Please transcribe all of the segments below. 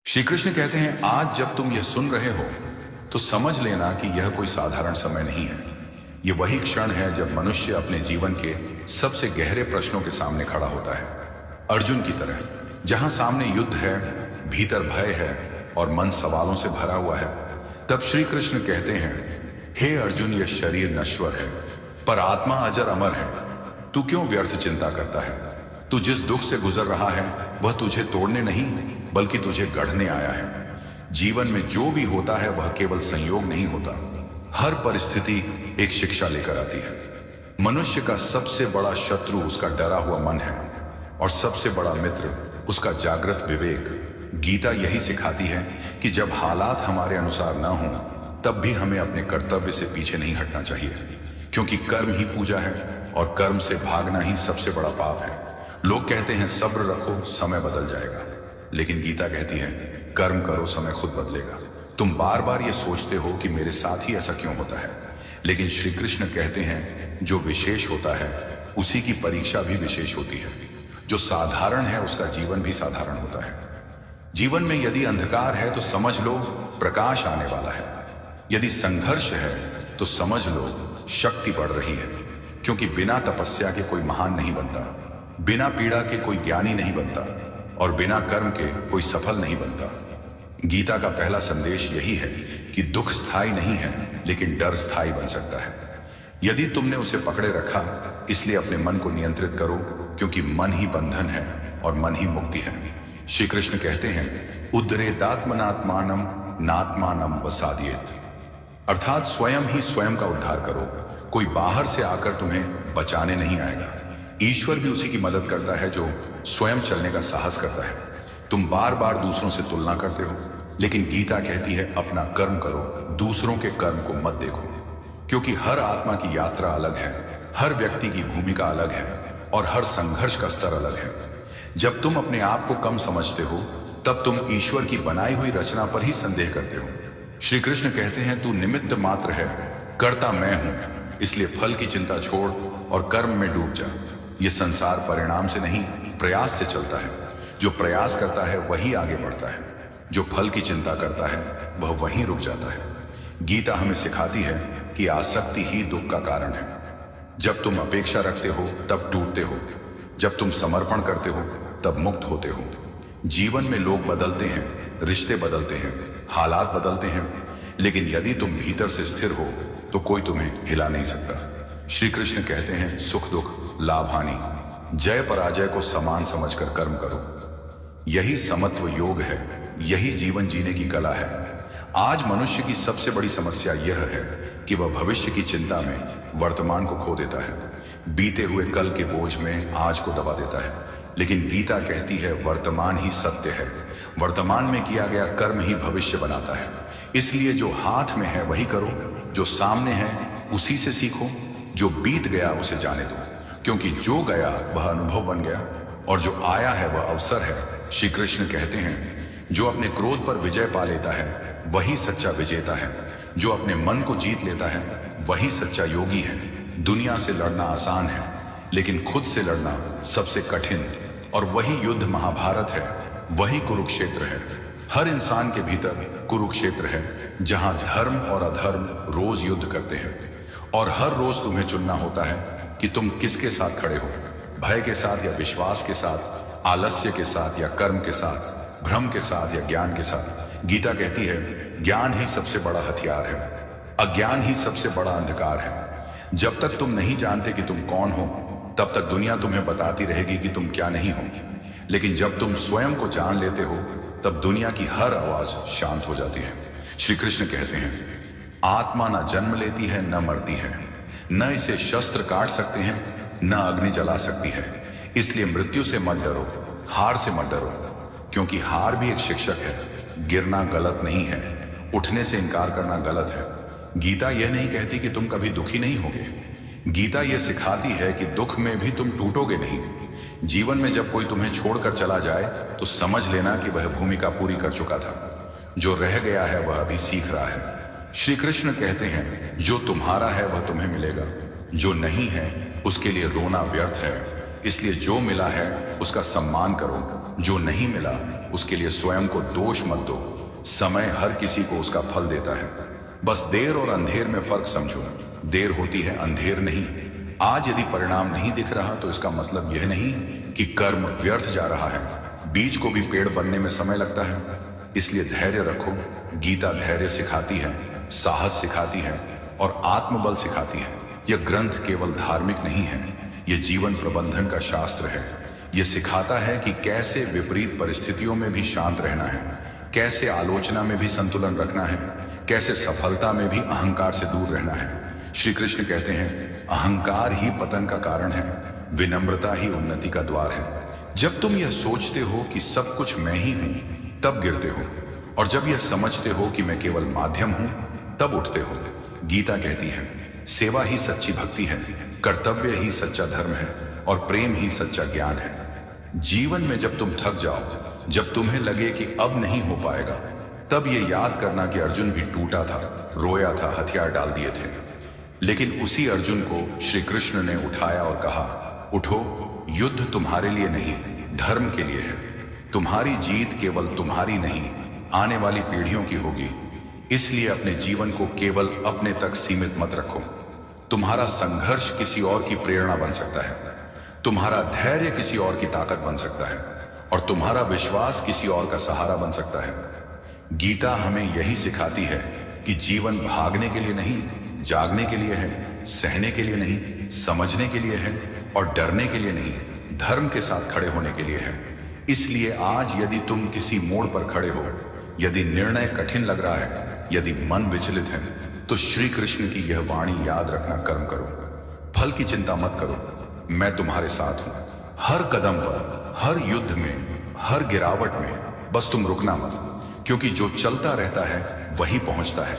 श्री कृष्ण कहते हैं, आज जब तुम यह सुन रहे हो तो समझ लेना कि यह कोई साधारण समय नहीं है। यह वही क्षण है जब मनुष्य अपने जीवन के सबसे गहरे प्रश्नों के सामने खड़ा होता है, अर्जुन की तरह, जहां सामने युद्ध है, भीतर भय है और मन सवालों से भरा हुआ है। तब श्री कृष्ण कहते हैं, हे अर्जुन, यह शरीर नश्वर है पर आत्मा अजर अमर है। तू क्यों व्यर्थ चिंता करता है? तू जिस दुख से गुजर रहा है वह तुझे तोड़ने नहीं बल्कि तुझे गढ़ने आया है। जीवन में जो भी होता है वह केवल संयोग नहीं होता, हर परिस्थिति एक शिक्षा लेकर आती है। मनुष्य का सबसे बड़ा शत्रु उसका डरा हुआ मन है और सबसे बड़ा मित्र उसका जागृत विवेक। गीता यही सिखाती है कि जब हालात हमारे अनुसार न हों तब भी हमें अपने कर्तव्य से पीछे नहीं हटना चाहिए, क्योंकि कर्म ही पूजा है और कर्म से भागना ही सबसे बड़ा पाप है। लोग कहते हैं सब्र रखो, समय बदल जाएगा, लेकिन गीता कहती है कर्म करो, समय खुद बदलेगा। तुम बार बार ये सोचते हो कि मेरे साथ ही ऐसा क्यों होता है, लेकिन श्री कृष्ण कहते हैं जो विशेष होता है उसी की परीक्षा भी विशेष होती है। जो साधारण है उसका जीवन भी साधारण होता है। जीवन में यदि अंधकार है तो समझ लो प्रकाश आने वाला है, यदि संघर्ष है तो समझ लो शक्ति बढ़ रही है, क्योंकि बिना तपस्या के कोई महान नहीं बनता, बिना पीड़ा के कोई ज्ञानी नहीं बनता और बिना कर्म के कोई सफल नहीं बनता। गीता का पहला संदेश यही है कि दुख स्थायी नहीं है, लेकिन डर स्थायी बन सकता है यदि तुमने उसे पकड़े रखा। इसलिए अपने मन को नियंत्रित करो, क्योंकि मन ही बंधन है और मन ही मुक्ति है। श्री कृष्ण कहते हैं उद्धरेतात्मनात्मानम नात्मानम वसादियेत, अर्थात स्वयं ही स्वयं का उद्धार करो। कोई बाहर से आकर तुम्हें बचाने नहीं आएगा। ईश्वर भी उसी की मदद करता है जो स्वयं चलने का साहस करता है। तुम बार बार दूसरों से तुलना करते हो, लेकिन गीता कहती है अपना कर्म करो, दूसरों के कर्म को मत देखो, क्योंकि हर आत्मा की यात्रा अलग है, हर व्यक्ति की भूमिका अलग है और हर संघर्ष का स्तर अलग है। जब तुम अपने आप को कम समझते हो तब तुम ईश्वर की बनाई हुई रचना पर ही संदेह करते हो। श्री कृष्ण कहते हैं तू निमित्त मात्र है, कर्ता मैं हूं, इसलिए फल की चिंता छोड़ और कर्म में डूब जा। ये संसार परिणाम से नहीं प्रयास से चलता है। जो प्रयास करता है वही आगे बढ़ता है, जो फल की चिंता करता है वह वहीं रुक जाता है। गीता हमें सिखाती है कि आसक्ति ही दुख का कारण है। जब तुम अपेक्षा रखते हो तब टूटते हो, जब तुम समर्पण करते हो तब मुक्त होते हो। जीवन में लोग बदलते हैं, रिश्ते बदलते हैं, हालात बदलते हैं, लेकिन यदि तुम भीतर से स्थिर हो तो कोई तुम्हें हिला नहीं सकता। श्री कृष्ण कहते हैं सुख दुख, लाभ हानि, जय पराजय को समान समझकर कर्म करो। यही समत्व योग है, यही जीवन जीने की कला है। आज मनुष्य की सबसे बड़ी समस्या यह है कि वह भविष्य की चिंता में वर्तमान को खो देता है, बीते हुए कल के बोझ में आज को दबा देता है। लेकिन गीता कहती है वर्तमान ही सत्य है, वर्तमान में किया गया कर्म ही भविष्य बनाता है। इसलिए जो हाथ में है वही करो, जो सामने है उसी से सीखो, जो बीत गया उसे जाने दो, क्योंकि जो गया वह अनुभव बन गया और जो आया है वह अवसर है। श्री कृष्ण कहते हैं जो अपने क्रोध पर विजय पा लेता है वही सच्चा विजेता है, जो अपने मन को जीत लेता है वही सच्चा योगी है। दुनिया से लड़ना आसान है, लेकिन खुद से लड़ना सबसे कठिन, और वही युद्ध महाभारत है, वही कुरुक्षेत्र है। हर इंसान के भीतर कुरुक्षेत्र है, जहां धर्म और अधर्म रोज युद्ध करते हैं, और हर रोज तुम्हें चुनना होता है कि तुम किसके साथ खड़े हो, भय के साथ या विश्वास के साथ, आलस्य के साथ या कर्म के साथ, भ्रम के साथ या ज्ञान के साथ। गीता कहती है ज्ञान ही सबसे बड़ा हथियार है, अज्ञान ही सबसे बड़ा अंधकार है। जब तक तुम नहीं जानते कि तुम कौन हो तब तक दुनिया तुम्हें बताती रहेगी कि तुम क्या नहीं हो, लेकिन जब तुम स्वयं को जान लेते हो तब दुनिया की हर आवाज शांत हो जाती है। श्री कृष्ण कहते हैं आत्मा न जन्म लेती है न मरती है, न इसे शस्त्र काट सकते हैं न अग्नि जला सकती है। इसलिए मृत्यु से मत डरो, हार से मत डरो, क्योंकि हार भी एक शिक्षक है। गिरना गलत नहीं है, उठने से इनकार करना गलत है। गीता यह नहीं कहती कि तुम कभी दुखी नहीं होगे, गीता यह सिखाती है कि दुख में भी तुम टूटोगे नहीं। जीवन में जब कोई तुम्हें छोड़कर चला जाए तो समझ लेना कि वह भूमिका पूरी कर चुका था, जो रह गया है वह अभी सीख रहा है। श्री कृष्ण कहते हैं जो तुम्हारा है वह तुम्हें मिलेगा, जो नहीं है उसके लिए रोना व्यर्थ है। इसलिए जो मिला है उसका सम्मान करो, जो नहीं मिला उसके लिए स्वयं को दोष मत दो। समय हर किसी को उसका फल देता है। बस देर और अंधेर में फर्क समझो। देर होती है, अंधेर नहीं। आज यदि परिणाम नहीं दिख रहा तो इसका मतलब यह नहीं कि कर्म व्यर्थ जा रहा है। बीज को भी पेड़ बनने में समय लगता है। इसलिए धैर्य रखो। गीता धैर्य सिखाती है, साहस सिखाती है और आत्मबल सिखाती है। यह ग्रंथ केवल धार्मिक नहीं है, यह जीवन प्रबंधन का शास्त्र है। यह सिखाता है कि कैसे विपरीत परिस्थितियों में भी शांत रहना है, कैसे आलोचना में भी संतुलन रखना है, कैसे सफलता में भी अहंकार से दूर रहना है। श्री कृष्ण कहते हैं, अहंकार ही पतन का कारण है, विनम्रता ही उन्नति का द्वार है। जब तुम यह सोचते हो कि सब कुछ मैं ही हूं, तब गिरते हो, और जब यह समझते हो कि मैं केवल माध्यम हूं, तब उठते हो। गीता कहती है, सेवा ही सच्ची भक्ति है, कर्तव्य ही सच्चा धर्म है और प्रेम ही सच्चा ज्ञान है। जीवन में जब तुम थक जाओ, जब तुम्हें लगे कि अब नहीं हो पाएगा, तब यह याद करना कि अर्जुन भी टूटा था, रोया था, हथियार डाल दिए थे, लेकिन उसी अर्जुन को श्री कृष्ण ने उठाया और कहा, उठो, युद्ध तुम्हारे लिए नहीं, धर्म के लिए है। तुम्हारी जीत केवल तुम्हारी नहीं, आने वाली पीढ़ियों की होगी। इसलिए अपने जीवन को केवल अपने तक सीमित मत रखो। तुम्हारा संघर्ष किसी और की प्रेरणा बन सकता है, तुम्हारा धैर्य किसी और की ताकत बन सकता है और तुम्हारा विश्वास किसी और का सहारा बन सकता है। गीता हमें यही सिखाती है कि जीवन भागने के लिए नहीं, जागने के लिए है, सहने के लिए नहीं, समझने के लिए है और डरने के लिए नहीं, धर्म के साथ खड़े होने के लिए है। इसलिए आज यदि तुम किसी मोड़ पर खड़े हो, यदि निर्णय कठिन लग रहा है, यदि मन विचलित है, तो श्री कृष्ण की यह वाणी याद रखना, कर्म करो, फल की चिंता मत करो, मैं तुम्हारे साथ हूं। हर कदम पर, हर युद्ध में, हर गिरावट में बस तुम रुकना मत, क्योंकि जो चलता रहता है वही पहुंचता है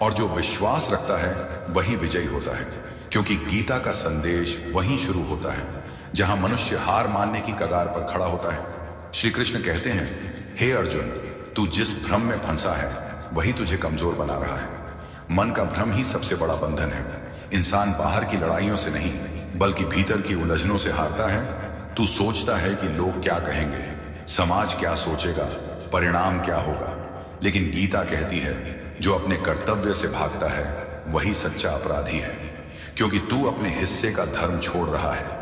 और जो विश्वास रखता है वही विजयी होता है। क्योंकि गीता का संदेश वहीं शुरू होता है जहां मनुष्य हार मानने की कगार पर खड़ा होता है। श्री कृष्ण कहते हैं, हे अर्जुन, तू जिस भ्रम में फंसा है वही तुझे कमजोर बना रहा है। मन का भ्रम ही सबसे बड़ा बंधन है। इंसान बाहर की लड़ाइयों से नहीं बल्कि भीतर की उलझनों से हारता है। तू सोचता है कि लोग क्या कहेंगे, समाज क्या सोचेगा, परिणाम क्या होगा, लेकिन गीता कहती है, जो अपने कर्तव्य से भागता है वही सच्चा अपराधी है, क्योंकि तू अपने हिस्से का धर्म छोड़ रहा है।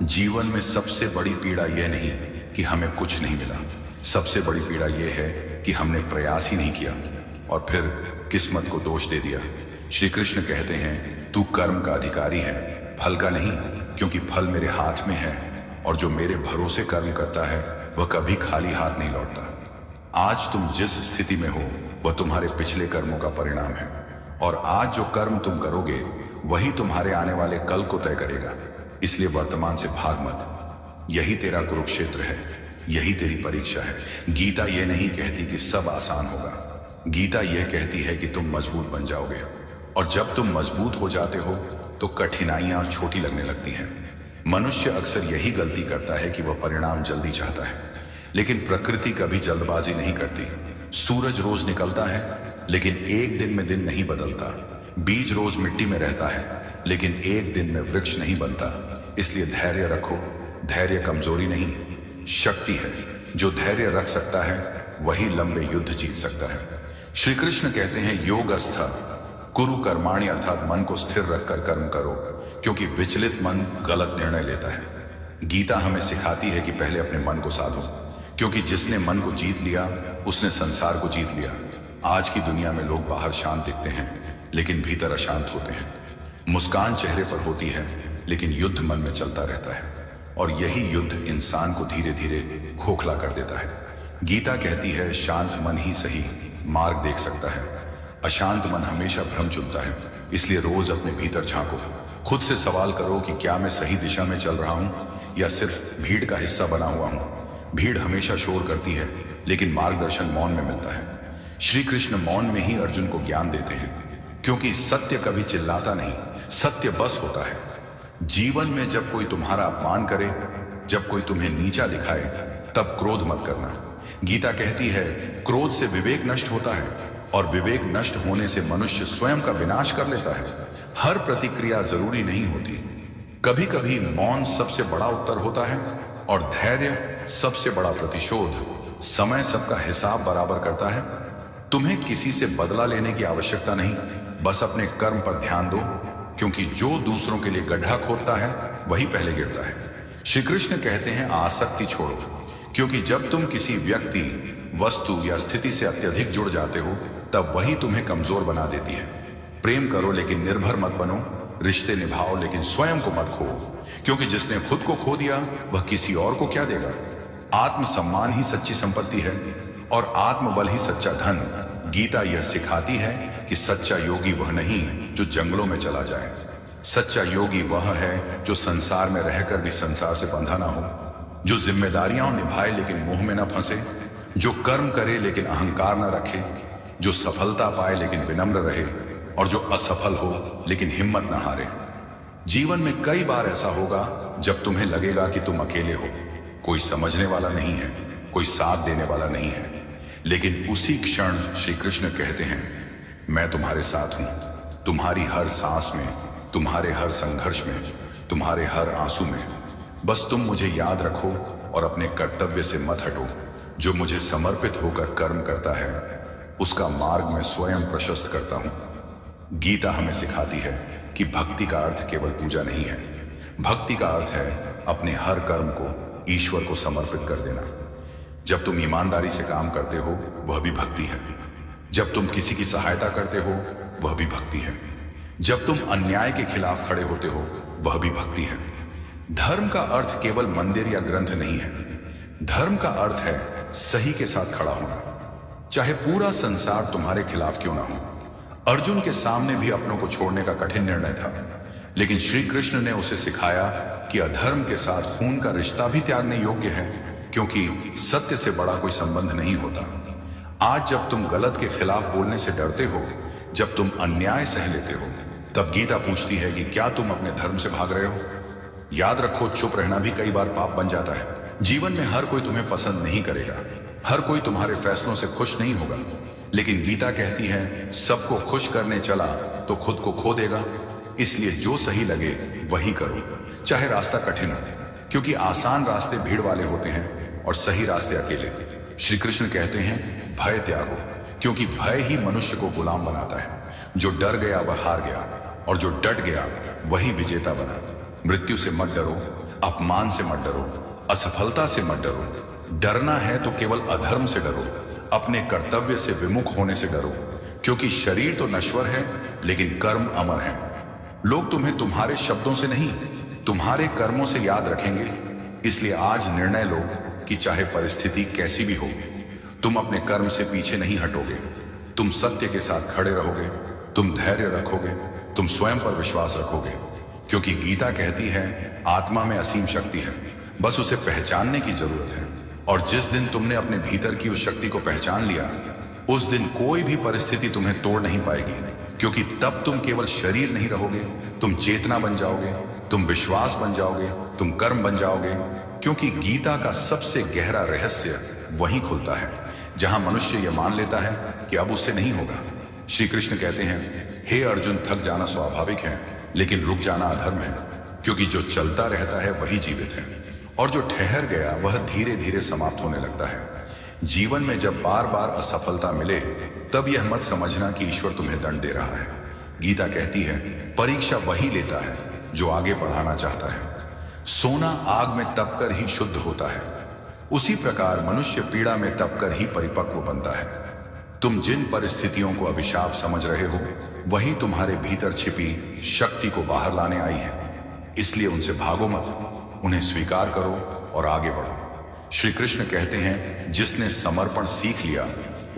जीवन में सबसे बड़ी पीड़ा यह नहीं कि हमें कुछ नहीं मिला, सबसे बड़ी पीड़ा यह है कि हमने प्रयास ही नहीं किया और फिर किस्मत को दोष दे दिया। श्री कृष्ण कहते हैं, तू कर्म का अधिकारी है, फल का नहीं, क्योंकि फल मेरे हाथ में है और जो मेरे भरोसे कर्म करता है वह कभी खाली हाथ नहीं लौटता। आज तुम जिस स्थिति में हो वह तुम्हारे पिछले कर्मों का परिणाम है और आज जो कर्म तुम करोगे वही तुम्हारे आने वाले कल को तय करेगा। इसलिए वर्तमान से भाग मत। यही तेरा कुरुक्षेत्र है, यही तेरी परीक्षा है। गीता यह नहीं कहती कि सब आसान होगा, गीता यह कहती है कि तुम मजबूत बन जाओगे और जब तुम मजबूत हो जाते हो तो कठिनाइयां छोटी लगने लगती हैं। मनुष्य अक्सर यही गलती करता है कि वह परिणाम जल्दी चाहता है, लेकिन प्रकृति कभी जल्दबाजी नहीं करती। सूरज रोज निकलता है लेकिन एक दिन में दिन नहीं बदलता। बीज रोज मिट्टी में रहता है लेकिन एक दिन में वृक्ष नहीं बनता। इसलिए धैर्य रखो। धैर्य कमजोरी नहीं, शक्ति है। जो धैर्य रख सकता है वही लंबे युद्ध जीत सकता है। श्री कृष्ण कहते हैं, योगस्थ कुरु कर्माणि, अर्थात मन को स्थिर रखकर कर्म करो, क्योंकि विचलित मन गलत निर्णय लेता है। गीता हमें सिखाती है कि पहले अपने मन को साधो, क्योंकि जिसने मन को जीत लिया उसने संसार को जीत लिया। आज की दुनिया में लोग बाहर शांत दिखते हैं लेकिन भीतर अशांत होते हैं। मुस्कान चेहरे पर होती है लेकिन युद्ध मन में चलता रहता है और यही युद्ध इंसान को धीरे धीरे खोखला कर देता है। गीता कहती है, शांत मन ही सही मार्ग देख सकता है, अशांत मन हमेशा भ्रम चुनता है। इसलिए रोज अपने भीतर झांको, खुद से सवाल करो कि क्या मैं सही दिशा में चल रहा हूं या सिर्फ भीड़ का हिस्सा बना हुआ हूं। भीड़ हमेशा शोर करती है लेकिन मार्गदर्शन मौन में मिलता है। श्री कृष्ण मौन में ही अर्जुन को ज्ञान देते हैं, क्योंकि सत्य कभी चिल्लाता नहीं, सत्य बस होता है। जीवन में जब कोई तुम्हारा अपमान करे, जब कोई तुम्हें नीचा दिखाए, तब क्रोध मत करना। गीता कहती है, क्रोध से विवेक नष्ट होता है और विवेक नष्ट होने से मनुष्य स्वयं का विनाश कर लेता है। हर प्रतिक्रिया जरूरी नहीं होती, कभी कभी मौन सबसे बड़ा उत्तर होता है। और धैर्य सबसे बड़ा प्रतिशोध। समय सबका हिसाब बराबर करता है। तुम्हें किसी से बदला लेने की आवश्यकता नहीं, बस अपने कर्म पर ध्यान दो, क्योंकि जो दूसरों के लिए गड्ढा खोदता है वही पहले गिरता है। श्री कृष्ण कहते हैं आसक्ति छोड़ो, क्योंकि जब तुम किसी व्यक्ति, वस्तु या स्थिति से अत्यधिक जुड़ जाते हो तब वही तुम्हें कमजोर बना देती है। प्रेम करो लेकिन निर्भर मत बनो, रिश्ते निभाओ लेकिन स्वयं को मत खो, क्योंकि जिसने खुद को खो दिया वह किसी और को क्या देगा। आत्मसम्मान ही सच्ची संपत्ति है और आत्मबल ही सच्चा धन। गीता यह सिखाती है कि सच्चा योगी वह नहीं जो जंगलों में चला जाए। सच्चा योगी वह है जो संसार में रहकर भी संसार से बंधा ना हो, जो जिम्मेदारियां निभाए लेकिन मोह में न फंसे, जो कर्म करे लेकिन अहंकार न रखे, जो सफलता पाए लेकिन विनम्र रहे, और जो असफल हो लेकिन हिम्मत न हारे। जीवन में कई बार ऐसा होगा जब तुम्हें लगेगा कि तुम अकेले हो, कोई समझने वाला नहीं है, कोई साथ देने वाला नहीं है, लेकिन उसी क्षण श्री कृष्ण कहते हैं मैं तुम्हारे साथ हूं, तुम्हारी हर सांस में, तुम्हारे हर संघर्ष में, तुम्हारे हर आंसू में। बस तुम मुझे याद रखो और अपने कर्तव्य से मत हटो। जो मुझे समर्पित होकर कर्म करता है उसका मार्ग मैं स्वयं प्रशस्त करता हूं। गीता हमें सिखाती है कि भक्ति का अर्थ केवल पूजा नहीं है। भक्ति का अर्थ है अपने हर कर्म को ईश्वर को समर्पित कर देना। जब तुम ईमानदारी से काम करते हो वह भी भक्ति है। जब तुम किसी की सहायता करते हो वह भी भक्ति है। जब तुम अन्याय के खिलाफ खड़े होते हो वह भी भक्ति है। धर्म का अर्थ केवल मंदिर या ग्रंथ नहीं है। धर्म का अर्थ है सही के साथ खड़ा होना, चाहे पूरा संसार तुम्हारे खिलाफ क्यों ना हो। अर्जुन के सामने भी अपनों को छोड़ने का कठिन निर्णय था, लेकिन श्री कृष्ण ने उसे सिखाया कि अधर्म के साथ खून का रिश्ता भी त्यागने योग्य है, क्योंकि सत्य से बड़ा कोई संबंध नहीं होता। आज जब तुम गलत के खिलाफ बोलने से डरते हो, जब तुम अन्याय सह लेते हो, तब गीता पूछती है कि क्या तुम अपने धर्म से भाग रहे हो। याद रखो, चुप रहना भी कई बार पाप बन जाता है। जीवन में हर कोई तुम्हें पसंद नहीं करेगा, हर कोई तुम्हारे फैसलों से खुश नहीं होगा, लेकिन गीता कहती है सबको खुश करने चला तो खुद को खो देगा। इसलिए जो सही लगे वही करो, चाहे रास्ता कठिन हो, क्योंकि आसान रास्ते भीड़ वाले होते हैं और सही रास्ते अकेले। श्री कृष्ण कहते हैं भय त्यागो, क्योंकि भय ही मनुष्य को गुलाम बनाता है। जो डर गया वह हार गया, और जो डट गया वही विजेता बना। मृत्यु से मत डरो, अपमान से मत डरो, असफलता से मत डरो। डरना है तो केवल अधर्म से डरो, अपने कर्तव्य से विमुख होने से डरो, क्योंकि शरीर तो नश्वर है लेकिन कर्म अमर है। लोग तुम्हें तुम्हारे शब्दों से नहीं, तुम्हारे कर्मों से याद रखेंगे। इसलिए आज निर्णय लो कि चाहे परिस्थिति कैसी भी हो, तुम अपने कर्म से पीछे नहीं हटोगे। तुम सत्य के साथ खड़े रहोगे, तुम धैर्य रखोगे, तुम स्वयं पर विश्वास रखोगे, क्योंकि गीता कहती है आत्मा में असीम शक्ति है, बस उसे पहचानने की जरूरत है। और जिस दिन तुमने अपने भीतर की उस शक्ति को पहचान लिया, उस दिन कोई भी परिस्थिति तुम्हें तोड़ नहीं पाएगी, क्योंकि तब तुम केवल शरीर नहीं रहोगे, तुम चेतना बन जाओगे, तुम विश्वास बन जाओगे, तुम कर्म बन जाओगे। क्योंकि गीता का सबसे गहरा रहस्य वहीं खुलता है जहां मनुष्य यह मान लेता है कि अब उससे नहीं होगा। श्री कृष्ण कहते हैं हे अर्जुन, थक जाना स्वाभाविक है, लेकिन रुक जाना अधर्म है, क्योंकि जो चलता रहता है वही जीवित है, और जो ठहर गया वह धीरे धीरे समाप्त होने लगता है। जीवन में जब बार बार असफलता मिले तब यह मत समझना कि ईश्वर तुम्हें दंड दे रहा है। गीता कहती है परीक्षा वही लेता है जो आगे बढ़ाना चाहता है। सोना आग में तपकर ही शुद्ध होता है, उसी प्रकार मनुष्य पीड़ा में तपकर ही परिपक्व बनता है। तुम जिन परिस्थितियों को अभिशाप समझ रहे हो वही तुम्हारे भीतर छिपी शक्ति को बाहर लाने आई है। इसलिए उनसे भागो मत, उन्हें स्वीकार करो और आगे बढ़ो। श्री कृष्ण कहते हैं जिसने समर्पण सीख लिया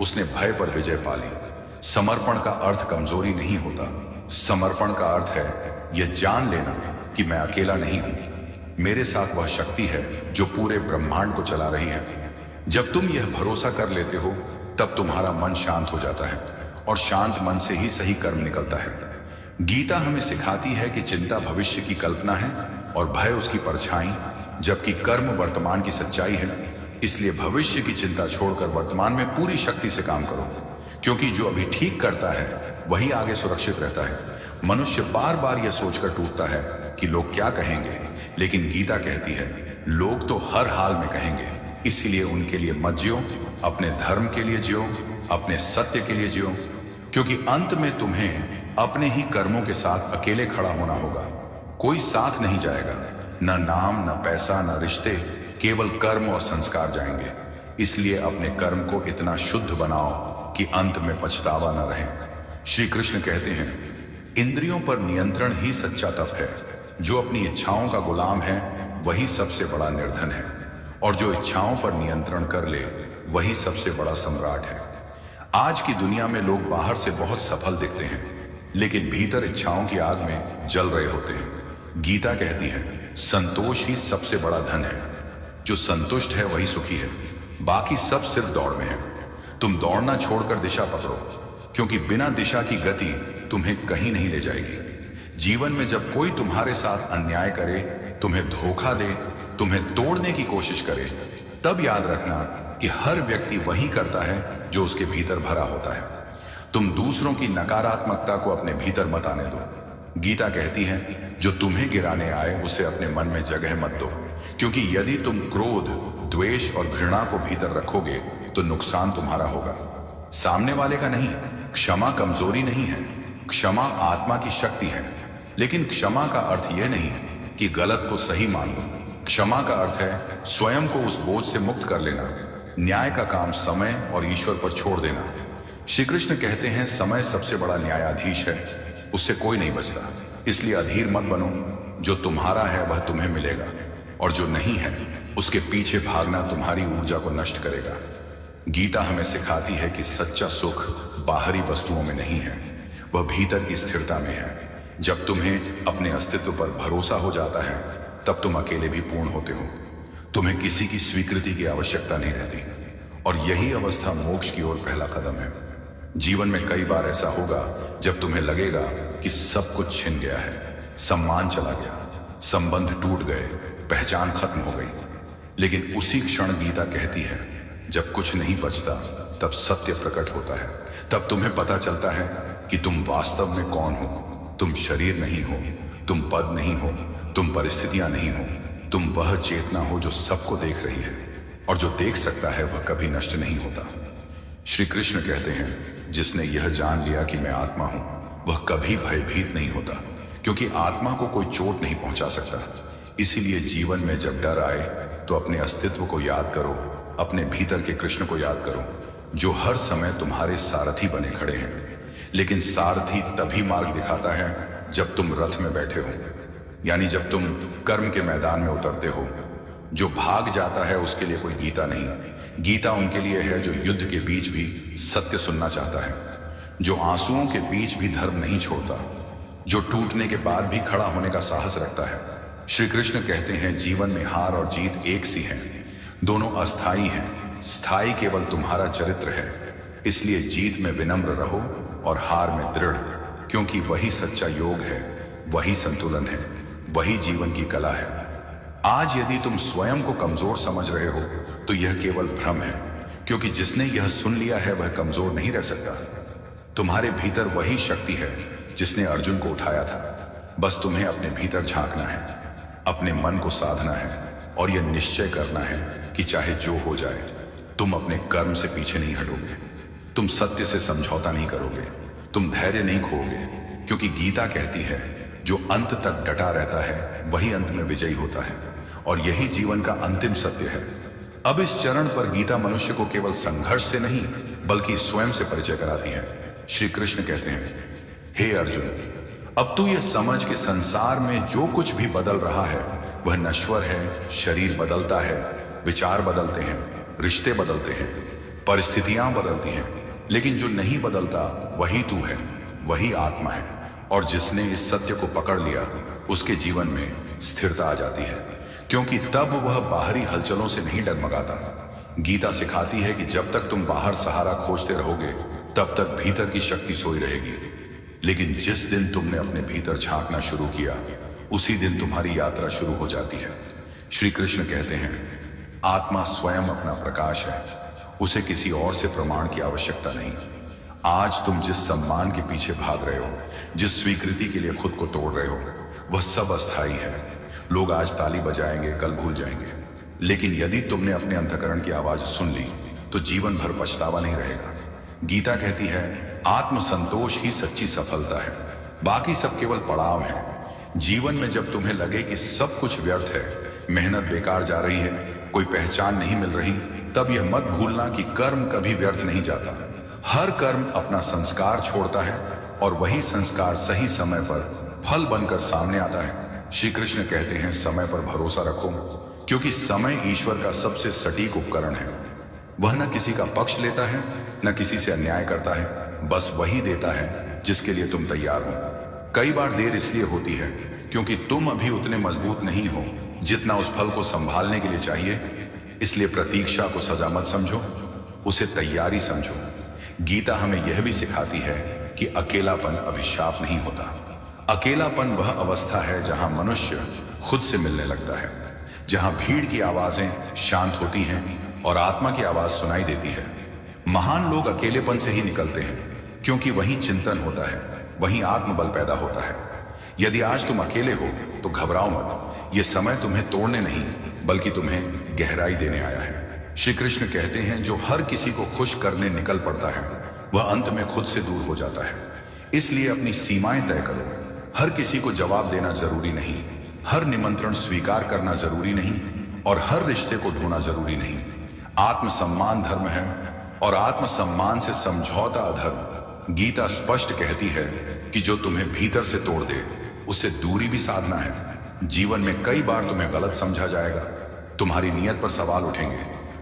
उसने भय पर विजय पा ली। समर्पण का अर्थ कमजोरी नहीं होता, समर्पण का अर्थ है यह जान लेना कि मैं अकेला नहीं हूं, मेरे साथ वह शक्ति है जो पूरे ब्रह्मांड को चला रही है। जब तुम यह भरोसा कर लेते हो तब तुम्हारा मन शांत हो जाता है, और शांत मन से ही सही कर्म निकलता है। गीता हमें सिखाती है कि चिंता भविष्य की कल्पना है और भय उसकी परछाई, जबकि कर्म वर्तमान की सच्चाई है। इसलिए भविष्य की चिंता छोड़कर वर्तमान में पूरी शक्ति से काम करो, क्योंकि जो अभी ठीक करता है वही आगे सुरक्षित रहता है। मनुष्य बार बार यह सोचकर टूटता है कि लोग क्या कहेंगे, लेकिन गीता कहती है लोग तो हर हाल में कहेंगे, इसीलिए उनके लिए मत जियो, अपने धर्म के लिए जियो, अपने सत्य के लिए जियो, क्योंकि अंत में तुम्हें अपने ही कर्मों के साथ अकेले खड़ा होना होगा। कोई साथ नहीं जाएगा, न नाम, न पैसा, न रिश्ते, केवल कर्म और संस्कार जाएंगे। इसलिए अपने कर्म को इतना शुद्ध बनाओ कि अंत में पछतावा न रहे। श्री कृष्ण कहते हैं, इंद्रियों पर नियंत्रण ही सच्चा तप है। जो अपनी इच्छाओं का गुलाम है वही सबसे बड़ा निर्धन है, और जो इच्छाओं पर नियंत्रण कर ले वही सबसे बड़ा सम्राट है। आज की दुनिया में लोग बाहर से बहुत सफल दिखते हैं, लेकिन भीतर इच्छाओं की आग में जल रहे होते हैं। गीता कहती है, संतोष ही सबसे बड़ा धन है। जो संतुष्ट है वही सुखी है, बाकी सब सिर्फ दौड़ में है। तुम दौड़ना छोड़कर दिशा पकड़ो, क्योंकि बिना दिशा की गति तुम्हें कहीं नहीं ले जाएगी। जीवन में जब कोई तुम्हारे साथ अन्याय करे, तुम्हें धोखा दे, तुम्हें तोड़ने की कोशिश करे, तब याद रखना कि हर व्यक्ति वही करता है जो उसके भीतर भरा होता है। तुम दूसरों की नकारात्मकता को अपने भीतर मत आने दो। गीता कहती है, जो तुम्हें गिराने आए उसे अपने मन में जगह मत दो, क्योंकि यदि तुम क्रोध, द्वेष और घृणा को भीतर रखोगे तो नुकसान तुम्हारा होगा, सामने वाले का नहीं। क्षमा कमजोरी नहीं है, क्षमा आत्मा की शक्ति है। लेकिन क्षमा का अर्थ यह नहीं कि गलत को सही मान लो। क्षमा का अर्थ है स्वयं को उस बोझ से मुक्त कर लेना, न्याय का काम समय और ईश्वर पर छोड़ देना। श्री कृष्ण कहते हैं, समय सबसे बड़ा न्यायाधीश है, उससे कोई नहीं बचता। इसलिए अधीर मत बनो, जो तुम्हारा है वह तुम्हें मिलेगा, और जो नहीं है उसके पीछे भागना तुम्हारी ऊर्जा को नष्ट करेगा। गीता हमें सिखाती है कि सच्चा सुख बाहरी वस्तुओं में नहीं है, वह भीतर की स्थिरता में है। जब तुम्हें अपने अस्तित्व पर भरोसा हो जाता है, तब तुम अकेले भी पूर्ण होते हो। तुम्हें किसी की स्वीकृति की आवश्यकता नहीं रहती, और यही अवस्था मोक्ष की ओर पहला कदम है। जीवन में कई बार ऐसा होगा जब तुम्हें लगेगा कि सब कुछ छिन गया है, सम्मान चला गया, संबंध टूट गए, पहचान खत्म हो गई। लेकिन उसी क्षण गीता कहती है, जब कुछ नहीं बचता तब सत्य प्रकट होता है। तब तुम्हें पता चलता है कि तुम वास्तव में कौन हो। तुम शरीर नहीं हो, तुम पद नहीं हो, तुम परिस्थितियां नहीं हो, तुम वह चेतना हो जो सबको देख रही है, और जो देख सकता है वह कभी नष्ट नहीं होता। श्री कृष्ण कहते हैं, जिसने यह जान लिया कि मैं आत्मा हूं, वह कभी भयभीत नहीं होता, क्योंकि आत्मा को कोई चोट नहीं पहुंचा सकता। इसीलिए जीवन में जब डर आए तो अपने अस्तित्व को याद करो, अपने भीतर के कृष्ण को याद करो, जो हर समय तुम्हारे सारथी बने खड़े हैं। लेकिन सारथी तभी मार्ग दिखाता है जब तुम रथ में बैठे हो, यानी जब तुम कर्म के मैदान में उतरते हो। जो भाग जाता है उसके लिए कोई गीता नहीं। गीता उनके लिए है जो युद्ध के बीच भी सत्य सुनना चाहता है, जो आंसुओं के बीच भी धर्म नहीं छोड़ता, जो टूटने के बाद भी खड़ा होने का साहस रखता है। श्री कृष्ण कहते हैं, जीवन में हार और जीत एक सी है, दोनों अस्थाई हैं, स्थायी केवल तुम्हारा चरित्र है। इसलिए जीत में विनम्र रहो और हार में दृढ़, क्योंकि वही सच्चा योग है, वही संतुलन है, वही जीवन की कला है। आज यदि तुम स्वयं को कमजोर समझ रहे हो तो यह केवल भ्रम है, क्योंकि जिसने यह सुन लिया है वह कमजोर नहीं रह सकता। तुम्हारे भीतर वही शक्ति है जिसने अर्जुन को उठाया था। बस तुम्हें अपने भीतर झांकना है, अपने मन को साधना है, और यह निश्चय करना है कि चाहे जो हो जाए तुम अपने कर्म से पीछे नहीं हटोगे, तुम सत्य से समझौता नहीं करोगे, तुम धैर्य नहीं खोओगे, क्योंकि गीता कहती है, जो अंत तक डटा रहता है वही अंत में विजयी होता है, और यही जीवन का अंतिम सत्य है। अब इस चरण पर गीता मनुष्य को केवल संघर्ष से नहीं बल्कि स्वयं से परिचय कराती है। श्री कृष्ण कहते हैं, हे अर्जुन, अब तू यह समझ कि संसार में जो कुछ भी बदल रहा है वह नश्वर है। शरीर बदलता है, विचार बदलते हैं, रिश्ते बदलते हैं, परिस्थितियां बदलती हैं, लेकिन जो नहीं बदलता वही तू है, वही आत्मा है। और जिसने इस सत्य को पकड़ लिया उसके जीवन में स्थिरता आ जाती है, क्योंकि तब वह बाहरी हलचलों से नहीं डगमगाता। गीता सिखाती है कि जब तक तुम बाहर सहारा खोजते रहोगे तब तक भीतर की शक्ति सोई रहेगी, लेकिन जिस दिन तुमने अपने भीतर झांकना शुरू किया उसी दिन तुम्हारी यात्रा शुरू हो जाती है। श्री कृष्ण कहते हैं, आत्मा स्वयं अपना प्रकाश है, उसे किसी और से प्रमाण की आवश्यकता नहीं। आज तुम जिस सम्मान के पीछे भाग रहे हो, जिस स्वीकृति के लिए खुद को तोड़ रहे हो, वह सब अस्थाई है। लोग आज ताली बजाएंगे, कल भूल जाएंगे, लेकिन यदि तुमने अपने अंतःकरण की आवाज सुन ली तो जीवन भर पछतावा नहीं रहेगा। गीता कहती है आत्मसंतोष ही सच्ची सफलता है, बाकी सब केवल पड़ाव है। जीवन में जब तुम्हें लगे कि सब कुछ व्यर्थ है, मेहनत बेकार जा रही है, कोई पहचान नहीं मिल रही, तब यह मत भूलना कि कर्म कभी व्यर्थ नहीं जाता। हर कर्म अपना संस्कार छोड़ता है और वही संस्कार सही समय पर फल बनकर सामने आता है। श्री कृष्ण कहते हैं समय पर भरोसा रखो, क्योंकि समय ईश्वर का सबसे सटीक उपकरण है। वह न किसी का पक्ष लेता है, न किसी से अन्याय करता है, बस वही देता है जिसके लिए तुम तैयार हो। कई बार देर इसलिए होती है क्योंकि तुम अभी उतने मजबूत नहीं हो जितना उस फल को संभालने के लिए चाहिए। इसलिए प्रतीक्षा को सजा मत समझो, उसे तैयारी समझो। गीता हमें यह भी सिखाती है कि अकेलापन अभिशाप नहीं होता। अकेलापन वह अवस्था है जहां मनुष्य खुद से मिलने लगता है, जहां भीड़ की आवाजें शांत होती हैं और आत्मा की आवाज सुनाई देती है। महान लोग अकेलेपन से ही निकलते हैं, क्योंकि वहीं चिंतन होता है, वहीं आत्मबल पैदा होता है। यदि आज तुम अकेले हो तो घबराओ मत, यह समय तुम्हें तोड़ने नहीं बल्कि तुम्हें गहराई देने आया है। श्री कृष्ण कहते हैं जो हर किसी को खुश करने निकल पड़ता है वह अंत में खुद से दूर हो जाता है। इसलिए अपनी सीमाएं तय करो। हर किसी को जवाब देना जरूरी नहीं, हर निमंत्रण स्वीकार करना जरूरी नहीं और हर रिश्ते को ढूंढना जरूरी नहीं। आत्मसम्मान धर्म है और आत्मसम्मान से समझौता अधर्म। गीता स्पष्ट कहती है कि जो तुम्हें भीतर से तोड़ दे उससे दूरी भी साधना है। जीवन में कई बार तुम्हें गलत समझा जाएगा, तुम्हारी नीयत पर सवाल उठेंगे,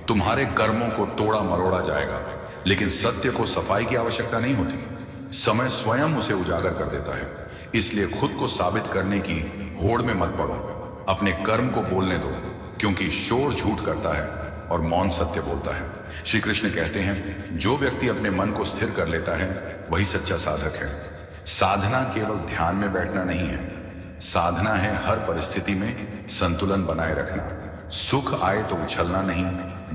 तुम्हारे कर्मों को तोड़ा मरोड़ा जाएगा, लेकिन सत्य को सफाई की आवश्यकता नहीं होती, समय स्वयं उसे उजागर कर देता है। इसलिए खुद को साबित करने की होड़ में मत पड़ो, अपने कर्म को बोलने दो, क्योंकि शोर झूठ करता है और मौन सत्य बोलता है। श्री कृष्ण कहते हैं जो व्यक्ति अपने मन को स्थिर कर लेता है वही सच्चा साधक है। साधना केवल ध्यान में बैठना नहीं है, साधना है हर परिस्थिति में संतुलन बनाए रखना। सुख आए तो उछलना नहीं,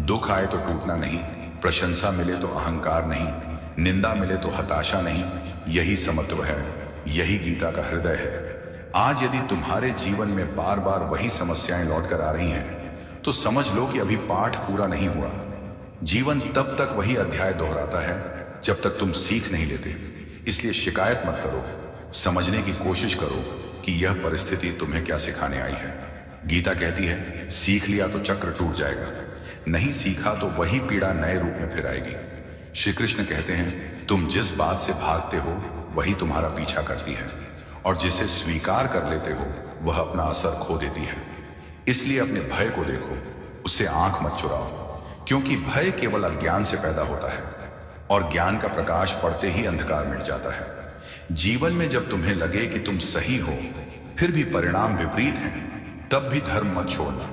दुख आए तो टूटना नहीं, प्रशंसा मिले तो अहंकार नहीं, निंदा मिले तो हताशा नहीं। यही समत्व है, यही गीता का हृदय है। आज यदि तुम्हारे जीवन में बार बार वही समस्याएं लौट कर आ रही हैं तो समझ लो कि अभी पाठ पूरा नहीं हुआ। जीवन तब तक वही अध्याय दोहराता है जब तक तुम सीख नहीं लेते। इसलिए शिकायत मत करो, समझने की कोशिश करो कि यह परिस्थिति तुम्हें क्या सिखाने आई है। गीता कहती है सीख लिया तो चक्र टूट जाएगा, नहीं सीखा तो वही पीड़ा नए रूप में फिर आएगी। श्री कृष्ण कहते हैं तुम जिस बात से भागते हो वही तुम्हारा पीछा करती है, और जिसे स्वीकार कर लेते हो वह अपना असर खो देती है। इसलिए अपने भय को देखो, उससे आंख मत चुराओ, क्योंकि भय केवल अज्ञान से पैदा होता है और ज्ञान का प्रकाश पड़ते ही अंधकार मिट जाता है। जीवन में जब तुम्हें लगे कि तुम सही हो फिर भी परिणाम विपरीत हैं, तब भी धर्म मत छोड़ना,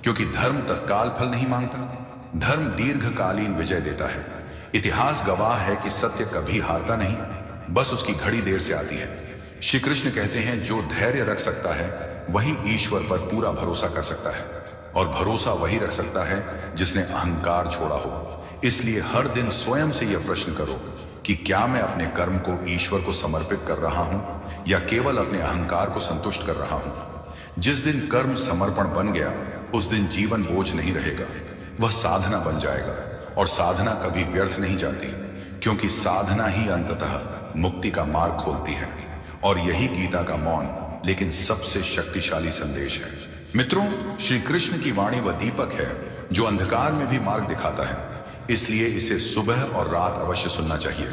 क्योंकि धर्म तत्काल फल नहीं मांगता, धर्म दीर्घकालीन विजय देता है। इतिहास गवाह है कि सत्य कभी हारता नहीं, बस उसकी घड़ी देर से आती है। श्री कृष्ण कहते हैं जो धैर्य रख सकता है वही ईश्वर पर पूरा भरोसा कर सकता है, और भरोसा वही रख सकता है जिसने अहंकार छोड़ा हो। इसलिए हर दिन स्वयं से यह प्रश्न करो कि क्या मैं अपने कर्म को ईश्वर को समर्पित कर रहा हूं या केवल अपने अहंकार को संतुष्ट कर रहा हूं। जिस दिन कर्म समर्पण बन गया उस दिन जीवन बोझ नहीं रहेगा, वह साधना बन जाएगा, और साधना कभी व्यर्थ नहीं जाती, क्योंकि साधना ही अंततः मुक्ति का मार्ग खोलती है। और यही गीता का मौन लेकिन सबसे शक्तिशाली संदेश है। मित्रों, श्री कृष्ण की वाणी वह दीपक है जो अंधकार में भी मार्ग दिखाता है, इसलिए इसे सुबह और रात अवश्य सुनना चाहिए।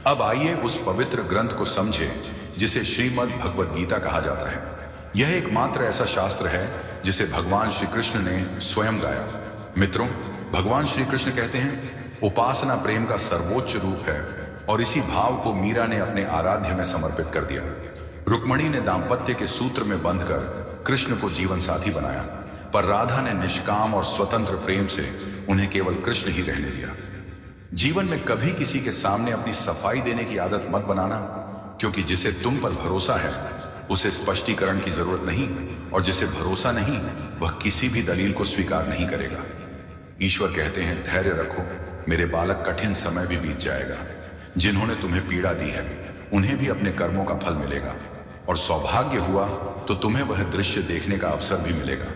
अब आइए उस पवित्र ग्रंथ को समझें जिसे श्रीमद् भगवद गीता कहा जाता है। यह एकमात्र ऐसा शास्त्र है जिसे भगवान श्री कृष्ण ने स्वयं गाया। मित्रों, भगवान श्री कृष्ण कहते हैं उपासना प्रेम का सर्वोच्च रूप है, और इसी भाव को मीरा ने अपने आराध्य में समर्पित कर दिया। रुक्मणी ने दाम्पत्य के सूत्र में बंधकर कृष्ण को जीवन साथी बनाया, पर राधा ने निष्काम और स्वतंत्र प्रेम से उन्हें केवल कृष्ण ही रहने दिया। जीवन में कभी किसी के सामने अपनी सफाई देने की आदत मत बनाना, क्योंकि जिसे तुम पर भरोसा है उसे स्पष्टीकरण की जरूरत नहीं, और जिसे भरोसा नहीं वह किसी भी दलील को स्वीकार नहीं करेगा। ईश्वर कहते हैं धैर्य रखो मेरे बालक, कठिन समय भी बीत जाएगा। जिन्होंने तुम्हें पीड़ा दी है उन्हें भी अपने कर्मों का फल मिलेगा। और सौभाग्य हुआ तो तुम्हें वह दृश्य देखने का अवसर भी मिलेगा।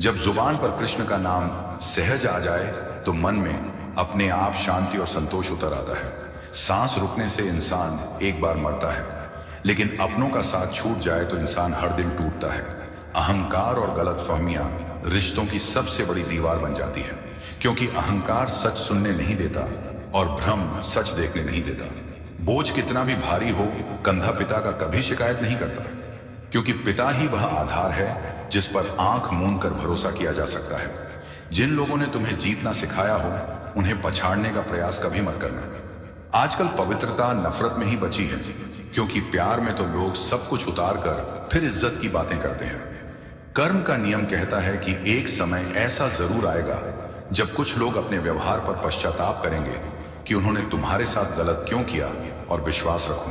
जब जुबान पर कृष्ण का नाम सहज आ जाए तो मन में अपने आप शांति और संतोष उतर आता है। सांस रुकने से इंसान एक बार मरता है, लेकिन अपनों का साथ छूट जाए तो इंसान हर दिन टूटता है। अहंकार और गलतफहमियां रिश्तों की सबसे बड़ी दीवार बन जाती है, क्योंकि अहंकार सच सुनने नहीं देता और भ्रम सच देखने नहीं देता। बोझ कितना भी भारी हो, कंधा पिता का कभी शिकायत नहीं करता, क्योंकि पिता ही वह आधार है जिस पर आंख मूंद कर भरोसा किया जा सकता है। जिन लोगों ने तुम्हें जीतना सिखाया हो, उन्हें पछाड़ने का प्रयास कभी मत करना। आजकल पवित्रता नफरत में ही बची है, क्योंकि प्यार में तो लोग सब कुछ उतार कर फिर इज्जत की बातें करते हैं। कर्म का नियम कहता है कि एक समय ऐसा जरूर आएगा जब कुछ लोग अपने व्यवहार पर पश्चाताप करेंगे कि उन्होंने तुम्हारे साथ गलत क्यों किया, और विश्वास रखो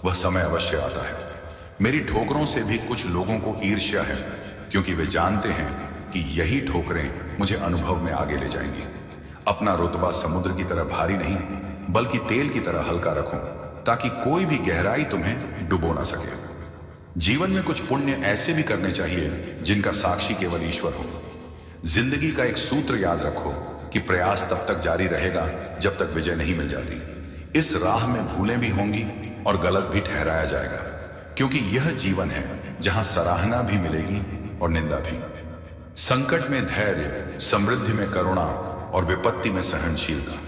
वह समय अवश्य आता है। मेरी ठोकरों से भी कुछ लोगों को ईर्ष्या है, क्योंकि वे जानते हैं कि यही ठोकरें मुझे अनुभव में आगे ले जाएंगी। अपना रुतबा समुद्र की तरह भारी नहीं, बल्कि तेल की तरह हल्का रखो, ताकि कोई भी गहराई तुम्हें डुबो ना सके। जीवन में कुछ पुण्य ऐसे भी करने चाहिए जिनका साक्षी केवल ईश्वर हो। जिंदगी का एक सूत्र याद रखो कि प्रयास तब तक जारी रहेगा जब तक विजय नहीं मिल जाती। इस राह में भूलें भी होंगी और गलत भी ठहराया जाएगा, क्योंकि यह जीवन है जहां सराहना भी मिलेगी और निंदा भी। संकट में धैर्य, समृद्धि में करुणा और विपत्ति में सहनशीलता,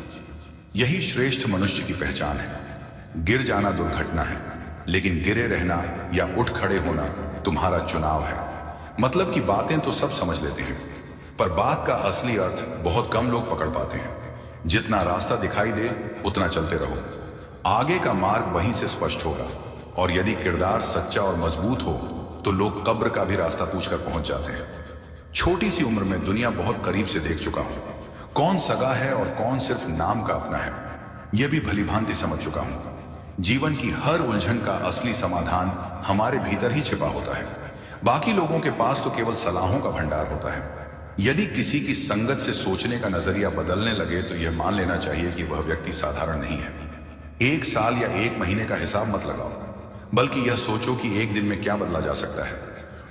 यही श्रेष्ठ मनुष्य की पहचान है। गिर जाना दुर्घटना है, लेकिन गिरे रहना या उठ खड़े होना तुम्हारा चुनाव है। मतलब की बातें तो सब समझ लेते हैं, पर बात का असली अर्थ बहुत कम लोग पकड़ पाते हैं। जितना रास्ता दिखाई दे उतना चलते रहो, आगे का मार्ग वहीं से स्पष्ट होगा। और यदि किरदार सच्चा और मजबूत हो तो लोग कब्र का भी रास्ता पूछकर पहुंच जाते हैं। छोटी सी उम्र में दुनिया बहुत करीब से देख चुका हूं, कौन सगा है और कौन सिर्फ नाम का अपना है, यह भी भली भांति समझ चुका हूं। जीवन की हर उलझन का असली समाधान हमारे भीतर ही छिपा होता है। बाकी लोगों के पास तो केवल सलाहों का भंडार होता है। यदि किसी की संगत से सोचने का नजरिया बदलने लगे तो यह मान लेना चाहिए कि वह व्यक्ति साधारण नहीं है। एक साल या एक महीने का हिसाब मत लगाओ, बल्कि यह सोचो कि एक दिन में क्या बदला जा सकता है।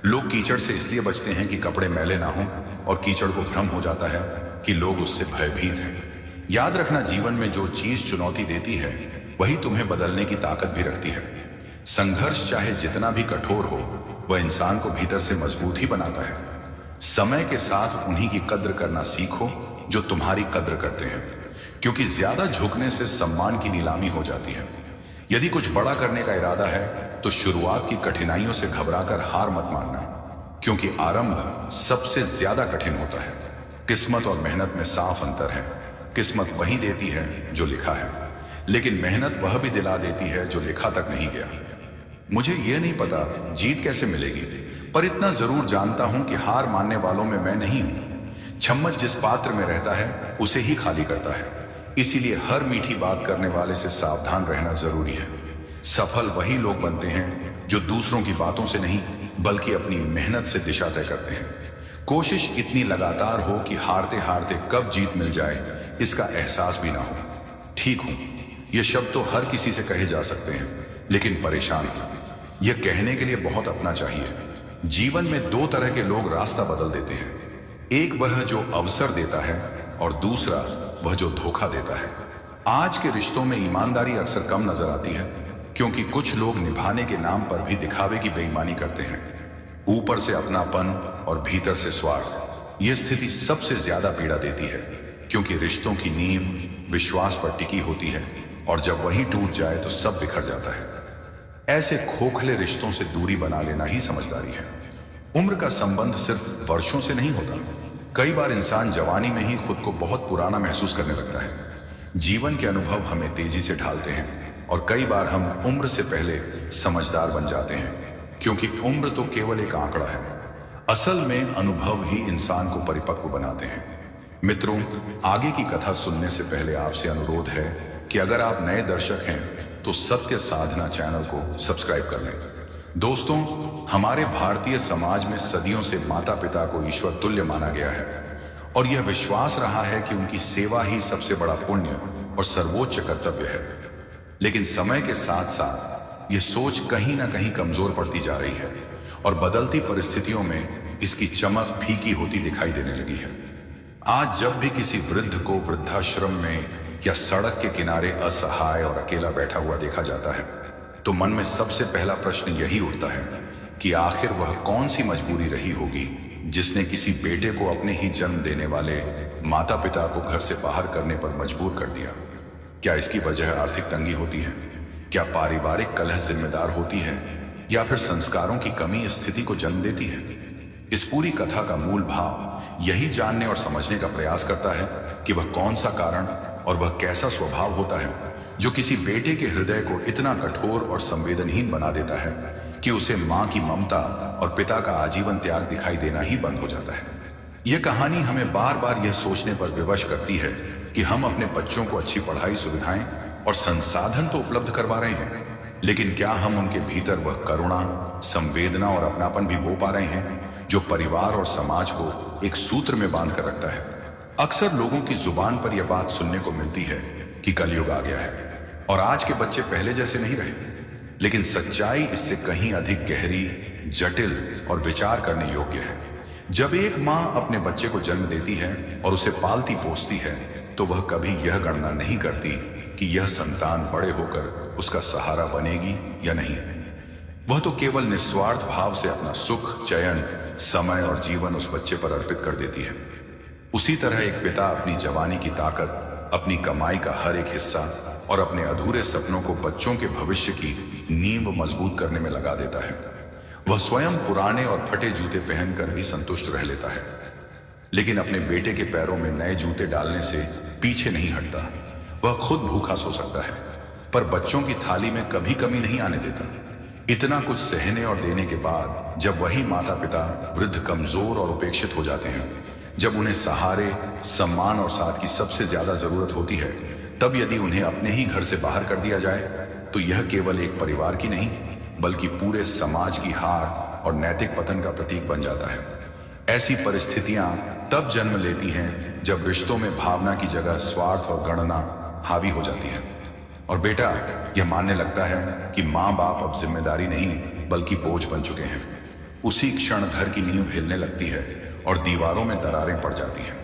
लोग कीचड़ से इसलिए बचते हैं कि कपड़े मैले ना हों, और कीचड़ को भ्रम हो जाता है कि लोग उससे भयभीत हैं। याद रखना, जीवन में जो चीज चुनौती देती है वही तुम्हें बदलने की ताकत भी रखती है। संघर्ष चाहे जितना भी कठोर हो, वह इंसान को भीतर से मजबूत ही बनाता है। समय के साथ उन्हीं की कद्र करना सीखो जो तुम्हारी कद्र करते हैं, क्योंकि ज्यादा झुकने से सम्मान की नीलामी हो जाती है। यदि कुछ बड़ा करने का इरादा है तो शुरुआत की कठिनाइयों से घबराकर हार मत मानना, क्योंकि आरंभ सबसे ज्यादा कठिन होता है। किस्मत और मेहनत में साफ अंतर है। किस्मत वही देती है जो लिखा है, लेकिन मेहनत वह भी दिला देती है जो लिखा तक नहीं गया। मुझे यह नहीं पता जीत कैसे मिलेगी, पर इतना जरूर जानता हूं कि हार मानने वालों में मैं नहीं हूं। चम्मच जिस पात्र में रहता है उसे ही खाली करता है, इसीलिए हर मीठी बात करने वाले से सावधान रहना जरूरी है। सफल वही लोग बनते हैं जो दूसरों की बातों से नहीं, बल्कि अपनी मेहनत से दिशा तय करते हैं। कोशिश इतनी लगातार हो कि हारते हारते कब जीत मिल जाए इसका एहसास भी ना हो। ठीक हूं, ये शब्द तो हर किसी से कहे जा सकते हैं, लेकिन परेशान हूं, यह कहने के लिए बहुत अपना चाहिए। जीवन में दो तरह के लोग रास्ता बदल देते हैं, एक वह जो अवसर देता है और दूसरा वह जो धोखा देता है। आज के रिश्तों में ईमानदारी अक्सर कम नजर आती है, क्योंकि कुछ लोग निभाने के नाम पर भी दिखावे की बेईमानी करते हैं। ऊपर से अपनापन और भीतर से स्वार्थ, यह स्थिति सबसे ज्यादा पीड़ा देती है, क्योंकि रिश्तों की नींव विश्वास पर टिकी होती है, और जब वही टूट जाए तो सब बिखर जाता है। ऐसे खोखले रिश्तों से दूरी बना लेना ही समझदारी है। उम्र का संबंध सिर्फ वर्षों से नहीं होता। कई बार इंसान जवानी में ही खुद को बहुत पुराना महसूस करने लगता है। जीवन के अनुभव हमें तेजी से ढालते हैं, और कई बार हम उम्र से पहले समझदार बन जाते हैं, क्योंकि उम्र तो केवल एक आंकड़ा है। असल में अनुभव ही इंसान को परिपक्व बनाते हैं। मित्रों, आगे की कथा सुनने से पहले आपसे अनुरोध है कि अगर आप नए दर्शक हैं तो सत्य साधना चैनल को सब्सक्राइब कर लें। दोस्तों, हमारे भारतीय समाज में सदियों से माता पिता को ईश्वर तुल्य माना गया है, और यह विश्वास रहा है कि उनकी सेवा ही सबसे बड़ा पुण्य और सर्वोच्च कर्तव्य है। लेकिन समय के साथ साथ ये सोच कहीं ना कहीं कमजोर पड़ती जा रही है और बदलती परिस्थितियों में इसकी चमक फीकी होती दिखाई देने लगी है। आज जब भी किसी वृद्ध को वृद्धाश्रम में या सड़क के किनारे असहाय और अकेला बैठा हुआ देखा जाता है, तो मन में सबसे पहला प्रश्न यही उठता है कि आखिर वह कौन सी मजबूरी रही होगी जिसने किसी बेटे को अपने ही जन्म देने वाले माता पिता को घर से बाहर करने पर मजबूर कर दिया। क्या इसकी वजह आर्थिक तंगी होती है? क्या पारिवारिक कलह जिम्मेदार होती है, या फिर संस्कारों की कमी स्थिति को जन्म देती है? इस पूरी कथा का मूल भाव यही जानने और समझने का प्रयास करता है कि वह कौन सा कारण और वह कैसा स्वभाव होता है जो किसी बेटे के हृदय को इतना कठोर और संवेदनहीन बना देता है कि उसे मां की ममता और पिता का आजीवन त्याग दिखाई देना ही बंद हो जाता है। यह कहानी हमें बार बार यह सोचने पर विवश करती है कि हम अपने बच्चों को अच्छी पढ़ाई सुविधाएं और संसाधन तो उपलब्ध करवा रहे हैं, लेकिन क्या हम उनके भीतर वह करुणा, संवेदना और अपनापन भी बो पा रहे हैं जो परिवार और समाज को एक सूत्र में बांध कर रखता है? अक्सर लोगों की जुबान पर यह बात सुनने को मिलती है कि कलयुग आ गया है और आज के बच्चे पहले जैसे नहीं रहे, लेकिन सच्चाई इससे कहीं अधिक गहरी, जटिल और विचार करने योग्य है। जब एक मां अपने बच्चे को जन्म देती है और उसे पालती पोसती है, तो वह कभी यह गणना नहीं करती कि यह संतान बड़े होकर उसका सहारा बनेगी या नहीं। वह तो केवल निस्वार्थ भाव से अपना सुख, चयन, समय और जीवन उस बच्चे पर अर्पित कर देती है। उसी तरह एक पिता अपनी जवानी की ताकत, अपनी कमाई का हर एक हिस्सा और अपने अधूरे सपनों को बच्चों के भविष्य की नींव मजबूत करने में लगा देता है। वह स्वयं पुराने और फटे जूते पहनकर भी संतुष्ट रह लेता है, लेकिन अपने बेटे के पैरों में नए जूते डालने से पीछे नहीं हटता। वह खुद भूखा सो सकता है, पर बच्चों की थाली में कभी कमी नहीं आने देता। इतना कुछ सहने और देने के बाद जब वही माता पिता वृद्ध, कमजोर और उपेक्षित हो जाते हैं, जब उन्हें सहारे, सम्मान और साथ की सबसे ज्यादा जरूरत होती है, तब यदि उन्हें अपने ही घर से बाहर कर दिया जाए, तो यह केवल एक परिवार की नहीं बल्कि पूरे समाज की हार और नैतिक पतन का प्रतीक बन जाता है। ऐसी परिस्थितियां तब जन्म लेती हैं जब रिश्तों में भावना की जगह स्वार्थ और गणना हावी हो जाती है और बेटा यह मानने लगता है कि माँ बाप अब जिम्मेदारी नहीं बल्कि बोझ बन चुके हैं। उसी क्षण घर की नींव हिलने लगती है और दीवारों में दरारें पड़ जाती हैं।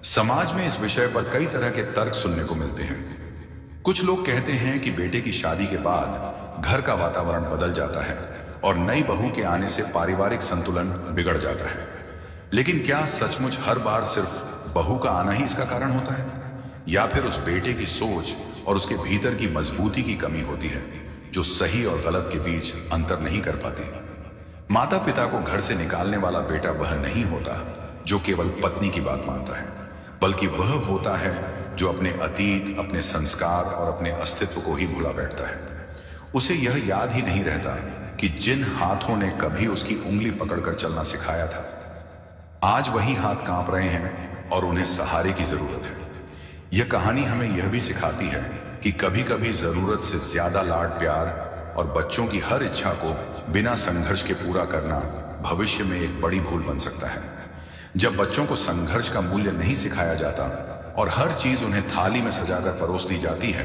समाज में इस विषय पर कई तरह के तर्क सुनने को मिलते हैं। कुछ लोग कहते हैं कि बेटे की शादी के बाद घर का वातावरण बदल जाता है और नई बहू के आने से पारिवारिक संतुलन बिगड़ जाता है। लेकिन क्या सचमुच हर बार सिर्फ बहू का आना ही इसका कारण होता है, या फिर उस बेटे की सोच और उसके भीतर की मजबूती की कमी होती है जो सही और गलत के बीच अंतर नहीं कर पाती? माता पिता को घर से निकालने वाला बेटा वह नहीं होता जो केवल पत्नी की बात मानता है, बल्कि वह होता है जो अपने अतीत, अपने संस्कार और अपने अस्तित्व को ही भुला बैठता है। उसे यह याद ही नहीं रहता कि जिन हाथों ने कभी उसकी उंगली पकड़कर चलना सिखाया था, आज वही हाथ कांप रहे हैं और उन्हें सहारे की जरूरत है। यह कहानी हमें यह भी सिखाती है कि कभी कभी जरूरत से ज्यादा लाड प्यार और बच्चों की हर इच्छा को बिना संघर्ष के पूरा करना भविष्य में एक बड़ी भूल बन सकता है। जब बच्चों को संघर्ष का मूल्य नहीं सिखाया जाता और हर चीज उन्हें थाली में सजाकर परोस दी जाती है,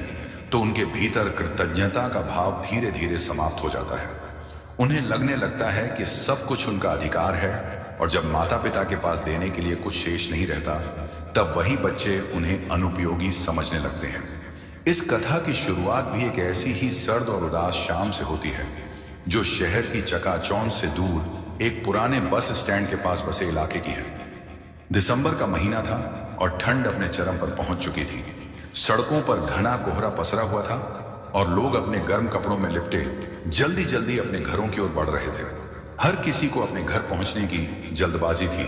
तो उनके भीतर कृतज्ञता का भाव धीरे धीरे समाप्त हो जाता है। उन्हें लगने लगता है कि सब कुछ उनका अधिकार है, और जब माता पिता के पास देने के लिए कुछ शेष नहीं रहता, तब वही बच्चे उन्हें अनुपयोगी समझने लगते हैं। इस कथा की शुरुआत भी एक ऐसी ही सर्द और उदास शाम से होती है, जो शहर की चकाचौंध से दूर एक पुराने बस स्टैंड के पास बसे इलाके की है। दिसंबर का महीना था और ठंड अपने चरम पर पहुंच चुकी थी। सड़कों पर घना कोहरा पसरा हुआ था और लोग अपने गर्म कपड़ों में लिपटे जल्दी जल्दी अपने घरों की ओर बढ़ रहे थे। हर किसी को अपने घर पहुंचने की जल्दबाजी थी,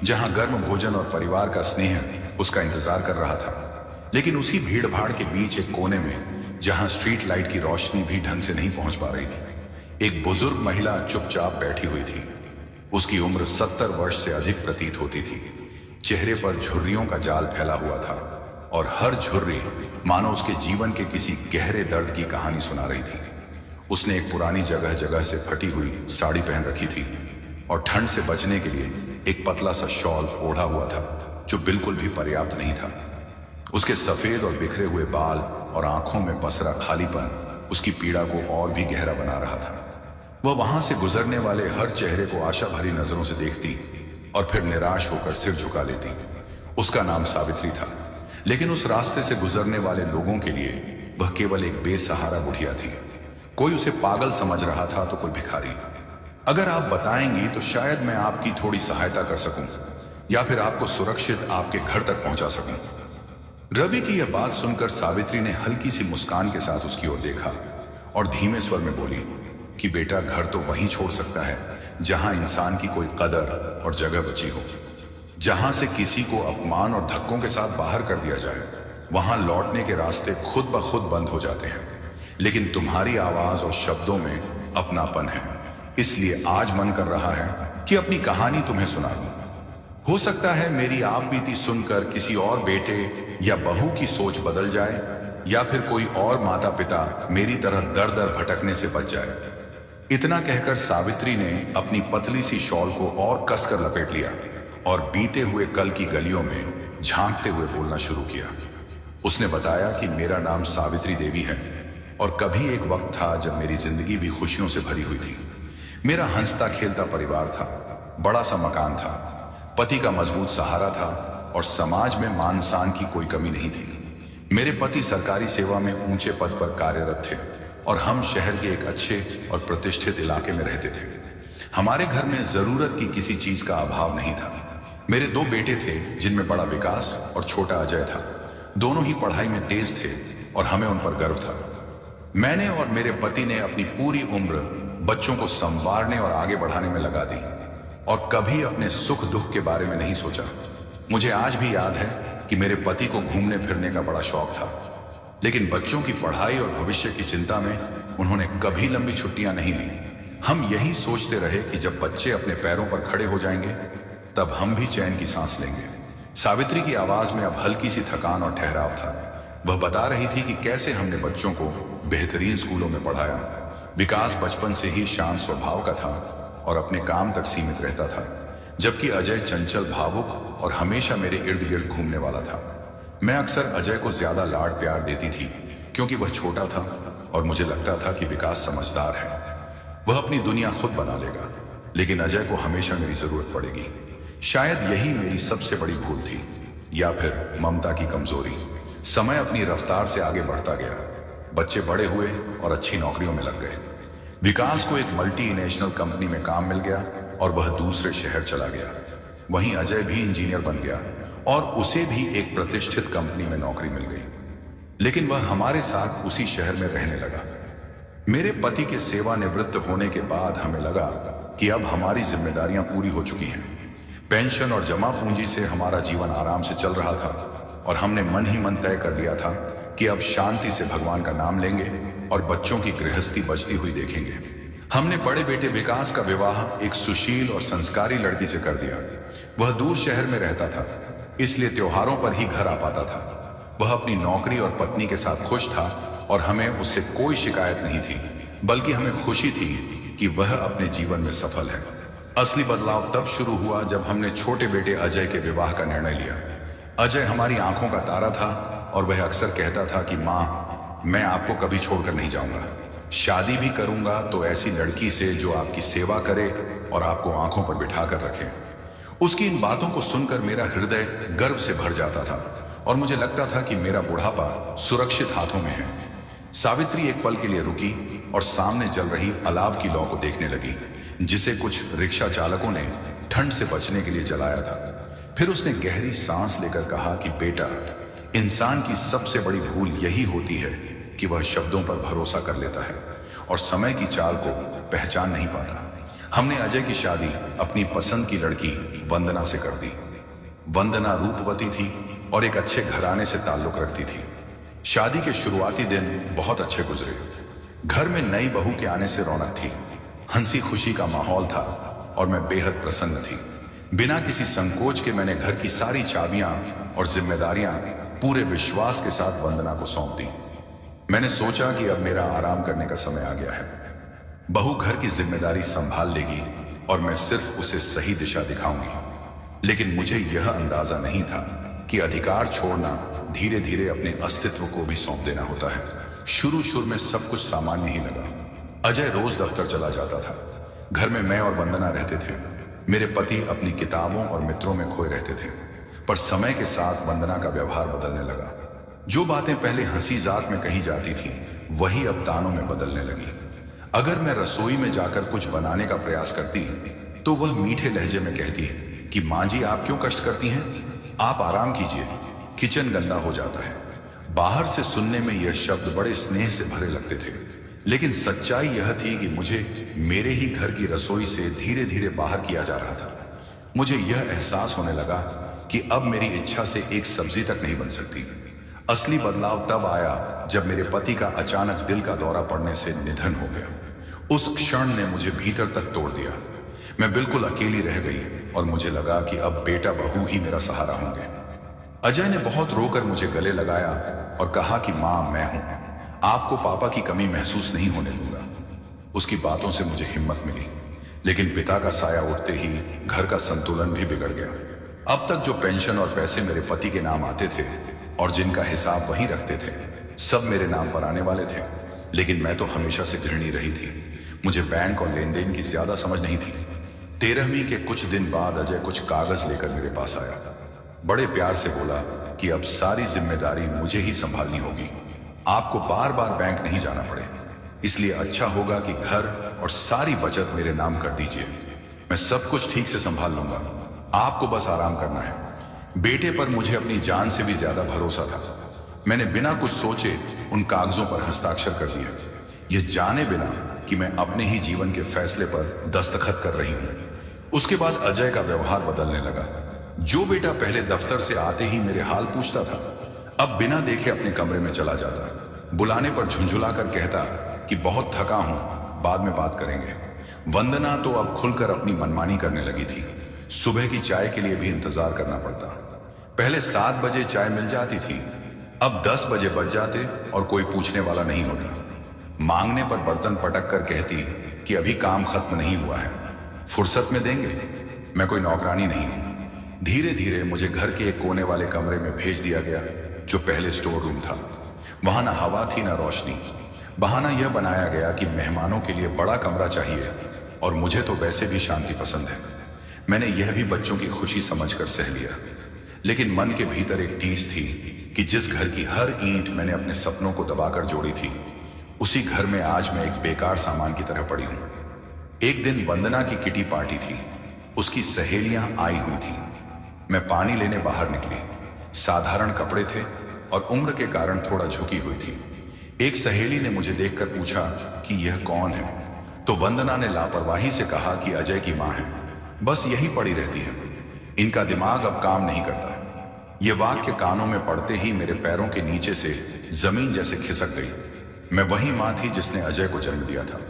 जहां गर्म भोजन और परिवार का स्नेह उसका इंतजार कर रहा था। लेकिन उसी भीड़ भाड़ के बीच एक कोने में, जहां स्ट्रीट लाइट की रोशनी भी ढंग से नहीं पहुंच पा रही थी, एक बुजुर्ग महिला चुपचाप बैठी हुई थी। उसकी उम्र 70 वर्ष से अधिक प्रतीत होती थी। चेहरे पर झुर्रियों का जाल फैला हुआ था और हर झुर्री मानो उसके जीवन के किसी गहरे दर्द की कहानी सुना रही थी। उसने एक पुरानी जगह जगह से फटी हुई साड़ी पहन रखी थी और ठंड से बचने के लिए एक पतला सा शॉल ओढ़ा हुआ था, जो बिल्कुल भी पर्याप्त नहीं था। उसके सफेद और बिखरे हुए बाल और आंखों में पसरा खालीपन उसकी पीड़ा को और भी गहरा बना रहा था। वह वहां से गुजरने वाले हर चेहरे को आशा भरी नजरों से देखती और फिर निराश होकर सिर झुका लेती। उसका नाम सावित्री था, लेकिन उस रास्ते से गुजरने वाले लोगों के लिए वह केवल एक बेसहारा बुढ़िया थी। कोई उसे पागल समझ रहा था तो कोई भिखारी। अगर आप बताएंगी तो शायद मैं आपकी थोड़ी सहायता कर सकूं या फिर आपको सुरक्षित आपके घर तक पहुंचा सकूं। रवि की यह बात सुनकर सावित्री ने हल्की सी मुस्कान के साथ उसकी ओर देखा और धीमे स्वर में बोली कि बेटा, घर तो वहीं छोड़ सकता है जहां इंसान की कोई कदर और जगह बची हो। जहां से किसी को अपमान और धक्कों के साथ बाहर कर दिया जाए, वहां लौटने के रास्ते खुद ब खुद बंद हो जाते हैं। लेकिन तुम्हारी आवाज और शब्दों में अपनापन है, इसलिए आज मन कर रहा है कि अपनी कहानी तुम्हें सुना दूं। हो सकता है मेरी आप बीती सुनकर किसी और बेटे या बहू की सोच बदल जाए, या फिर कोई और माता पिता मेरी तरह दर दर भटकने से बच जाए। इतना कहकर सावित्री ने अपनी पतली सी शॉल को और कसकर लपेट लिया और बीते हुए कल की गलियों में झांकते हुए बोलना शुरू किया। उसने बताया कि मेरा नाम सावित्री देवी है और कभी एक वक्त था जब मेरी जिंदगी भी खुशियों से भरी हुई थी। मेरा हंसता खेलता परिवार था, बड़ा सा मकान था, पति का मजबूत सहारा था और समाज में मान सम्मान की कोई कमी नहीं थी। मेरे पति सरकारी सेवा में ऊंचे पद पर कार्यरत थे और हम शहर के एक अच्छे और प्रतिष्ठित इलाके में रहते थे। हमारे घर में जरूरत की किसी चीज का अभाव नहीं था। मेरे दो बेटे थे जिनमें बड़ा विकास और छोटा अजय था। दोनों ही पढ़ाई में तेज थे और हमें उन पर गर्व था। मैंने और मेरे पति ने अपनी पूरी उम्र बच्चों को संवारने और आगे बढ़ाने में लगा दी और कभी अपने सुख दुख के बारे में नहीं सोचा। मुझे आज भी याद है कि मेरे पति को घूमने फिरने का बड़ा शौक था, लेकिन बच्चों की पढ़ाई और भविष्य की चिंता में उन्होंने कभी लंबी छुट्टियां नहीं ली। हम यही सोचते रहे कि जब बच्चे अपने पैरों पर खड़े हो जाएंगे तब हम भी चैन की सांस लेंगे। सावित्री की आवाज में अब हल्की सी थकान और ठहराव था। वह बता रही थी कि कैसे हमने बच्चों को बेहतरीन स्कूलों में पढ़ाया। विकास बचपन से ही शांत स्वभाव का था और अपने काम तक सीमित रहता था, जबकि अजय चंचल, भावुक और हमेशा मेरे इर्द गिर्द घूमने वाला था। मैं अक्सर अजय को ज्यादा लाड प्यार देती थी क्योंकि वह छोटा था और मुझे लगता था कि विकास समझदार है, वह अपनी दुनिया खुद बना लेगा, लेकिन अजय को हमेशा मेरी जरूरत पड़ेगी। शायद यही मेरी सबसे बड़ी भूल थी, या फिर ममता की कमजोरी। समय अपनी रफ्तार से आगे बढ़ता गया, बच्चे बड़े हुए और अच्छी नौकरियों में लग गए। विकास को एक मल्टीनेशनल कंपनी में काम मिल गया और वह दूसरे शहर चला गया। वहीं अजय भी इंजीनियर बन गया और उसे भी एक प्रतिष्ठित कंपनी में नौकरी मिल गई, लेकिन वह हमारे साथ उसी शहर में रहने लगा। मेरे पति के सेवानिवृत्त होने के बाद हमें लगा कि अब हमारी जिम्मेदारियां पूरी हो चुकी हैं। पेंशन और जमा पूंजी से हमारा जीवन आराम से चल रहा था और हमने मन ही मन तय कर लिया था कि अब शांति से भगवान का नाम लेंगे और बच्चों की गृहस्थी बचती हुई देखेंगे। हमने बड़े बेटे विकास का विवाह एक सुशील और संस्कारी लड़की से कर दिया। वह दूर शहर में रहता था, इसलिए त्योहारों पर ही घर आ पाता था। वह अपनी नौकरी और पत्नी के साथ खुश था और हमें उससे कोई शिकायत नहीं थी, बल्कि हमें खुशी थी कि वह अपने जीवन में सफल है। असली बदलाव तब शुरू हुआ जब हमने छोटे बेटे अजय के विवाह का निर्णय लिया। अजय हमारी आंखों का तारा था और वह अक्सर कहता था कि माँ, मैं आपको कभी छोड़कर नहीं जाऊंगा। शादी भी करूंगा तो ऐसी लड़की से जो आपकी सेवा करे और आपको आंखों पर बिठा कर रखे। उसकी इन बातों को सुनकर मेरा हृदय गर्व से भर जाता था और मुझे लगता था कि मेरा बुढ़ापा सुरक्षित हाथों में है। सावित्री एक पल के लिए रुकी और सामने जल रही अलाव की लौ को देखने लगी, जिसे कुछ रिक्शा चालकों ने ठंड से बचने के लिए जलाया था। फिर उसने गहरी सांस लेकर कहा कि बेटा, इंसान की सबसे बड़ी भूल यही होती है कि वह शब्दों पर भरोसा कर लेता है और समय की चाल को पहचान नहीं पाता। हमने अजय की शादी अपनी पसंद की लड़की वंदना से कर दी। वंदना रूपवती थी और एक अच्छे घराने से ताल्लुक रखती थी। शादी के शुरुआती दिन बहुत अच्छे गुजरे। घर में नई बहू के आने से रौनक थी, हंसी खुशी का माहौल था और मैं बेहद प्रसन्न थी। बिना किसी संकोच के मैंने घर की सारी चाबियां और जिम्मेदारियां पूरे विश्वास के साथ वंदना को सौंप दी। मैंने सोचा कि अब मेरा आराम करने का समय आ गया है। बहू घर की जिम्मेदारी संभाल लेगी और मैं सिर्फ उसे सही दिशा दिखाऊंगी। लेकिन मुझे यह अंदाजा नहीं था कि अधिकार छोड़ना धीरे धीरे अपने अस्तित्व को भी सौंप देना होता है। शुरू शुरू में सब कुछ सामान्य ही लगा। अजय रोज दफ्तर चला जाता था। घर में मैं और वंदना रहते थे। मेरे पति अपनी किताबों और मित्रों में खोए रहते थे। पर समय के साथ वंदना का व्यवहार बदलने लगा। जो बातें पहले हंसी जात में कही जाती थी वही अब तानों में बदलने लगी। अगर मैं रसोई में जाकर कुछ बनाने का प्रयास करती तो वह मीठे लहजे में कहती कि माँ जी आप क्यों कष्ट करती हैं, आप आराम कीजिए, किचन गंदा हो जाता है। बाहर से सुनने में यह शब्द बड़े स्नेह से भरे लगते थे, लेकिन सच्चाई यह थी कि मुझे मेरे ही घर की रसोई से धीरे धीरे बाहर किया जा रहा था। मुझे यह एहसास होने लगा कि अब मेरी इच्छा से एक सब्जी तक नहीं बन सकती। असली बदलाव तब आया जब मेरे पति का अचानक दिल का दौरा पड़ने से निधन हो गया। उस क्षण ने मुझे भीतर तक तोड़ दिया। मैं बिल्कुल अकेली रह गई और मुझे लगा कि अब बेटा बहू ही मेरा सहारा होंगे। अजय ने बहुत रोकर मुझे गले लगाया और कहा कि माँ मैं हूं, आपको पापा की कमी महसूस नहीं होने दूंगा। उसकी बातों से मुझे हिम्मत मिली, लेकिन पिता का साया उठते ही घर का संतुलन भी बिगड़ गया। अब तक जो पेंशन और पैसे मेरे पति के नाम आते थे और जिनका हिसाब वही रखते थे, सब मेरे नाम पर आने वाले थे। लेकिन मैं तो हमेशा से गृहिणी रही थी। मुझे बैंक और लेन देन की ज्यादा समझ नहीं थी। 13वीं के कुछ दिन बाद अजय कुछ कागज लेकर मेरे पास आया। बड़े प्यार से बोला कि अब सारी जिम्मेदारी मुझे ही संभालनी होगी। आपको बार बार बैंक नहीं जाना पड़े, इसलिए अच्छा होगा कि घर और सारी बचत मेरे नाम कर दीजिए। मैं सब कुछ ठीक से संभाल लूंगा, आपको बस आराम करना है। बेटे पर मुझे अपनी जान से भी ज्यादा भरोसा था। मैंने बिना कुछ सोचे उन कागजों पर हस्ताक्षर कर दिया, यह जाने बिना कि मैं अपने ही जीवन के फैसले पर दस्तखत कर रही हूं। उसके बाद अजय का व्यवहार बदलने लगा। जो बेटा पहले दफ्तर से आते ही मेरे हाल पूछता था, अब बिना देखे अपने कमरे में चला जाता। बुलाने पर झुंझुला कर कहता कि बहुत थका हूं, बाद में बात करेंगे। वंदना तो अब खुलकर अपनी मनमानी करने लगी थी। सुबह की चाय के लिए भी इंतजार करना पड़ता। पहले 7 बजे चाय मिल जाती थी, अब 10 बजे बज जाते और कोई पूछने वाला नहीं होता। मांगने पर बर्तन पटक कर कहती कि अभी काम खत्म नहीं हुआ है, फुर्सत में देंगे। मैं कोई नौकरानी नहीं हूं। धीरे धीरे मुझे घर के एक कोने वाले कमरे में भेज दिया गया, जो पहले स्टोर रूम था। वहां ना हवा थी ना रोशनी। बहाना यह बनाया गया कि मेहमानों के लिए बड़ा कमरा चाहिए, और मुझे तो वैसे भी शांति पसंद है। मैंने यह भी बच्चों की खुशी समझकर सह लिया, लेकिन मन के भीतर एक टीस थी कि जिस घर की हर ईंट मैंने अपने सपनों को दबाकर जोड़ी थी, उसी घर में आज मैं एक बेकार सामान की तरह पड़ी हूं। एक दिन वंदना की किटी पार्टी थी। उसकी सहेलियां आई हुई थी। मैं पानी लेने बाहर निकली। साधारण कपड़े थे और उम्र के कारण थोड़ा झुकी हुई थी। एक सहेली ने मुझे देखकर पूछा कि यह कौन है, तो वंदना ने लापरवाही से कहा कि अजय की मां है, बस यही पड़ी रहती है, इनका दिमाग अब काम नहीं करता। यह वाक्य कानों में पड़ते ही मेरे पैरों के नीचे से जमीन जैसे खिसक गई। मैं वही मां थी जिसने अजय को जन्म दिया था।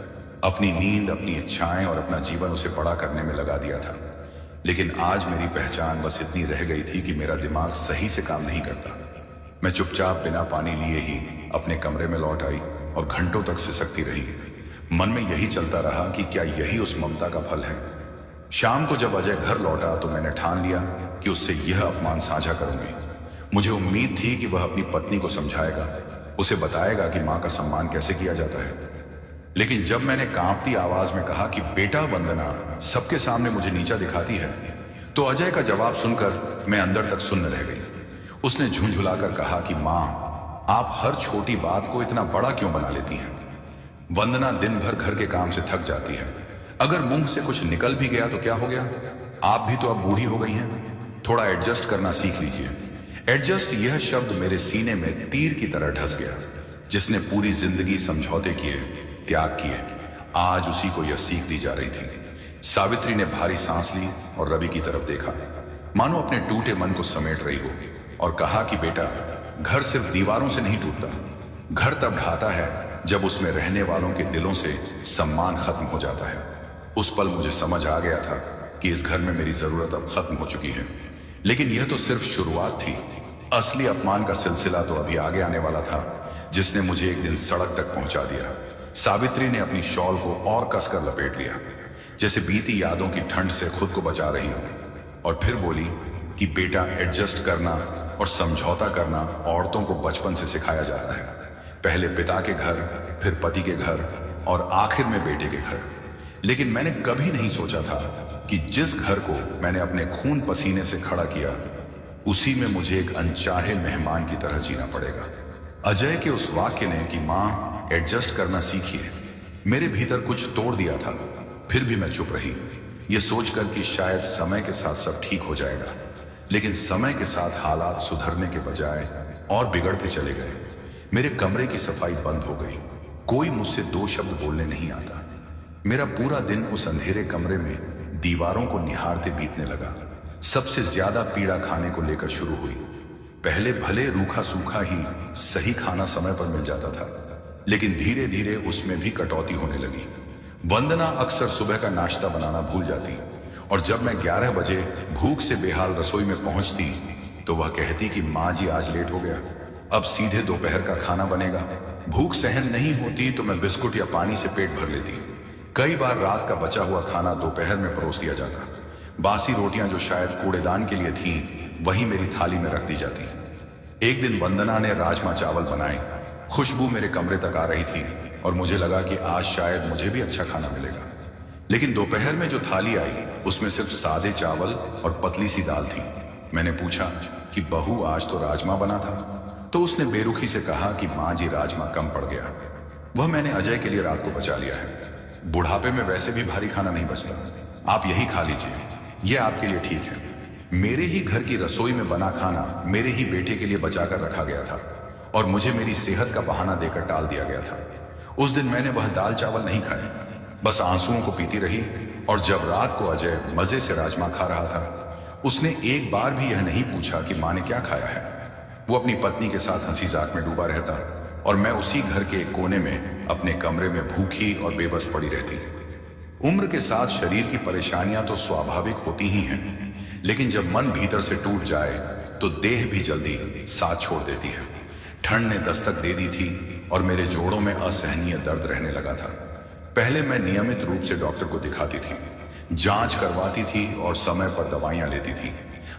अपनी नींद, अपनी इच्छाएं और अपना जीवन उसे बड़ा करने में लगा दिया था। लेकिन आज मेरी पहचान बस इतनी रह गई थी कि मेरा दिमाग सही से काम नहीं करता। मैं चुपचाप बिना पानी लिए ही अपने कमरे में लौट आई और घंटों तक सिसकती रही। मन में यही चलता रहा कि क्या यही उस ममता का फल है। शाम को जब अजय घर लौटा तो मैंने ठान लिया कि उससे यह अपमान साझा करूंगी। मुझे उम्मीद थी कि वह अपनी पत्नी को समझाएगा, उसे बताएगा कि मां का सम्मान कैसे किया जाता है। लेकिन जब मैंने कांपती आवाज में कहा कि बेटा वंदना सबके सामने मुझे नीचा दिखाती है, तो अजय का जवाब सुनकर मैं अंदर तक सुन्न रह गई। उसने झुंझुलाकर कहा कि मां, आप हर छोटी बात को इतना बड़ा क्यों बना लेती हैं। वंदना दिन भर घर के काम से थक जाती है, अगर मुंह से कुछ निकल भी गया तो क्या हो गया, आप भी तो अब बूढ़ी हो गई हैं, थोड़ा एडजस्ट करना सीख लीजिए। एडजस्ट, यह शब्द मेरे सीने में तीर की तरह ढस गया। जिसने पूरी जिंदगी समझौते किए, त्याग किए, आज उसी को यह सीख दी जा रही थी। सावित्री ने भारी सांस ली और रवि की तरफ देखा, मानो अपने टूटे मन को समेट रही हो, और कहा कि बेटा, घर सिर्फ दीवारों से नहीं टूटता, घर तब ढाता है जब उसमें रहने वालों के दिलों से सम्मान खत्म हो जाता है। उस पल मुझे समझ आ गया था कि इस घर में मेरी जरूरत अब खत्म हो चुकी है। लेकिन यह तो सिर्फ शुरुआत थी। असली अपमान का सिलसिला तो अभी आगे आने वाला था, जिसने मुझे एक दिन सड़क तक पहुंचा दिया। सावित्री ने अपनी शॉल को और कसकर लपेट लिया, जैसे बीती यादों की ठंड से खुद को बचा रही हो, और फिर बोली कि बेटा, एडजस्ट करना और समझौता करना औरतों को बचपन से सिखाया जाता है। पहले पिता के घर, फिर पति के घर और आखिर में बेटे के घर। लेकिन मैंने कभी नहीं सोचा था कि जिस घर को मैंने अपने खून पसीने से खड़ा किया, उसी में मुझे एक अनचाहे मेहमान की तरह जीना पड़ेगा। अजय के उस वाक्य ने कि मां एडजस्ट करना सीखिए, मेरे भीतर कुछ तोड़ दिया था। फिर भी मैं चुप रही, ये सोचकर कि शायद समय के साथ सब ठीक हो जाएगा। लेकिन समय के साथ हालात सुधरने के बजाय और बिगड़ते चले गए। मेरे कमरे की सफाई बंद हो गई, कोई मुझसे दो शब्द बोलने नहीं आता। मेरा पूरा दिन उस अंधेरे कमरे में दीवारों को निहारते बीतने लगा। सबसे ज्यादा पीड़ा खाने को लेकर शुरू हुई। पहले भले रूखा सूखा ही सही खाना समय पर मिल जाता था, लेकिन धीरे धीरे उसमें भी कटौती होने लगी। वंदना अक्सर सुबह का नाश्ता बनाना भूल जाती और जब मैं 11 बजे भूख से बेहाल रसोई में पहुंचती तो वह कहती कि माँ जी आज लेट हो गया, अब सीधे दोपहर का खाना बनेगा। भूख सहन नहीं होती तो मैं बिस्कुट या पानी से पेट भर लेती। कई बार रात का बचा हुआ खाना दोपहर में परोस दिया जाता। बासी रोटियां जो शायद कूड़ेदान के लिए थीं, वही मेरी थाली में रख दी जाती। एक दिन वंदना ने राजमा चावल बनाए। खुशबू मेरे कमरे तक आ रही थी और मुझे लगा कि आज शायद मुझे भी अच्छा खाना मिलेगा। लेकिन दोपहर में जो थाली आई उसमें सिर्फ सादे चावल और पतली सी दाल थी। मैंने पूछा कि बहू आज तो राजमा बना था, तो उसने बेरुखी से कहा कि माँ जी राजमा कम पड़ गया, वह मैंने अजय के लिए रात को बचा लिया है। बुढ़ापे में वैसे भी भारी खाना नहीं बचता, आप यही खा लीजिए, यह आपके लिए ठीक है। मेरे ही घर की रसोई में बना खाना मेरे ही बेटे के लिए बचाकर रखा गया था और मुझे मेरी सेहत का बहाना देकर टाल दिया गया था। उस दिन मैंने वह दाल चावल नहीं खाए, बस आंसुओं को पीती रही। और जब रात को अजय मजे से राजमा खा रहा था, उसने एक बार भी यह नहीं पूछा कि माँ ने क्या खाया है। वो अपनी पत्नी के साथ हंसी जाक में डूबा रहता और मैं उसी घर के एक कोने में अपने कमरे में भूखी और बेबस पड़ी रहती। उम्र के साथ शरीर की परेशानियां तो स्वाभाविक होती ही हैं, लेकिन जब मन भीतर से टूट जाए तो देह भी जल्दी साथ छोड़ देती है। ठंड ने दस्तक दे दी थी और मेरे जोड़ों में असहनीय दर्द रहने लगा था। पहले मैं नियमित रूप से डॉक्टर को दिखाती थी, जांच करवाती थी और समय पर दवाइयां लेती थी,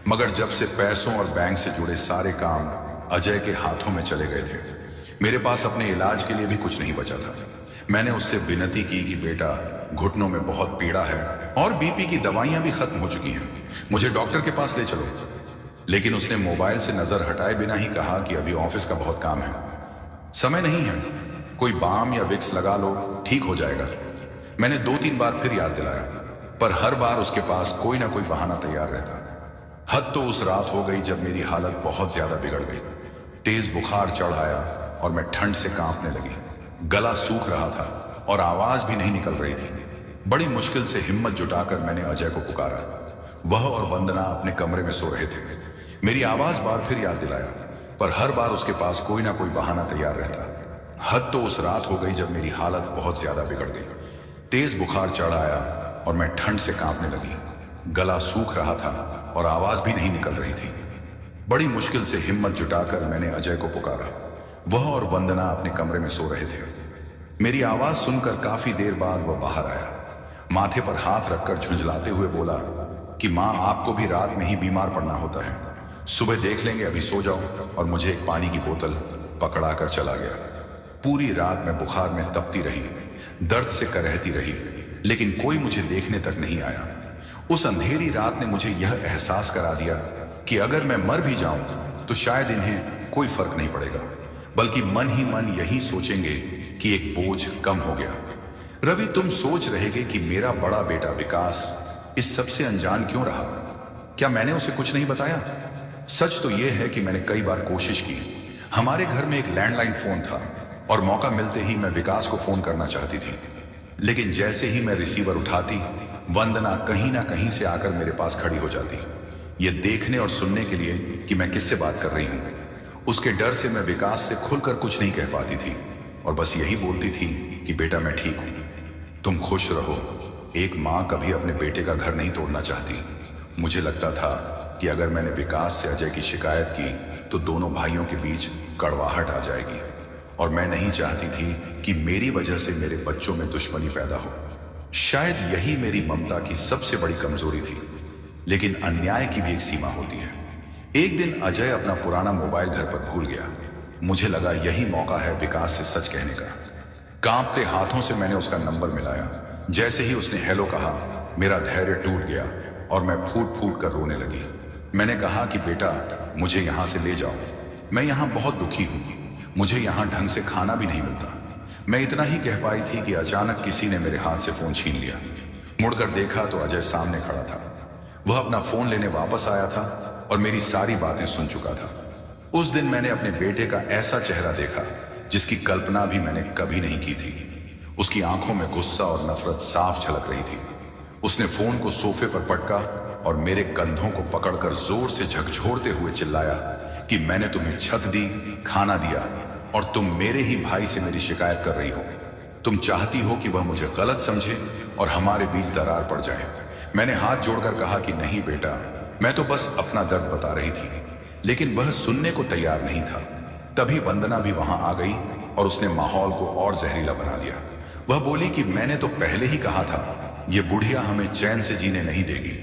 मगर जब से पैसों और बैंक से जुड़े सारे काम अजय के हाथों में चले गए थे, मेरे पास अपने इलाज के लिए भी कुछ नहीं बचा था। मैंने उससे विनती की कि बेटा, घुटनों में बहुत पीड़ा है और बीपी की दवाइयां भी खत्म हो चुकी हैं, मुझे डॉक्टर के पास ले चलो। लेकिन उसने मोबाइल से नजर हटाए बिना ही कहा कि अभी ऑफिस का बहुत काम है, समय नहीं है, कोई बाम या विक्स लगा लो, ठीक हो जाएगा। मैंने 2-3 बार फिर याद दिलाया, पर हर बार उसके पास कोई ना कोई बहाना तैयार रहता। हद तो उस रात हो गई जब मेरी हालत बहुत ज्यादा बिगड़ गई। तेज बुखार चढ़ आया और मैं ठंड से कांपने लगी। गला सूख रहा था और आवाज भी नहीं निकल रही थी। बड़ी मुश्किल से हिम्मत जुटाकर मैंने अजय को पुकारा। वह और वंदना अपने कमरे में सो रहे थे। मेरी आवाज बार फिर याद दिलाया, पर हर बार उसके पास कोई ना कोई बहाना तैयार रहता। हद तो उस रात हो गई जब मेरी हालत बहुत ज्यादा बिगड़ गई। तेज बुखार चढ़ आया और मैं ठंड से कांपने लगी। गला सूख रहा था और आवाज भी नहीं निकल रही थी। बड़ी मुश्किल से हिम्मत जुटाकर मैंने अजय को पुकारा। वह और वंदना अपने कमरे में सो रहे थे। मेरी आवाज सुनकर काफी देर बाद वह बाहर आया। माथे पर हाथ रखकर झुंझलाते हुए बोला कि माँ, आपको भी रात में ही बीमार पड़ना होता है, सुबह देख लेंगे, अभी सो जाओ। और मुझे एक पानी की बोतल पकड़ा कर चला गया। पूरी रात मैं बुखार में तपती रही, दर्द से करहती रही, लेकिन कोई मुझे देखने तक नहीं आया। उस अंधेरी रात ने मुझे यह एहसास करा दिया कि अगर मैं मर भी जाऊं तो शायद इन्हें कोई फर्क नहीं पड़ेगा, बल्कि मन ही मन यही सोचेंगे कि एक बोझ कम हो गया। रवि, तुम सोच रहेगे कि मेरा बड़ा बेटा विकास इस सबसे अनजान क्यों रहा? क्या मैंने उसे कुछ नहीं बताया? सच तो यह है कि मैंने कई बार कोशिश की। हमारे घर में एक लैंडलाइन फोन था और मौका मिलते ही मैं विकास को फोन करना चाहती थी, लेकिन जैसे ही मैं रिसीवर उठाती, वंदना कहीं ना कहीं से आकर मेरे पास खड़ी हो जाती, ये देखने और सुनने के लिए कि मैं किससे बात कर रही हूं। उसके डर से मैं विकास से खुलकर कुछ नहीं कह पाती थी और बस यही बोलती थी कि बेटा, मैं ठीक हूं, तुम खुश रहो। एक माँ कभी अपने बेटे का घर नहीं तोड़ना चाहती। मुझे लगता था कि अगर मैंने विकास से अजय की शिकायत की तो दोनों भाइयों के बीच कड़वाहट आ जाएगी और मैं नहीं चाहती थी कि मेरी वजह से मेरे बच्चों में दुश्मनी पैदा हो। शायद यही मेरी ममता की सबसे बड़ी कमजोरी थी, लेकिन अन्याय की भी एक सीमा होती है। एक दिन अजय अपना पुराना मोबाइल घर पर भूल गया। मुझे लगा यही मौका है विकास से सच कहने का। कांपते हाथों से मैंने उसका नंबर मिलाया। जैसे ही उसने हेलो कहा, मेरा धैर्य टूट गया और मैं फूट फूट कर रोने लगी। मैंने कहा कि बेटा, मुझे यहाँ से ले जाओ, मैं यहाँ बहुत दुखी हूँ, मुझे यहाँ ढंग से खाना भी नहीं मिलता। मैं इतना ही कह पाई थी कि अचानक किसी ने मेरे हाथ से फोन छीन लिया। मुड़कर देखा तो अजय सामने खड़ा था। वह अपना फोन लेने वापस आया था और मेरी सारी बातें सुन चुका था। उस दिन मैंने अपने बेटे का ऐसा चेहरा देखा जिसकी कल्पना भी मैंने कभी नहीं की थी। उसकी आंखों में गुस्सा और नफरत साफ झलक रही थी। उसने फोन को सोफे पर पटका और मेरे कंधों को पकड़कर जोर से झकझोरते हुए चिल्लाया कि मैंने तुम्हें छत दी, खाना दिया और तुम मेरे ही भाई से मेरी शिकायत कर रही हो। तुम चाहती हो कि वह मुझे गलत समझे और हमारे बीच दरार पड़ जाए। मैंने हाथ जोड़कर कहा कि नहीं बेटा, मैं तो बस अपना दर्द बता रही थी, लेकिन वह सुनने को तैयार नहीं था। तभी वंदना भी वहां आ गई और उसने माहौल को और जहरीला बना दिया। वह बोली कि मैंने तो पहले ही कहा था, ये बुढ़िया हमें चैन से जीने नहीं देगी।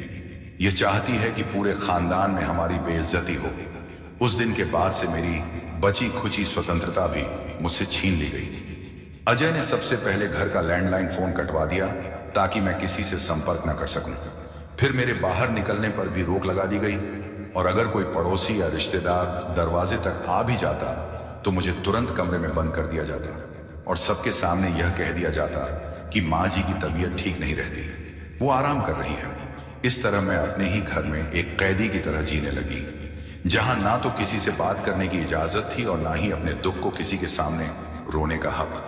ये चाहती है कि पूरे खानदान में हमारी बेइज्जती हो। उस दिन के बाद से मेरी बची खुची स्वतंत्रता भी मुझसे छीन ली गई। अजय ने सबसे पहले घर का लैंडलाइन फोन कटवा दिया ताकि मैं किसी से संपर्क न कर सकूं। फिर मेरे बाहर निकलने पर भी रोक लगा दी गई और अगर कोई पड़ोसी या रिश्तेदार दरवाजे तक आ भी जाता तो मुझे तुरंत कमरे में बंद कर दिया जाता और सबके सामने यह कह दिया जाता कि माँ जी की तबीयत ठीक नहीं रहती, वो आराम कर रही है। इस तरह मैं अपने ही घर में एक कैदी की तरह जीने लगी, जहां ना तो किसी से बात करने की इजाजत थी और ना ही अपने दुख को किसी के सामने रोने का हक।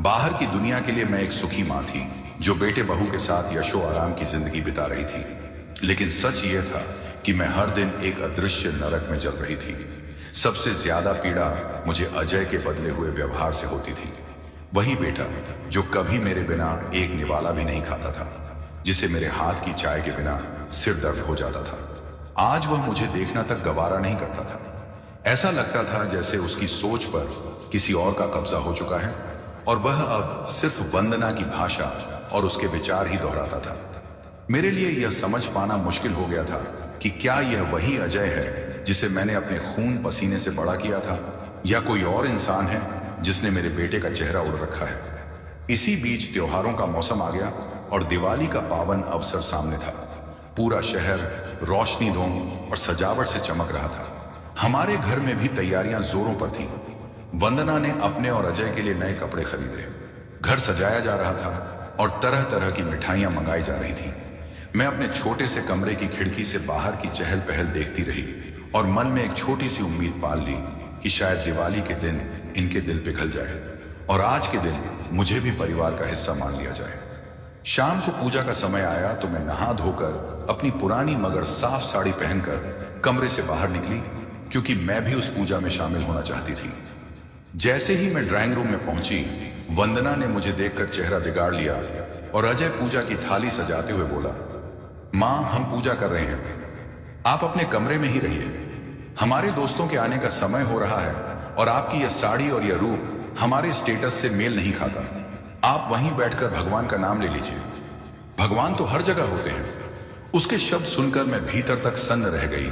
बाहर की दुनिया के लिए मैं एक सुखी माँ थी जो बेटे बहू के साथ यशो आराम की जिंदगी बिता रही थी, लेकिन सच ये था कि मैं हर दिन एक अदृश्य नरक में जल रही थी। सबसे ज्यादा पीड़ा मुझे अजय के बदले हुए व्यवहार से होती थी। वही बेटा जो कभी मेरे बिना एक निवाला भी नहीं खाता था, जिसे मेरे हाथ की चाय के बिना सिर दर्द हो जाता था। आज वह मुझे देखना तक गवारा नहीं करता था। ऐसा लगता था जैसे उसकी सोच पर किसी और का कब्जा हो चुका है और वह अब सिर्फ वंदना की भाषा और उसके विचार ही दोहराता था। मेरे लिए यह समझ पाना मुश्किल हो गया था कि क्या यह वही अजय है जिसे मैंने अपने खून पसीने से बड़ा किया था, या कोई और इंसान है जिसने मेरे बेटे का चेहरा उड़ रखा है। इसी बीच त्योहारों का मौसम आ गया और दिवाली का पावन अवसर सामने था। पूरा शहर रोशनी धूम और सजावट से चमक रहा था। हमारे घर में भी तैयारियां जोरों पर थीं। वंदना ने अपने और अजय के लिए नए कपड़े खरीदे, घर सजाया जा रहा था और तरह तरह की मिठाइयां मंगाई जा रही थीं। मैं अपने छोटे से कमरे की खिड़की से बाहर की चहल पहल देखती रही और मन में एक छोटी सी उम्मीद पाल ली कि शायद दिवाली के दिन इनके दिल पिघल जाए और आज के दिन मुझे भी परिवार का हिस्सा मान लिया जाए। शाम को पूजा का समय आया तो मैं नहा धोकर अपनी पुरानी मगर साफ साड़ी पहनकर कमरे से बाहर निकली, क्योंकि मैं भी उस पूजा में शामिल होना चाहती थी। जैसे ही मैं ड्राइंग रूम में पहुंची, वंदना ने मुझे देखकर चेहरा बिगाड़ लिया और अजय पूजा की थाली सजाते हुए बोला, माँ, हम पूजा कर रहे हैं, आप अपने कमरे में ही रहिए। हमारे दोस्तों के आने का समय हो रहा है और आपकी यह साड़ी और यह रूप हमारे स्टेटस से मेल नहीं खाता। आप वहीं बैठकर भगवान का नाम ले लीजिए। भगवान तो हर जगह होते हैं। उसके शब्द सुनकर मैं भीतर तक सन्न रह गई,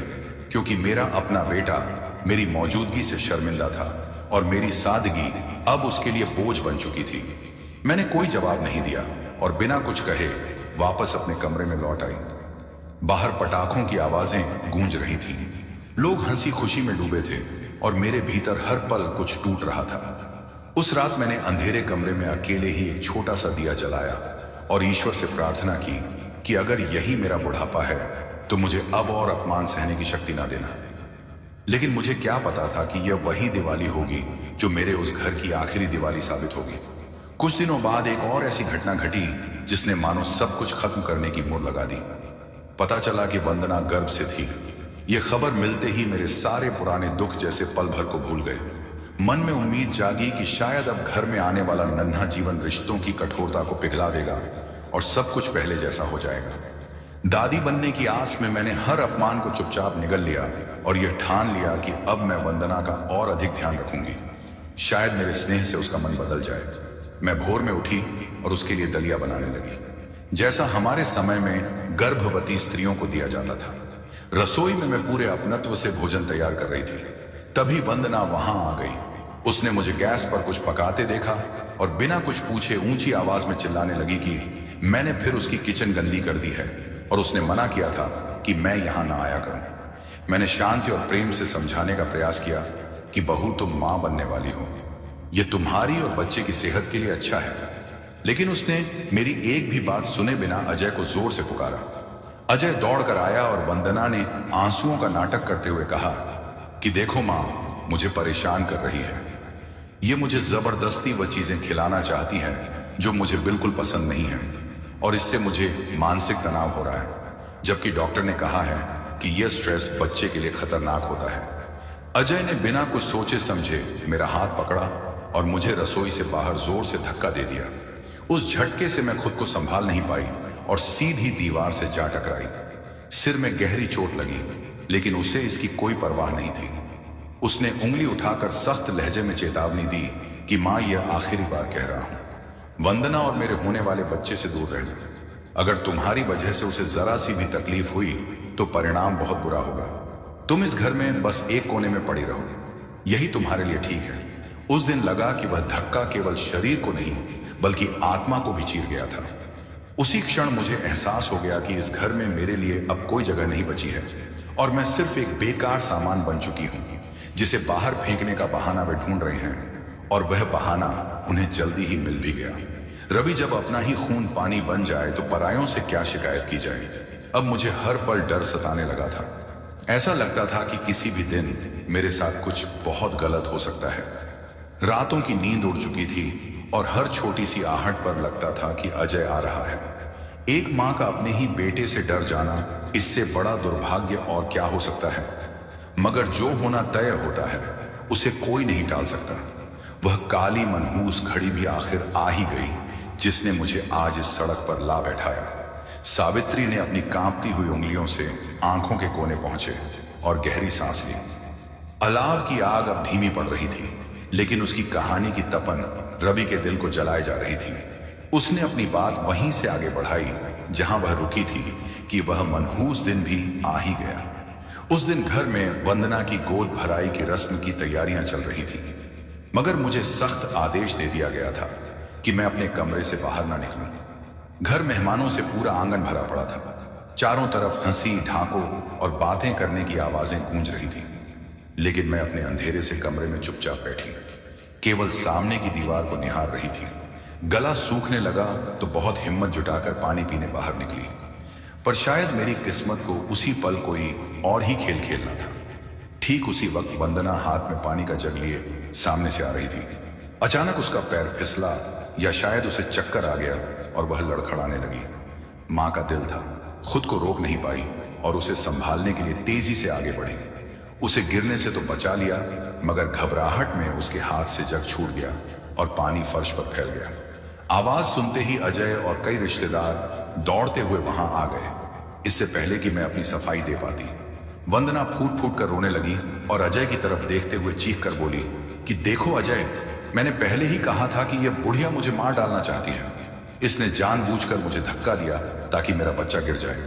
क्योंकि मेरा अपना बेटा मेरी मौजूदगी से शर्मिंदा था और मेरी सादगी अब उसके लिए बोझ बन चुकी थी। मैंने कोई जवाब नहीं दिया और बिना कुछ कहे वापस अपने कमरे में लौट आई। बाहर पटाखों की आवाजें गूंज रही थीं। लोग हंसी खुशी में डूबे थे और मेरे भीतर हर पल कुछ टूट रहा था। उस रात मैंने अंधेरे कमरे में अकेले ही एक छोटा सा दिया जलाया और ईश्वर से प्रार्थना की कि अगर यही मेरा बुढ़ापा है तो मुझे अब और अपमान सहने की शक्ति ना देना। लेकिन मुझे क्या पता था कि यह वही दिवाली होगी जो मेरे उस घर की आखिरी दिवाली साबित होगी। कुछ दिनों बाद एक और ऐसी घटना घटी जिसने मानो सब कुछ खत्म करने की मुहर लगा दी। पता चला कि वंदना गर्भ से थी। यह खबर मिलते ही मेरे सारे पुराने दुख जैसे पल भर को भूल गए। मन में उम्मीद जागी कि शायद अब घर में आने वाला नन्हा जीवन रिश्तों की कठोरता को पिघला देगा और सब कुछ पहले जैसा हो जाएगा। दादी बनने की आस में मैंने हर अपमान को चुपचाप निगल लिया और यह ठान लिया कि अब मैं वंदना का और अधिक ध्यान रखूंगी। शायद मेरे स्नेह से उसका मन बदल जाए। मैं भोर में उठी और उसके लिए दलिया बनाने लगी, जैसा हमारे समय में गर्भवती स्त्रियों को दिया जाता था। रसोई में मैं पूरे अपनत्व से भोजन तैयार कर रही थी। तभी वंदना वहां आ गई। उसने मुझे गैस पर कुछ पकाते देखा और बिना कुछ पूछे ऊंची आवाज में चिल्लाने लगी कि मैंने फिर उसकी किचन गंदी कर दी है और उसने मना किया था कि मैं यहां ना आया करूं। मैंने शांति और प्रेम से समझाने का प्रयास किया कि बहू तुम मां बनने वाली हो, यह तुम्हारी और बच्चे की सेहत के लिए अच्छा है। लेकिन उसने मेरी एक भी बात सुने बिना अजय को जोर से पुकारा। अजय दौड़कर आया और वंदना ने आंसुओं का नाटक करते हुए कहा कि देखो मां, मुझे परेशान कर रही है। ये मुझे जबरदस्ती वह चीजें खिलाना चाहती है जो मुझे बिल्कुल पसंद नहीं है और इससे मुझे मानसिक तनाव हो रहा है, जबकि डॉक्टर ने कहा है कि यह स्ट्रेस बच्चे के लिए खतरनाक होता है। अजय ने बिना कुछ सोचे समझे मेरा हाथ पकड़ा और मुझे रसोई से बाहर जोर से धक्का दे दिया। उस झटके से मैं खुद को संभाल नहीं पाई और सीधी दीवार से जा टकराई। सिर में गहरी चोट लगी, लेकिन उसे इसकी कोई परवाह नहीं थी। उसने उंगली उठाकर सख्त लहजे में चेतावनी दी कि मां, यह आखिरी बार कह रहा हूं, वंदना और मेरे होने वाले बच्चे से दूर रहना। अगर तुम्हारी वजह से उसे जरा सी भी तकलीफ हुई तो परिणाम बहुत बुरा होगा। तुम इस घर में बस एक कोने में पड़ी रहो, यही तुम्हारे लिए ठीक है। उस दिन लगा कि वह धक्का केवल शरीर को नहीं बल्कि आत्मा को भी चीर गया था। उसी क्षण मुझे एहसास हो गया कि इस घर में मेरे लिए अब कोई जगह नहीं बची है और मैं सिर्फ एक बेकार सामान बन चुकी हूं जिसे बाहर फेंकने का बहाना वे ढूंढ रहे हैं, और वह बहाना उन्हें जल्दी ही मिल भी गया। रवि जब अपना ही खून पानी बन जाए तो परायों से क्या शिकायत की जाए। अब मुझे हर पल डर सताने लगा था। ऐसा लगता था कि किसी भी दिन मेरे साथ कुछ बहुत गलत हो सकता है। रातों की नींद उड़ चुकी थी और हर छोटी सी आहट पर लगता था कि अजय आ रहा है। एक मां का अपने ही बेटे से डर जाना, इससे बड़ा दुर्भाग्य और क्या हो सकता है। मगर जो होना तय होता है उसे कोई नहीं टाल सकता। वह काली मनहूस घड़ी भी आखिर आ ही गई जिसने मुझे आज इस सड़क पर ला बैठाया। सावित्री ने अपनी कांपती हुई उंगलियों से आंखों के कोने पहुंचे और गहरी सांस ली। अलाव की आग अब धीमी पड़ रही थी, लेकिन उसकी कहानी की तपन रवि के दिल को जलाए जा रही थी। उसने अपनी बात वहीं से आगे बढ़ाई जहां वह रुकी थी कि वह मनहूस दिन भी आ ही गया। उस दिन घर में वंदना की गोद भराई की रस्म की तैयारियां चल रही थी, मगर मुझे सख्त आदेश दे दिया गया था कि मैं अपने कमरे से बाहर ना निकलूं। घर मेहमानों से पूरा आंगन भरा पड़ा था। चारों तरफ हंसी, ढाकों और बातें करने की आवाजें गूंज रही थी, लेकिन मैं अपने अंधेरे से कमरे में चुपचाप बैठी केवल सामने की दीवार को निहार रही थी। गला सूखने लगा तो बहुत हिम्मत जुटाकर पानी पीने बाहर निकली, पर शायद मेरी किस्मत को उसी पल कोई और ही खेल खेलना था। ठीक उसी वक्त वंदना हाथ में पानी का जग लिए सामने से आ रही थी। अचानक उसका पैर फिसला, या शायद उसे चक्कर आ गया और वह लड़खड़ाने लगी। मां का दिल था, खुद को रोक नहीं पाई और उसे संभालने के लिए तेजी से आगे बढ़ी। उसे गिरने से तो बचा लिया, मगर घबराहट में उसके हाथ से जग छूट गया और पानी फर्श पर फैल गया। आवाज सुनते ही अजय और कई रिश्तेदार दौड़ते हुए वहां आ गए, इससे पहले कि मैं अपनी सफाई दे पाती। वंदना फूट फूट कर रोने लगी और अजय की तरफ देखते हुए चीख कर बोली कि देखो अजय, मैंने पहले ही कहा था कि यह बुढ़िया मुझे मार डालना चाहती है। इसने जानबूझकर मुझे धक्का दिया ताकि मेरा बच्चा गिर जाए।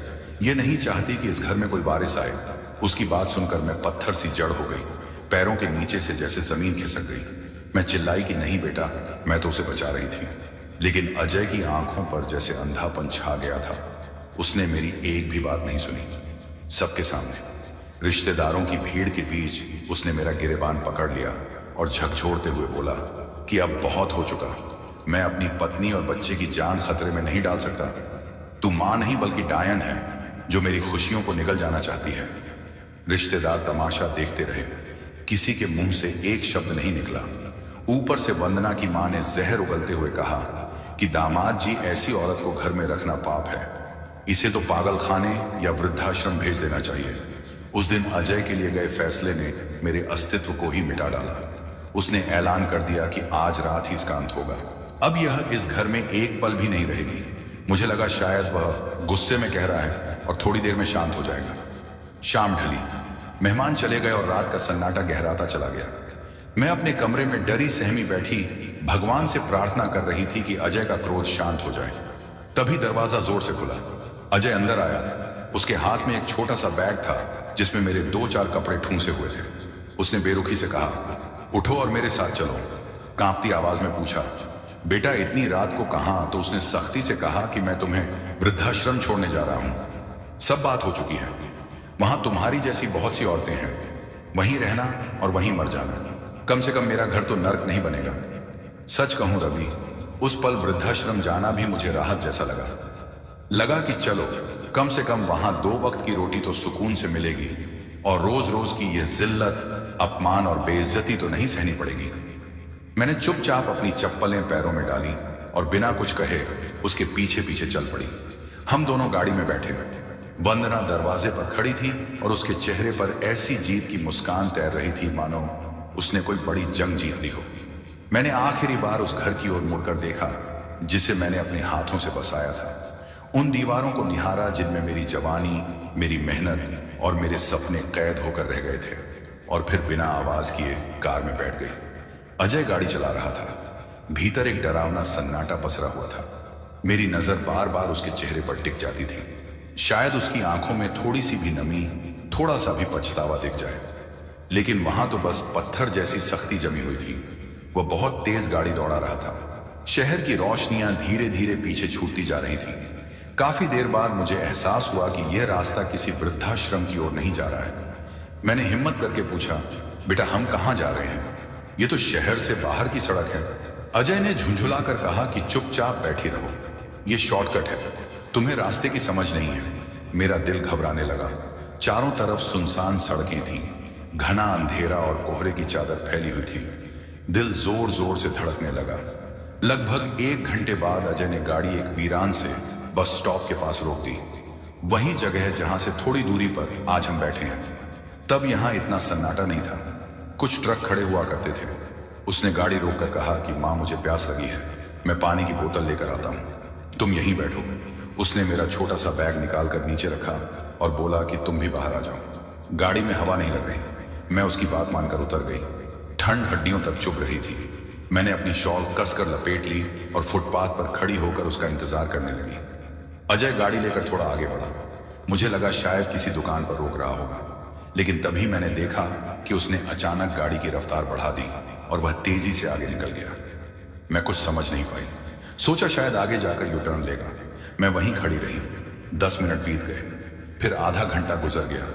यह नहीं चाहती कि इस घर में कोई वारिस आए। उसकी बात सुनकर मैं पत्थर सी जड़ हो गई, पैरों के नीचे से जैसे जमीन खिसक गई। मैं चिल्लाई कि नहीं बेटा, मैं तो उसे बचा रही थी, लेकिन अजय की आंखों पर जैसे अंधापन छा गया था। उसने मेरी एक भी बात नहीं सुनी। सबके सामने रिश्तेदारों की भीड़ के बीच उसने मेरा गिरेबान पकड़ लिया और झकझोरते हुए बोला कि अब बहुत हो चुका, मैं अपनी पत्नी और बच्चे की जान खतरे में नहीं डाल सकता। तू मां नहीं बल्कि डायन है जो मेरी खुशियों को निगल जाना चाहती है। रिश्तेदार तमाशा देखते रहे, किसी के मुंह से एक शब्द नहीं निकला। ऊपर से वंदना की मां ने जहर उगलते हुए कहा कि दामाद जी, ऐसी औरत को घर में रखना पाप है, इसे तो पागल खाने या वृद्धाश्रम भेज देना चाहिए। उस दिन अजय के लिए गए फैसले ने मेरे अस्तित्व को ही मिटा डाला। उसने ऐलान कर दिया कि आज रात ही इसका अंत होगा। अब यह इस घर में एक पल भी नहीं रहेगी। मुझे लगा शायद वह गुस्से में कह रहा है और थोड़ी देर में शांत हो जाएगा। शाम ढली, मेहमान चले गए और रात का सन्नाटा गहराता चला गया। मैं अपने कमरे में डरी सहमी बैठी भगवान से प्रार्थना कर रही थी कि अजय का क्रोध शांत हो जाए। तभी दरवाजा जोर से खुला। अजय अंदर आया। उसके हाथ में एक छोटा सा बैग था जिसमें मेरे 2-4 कपड़े ठूंसे हुए थे। उसने बेरुखी से कहा, उठो और मेरे साथ चलो, कांपती आवाज में पूछा। बेटा इतनी रात को कहां? तो उसने सख्ती से कहा कि मैं तुम्हें वृद्धाश्रम छोड़ने जा रहा हूं। सब बात हो चुकी है, वहां तुम्हारी जैसी बहुत सी औरतें हैं, वहीं रहना और वहीं मर जाना। कम से कम मेरा घर तो नर्क नहीं बनेगा। सच कहूं रवि, उस पल वृद्धाश्रम जाना भी मुझे राहत जैसा लगा कि चलो कम से कम वहां 2 वक्त की रोटी तो सुकून से मिलेगी और रोज रोज की यह जिल्लत, अपमान और बेइज्जती तो नहीं सहनी पड़ेगी। मैंने चुपचाप अपनी चप्पलें पैरों में डाली और बिना कुछ कहे उसके पीछे पीछे चल पड़ी। हम दोनों गाड़ी में बैठे। वंदना दरवाजे पर खड़ी थी और उसके चेहरे पर ऐसी जीत की मुस्कान तैर रही थी मानो उसने कोई बड़ी जंग जीत ली हो। मैंने आखिरी बार उस घर की ओर मुड़कर देखा जिसे मैंने अपने हाथों से बसाया था। उन दीवारों को निहारा जिनमें मेरी जवानी, मेरी मेहनत और मेरे सपने कैद होकर रह गए थे, और फिर बिना आवाज किए कार में बैठ गई। अजय गाड़ी चला रहा था। भीतर एक डरावना सन्नाटा पसरा हुआ था। मेरी नजर बार बार उसके चेहरे पर टिक जाती थी। शायद उसकी आंखों में थोड़ी सी भी नमी, थोड़ा सा भी पछतावा दिख जाए, लेकिन वहां तो बस पत्थर जैसी सख्ती जमी हुई थी। वह बहुत तेज गाड़ी दौड़ा रहा था। शहर की रोशनियां धीरे धीरे पीछे छूटती जा रही थी। काफी देर बाद मुझे एहसास हुआ कि यह रास्ता किसी वृद्धाश्रम की ओर नहीं जा रहा है। मैंने हिम्मत करके पूछा, बेटा हम कहाँ जा रहे हैं? ये तो शहर से बाहर की सड़क है। अजय ने झुंझुलाकर कहा कि चुपचाप बैठी रहो, ये शॉर्टकट है, तुम्हें रास्ते की समझ नहीं है। मेरा दिल घबराने लगा। चारों तरफ सुनसान सड़कें थीं, घना अंधेरा और कोहरे की चादर फैली हुई थी। दिल जोर जोर से धड़कने लगा। लगभग 1 घंटे बाद अजय ने गाड़ी एक वीरान से बस स्टॉप के पास रोक दी। वही जगह है जहां से थोड़ी दूरी पर आज हम बैठे हैं। तब यहां इतना सन्नाटा नहीं था। कुछ ट्रक खड़े हुआ करते थे। उसने गाड़ी रोककर कहा कि मां मुझे प्यास लगी है, मैं पानी की बोतल लेकर आता हूं, तुम यहीं बैठो। उसने मेरा छोटा सा बैग निकाल कर नीचे रखा और बोला कि तुम भी बाहर आ जाओ, गाड़ी में हवा नहीं लग रही। मैं उसकी बात मानकर उतर गई। ठंड हड्डियों तक चुभ रही थी। मैंने अपनी शॉल कसकर लपेट ली और फुटपाथ पर खड़ी होकर उसका इंतजार करने लगी। अजय गाड़ी लेकर थोड़ा आगे बढ़ा। मुझे लगा शायद किसी दुकान पर रोक रहा होगा, लेकिन तभी मैंने देखा कि उसने अचानक गाड़ी की रफ्तार बढ़ा दी और वह तेजी से आगे निकल गया। मैं कुछ समझ नहीं पाई। सोचा शायद आगे जाकर यू टर्न लेगा। मैं वहीं खड़ी रही। 10 मिनट बीत गए, फिर आधा घंटा गुजर गया।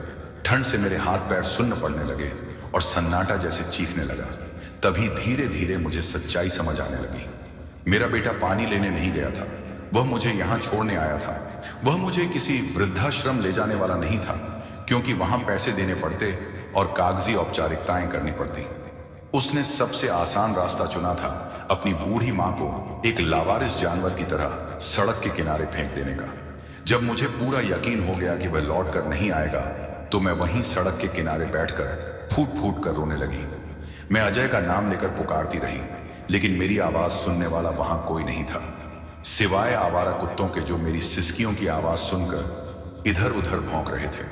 ठंड से मेरे हाथ पैर सुन्न पड़ने लगे और सन्नाटा जैसे चीखने लगा। तभी धीरे धीरे मुझे सच्चाई समझ आने लगी। मेरा बेटा पानी लेने नहीं गया था, वह मुझे यहां छोड़ने आया था। वह मुझे किसी वृद्धाश्रम ले जाने वाला नहीं था, क्योंकि वहां पैसे देने पड़ते और कागजी औपचारिकताएं करनी पड़ती। उसने सबसे आसान रास्ता चुना था, अपनी बूढ़ी मां को एक लावारिस जानवर की तरह सड़क के किनारे फेंक देने का। जब मुझे पूरा यकीन हो गया कि वह लौट कर नहीं आएगा, तो मैं वहीं सड़क के किनारे बैठकर फूट फूट कर रोने लगी। मैं अजय का नाम लेकर पुकारती रही, लेकिन मेरी आवाज सुनने वाला वहां कोई नहीं था, सिवाय आवारा कुत्तों के जो मेरी सिसकियों की आवाज सुनकर इधर उधर भौंक रहे थे।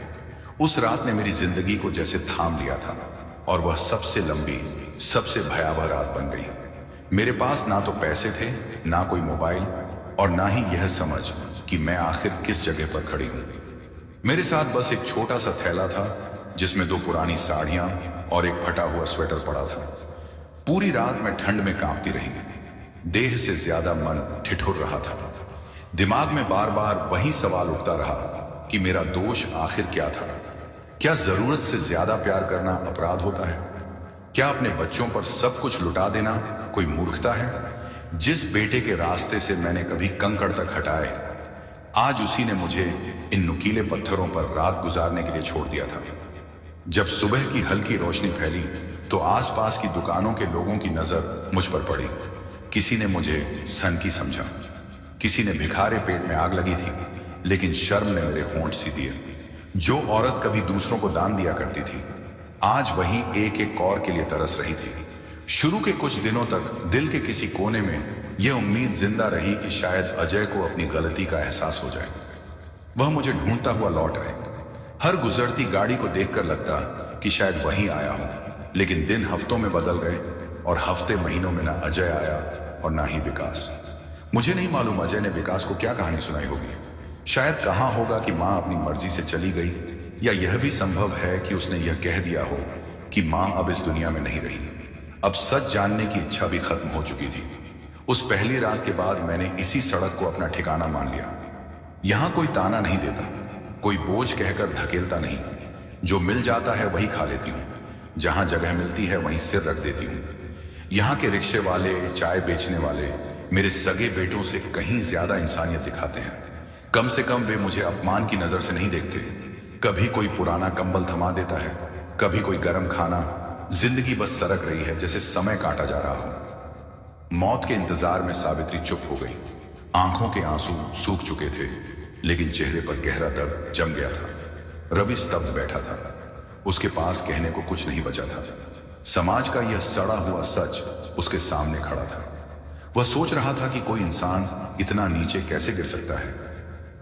उस रात ने मेरी जिंदगी को जैसे थाम लिया था और वह सबसे लंबी, सबसे भयावह रात बन गई। मेरे पास ना तो पैसे थे, ना कोई मोबाइल, और ना ही यह समझ कि मैं आखिर किस जगह पर खड़ी हूं। मेरे साथ बस एक छोटा सा थैला था जिसमें 2 पुरानी साड़ियां और एक फटा हुआ स्वेटर पड़ा था। पूरी रात मैं ठंड में कांपती रही। देह से ज्यादा मन ठिठुर रहा था। दिमाग में बार बार वही सवाल उठता रहा कि मेरा दोष आखिर क्या था। क्या जरूरत से ज्यादा प्यार करना अपराध होता है? क्या अपने बच्चों पर सब कुछ लुटा देना कोई मूर्खता है? जिस बेटे के रास्ते से मैंने कभी कंकड़ तक हटाए, आज उसी ने मुझे इन नुकीले पत्थरों पर रात गुजारने के लिए छोड़ दिया था। जब सुबह की हल्की रोशनी फैली तो आसपास की दुकानों के लोगों की नजर मुझ पर पड़ी। किसी ने मुझे सनकी समझा, किसी ने भिखारे पेट में आग लगी थी, लेकिन शर्म ने मेरे होंठ सी दिए। जो औरत कभी दूसरों को दान दिया करती थी, आज वही एक एक कौर के लिए तरस रही थी। शुरू के कुछ दिनों तक दिल के किसी कोने में यह उम्मीद जिंदा रही कि शायद अजय को अपनी गलती का एहसास हो जाए, वह मुझे ढूंढता हुआ लौट आए। हर गुजरती गाड़ी को देखकर लगता कि शायद वहीं आया हूं, लेकिन दिन हफ्तों में बदल गए और हफ्ते महीनों में ना अजय आया और ना ही विकास। मुझे नहीं मालूम अजय ने विकास को क्या कहानी सुनाई होगी। शायद कहा होगा कि मां अपनी मर्जी से चली गई, या यह भी संभव है कि उसने यह कह दिया हो कि मां अब इस दुनिया में नहीं रही। अब सच जानने की इच्छा भी खत्म हो चुकी थी। उस पहली रात के बाद मैंने इसी सड़क को अपना ठिकाना मान लिया। यहां कोई ताना नहीं देता, कोई बोझ कहकर धकेलता नहीं। जो मिल जाता है वही खा लेती हूँ, जहां जगह मिलती है वहीं सिर रख देती हूँ। यहाँ के रिक्शे वाले, चाय बेचने वाले मेरे सगे बेटों से कहीं ज्यादा इंसानियत दिखाते हैं। कम से कम वे मुझे अपमान की नजर से नहीं देखते। कभी कोई पुराना कंबल थमा देता है, कभी कोई गर्म खाना। जिंदगी बस सरक रही है, जैसे समय काटा जा रहा हो। मौत के इंतजार में सावित्री चुप हो गई। आंखों के आंसू सूख चुके थे, लेकिन चेहरे पर गहरा दर्द जम गया था। रवि स्तब्ध बैठा था, उसके पास कहने को कुछ नहीं बचा था। समाज का यह सड़ा हुआ सच उसके सामने खड़ा था। वह सोच रहा था कि कोई इंसान इतना नीचे कैसे गिर सकता है।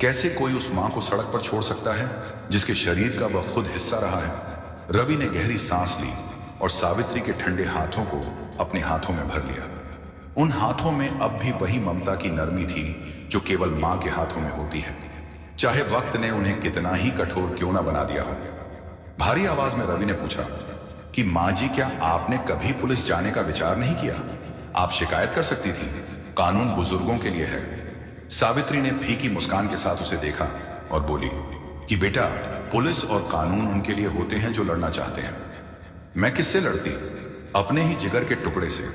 कैसे कोई उस मां को सड़क पर छोड़ सकता है जिसके शरीर का वह खुद हिस्सा रहा है। रवि ने गहरी सांस ली और सावित्री के ठंडे हाथों को अपने हाथों में भर लिया। उन हाथों में अब भी वही ममता की नरमी थी जो केवल मां के हाथों में होती है, चाहे वक्त ने उन्हें कितना ही कठोर क्यों ना बना दिया हो। भारी आवाज में रवि ने पूछा कि मां जी, क्या आपने कभी पुलिस जाने का विचार नहीं किया? आप शिकायत कर सकती थी, कानून बुजुर्गों के लिए है। सावित्री ने फीकी मुस्कान के साथ उसे देखा और बोली कि बेटा, पुलिस और कानून उनके लिए होते हैं जो लड़ना चाहते हैं। मैं किससे लड़ती? अपने ही जिगर के टुकड़े से।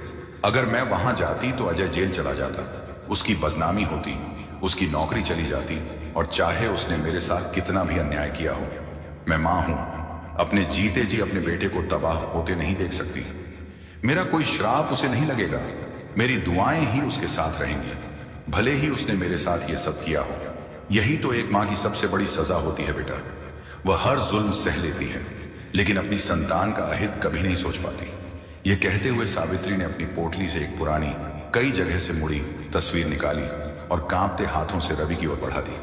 अगर मैं वहां जाती तो अजय जेल चला जाता, उसकी बदनामी होती, उसकी नौकरी चली जाती, और चाहे उसने मेरे साथ कितना भी अन्याय किया हो। मैं मां हूं, अपने जीते जी अपने बेटे को तबाह होते नहीं देख सकती। मेरा कोई श्राप उसे नहीं लगेगा, मेरी दुआएं ही उसके साथ रहेंगी, भले ही उसने मेरे साथ ये सब किया हो। यही तो एक मां की सबसे बड़ी सजा होती है बेटा। वह हर जुल्म सह लेती है, लेकिन अपनी संतान का अहित कभी नहीं सोच पाती। यह कहते हुए सावित्री ने अपनी पोटली से एक पुरानी, कई जगह से मुड़ी तस्वीर निकाली और कांपते हाथों से रवि की ओर बढ़ा दी।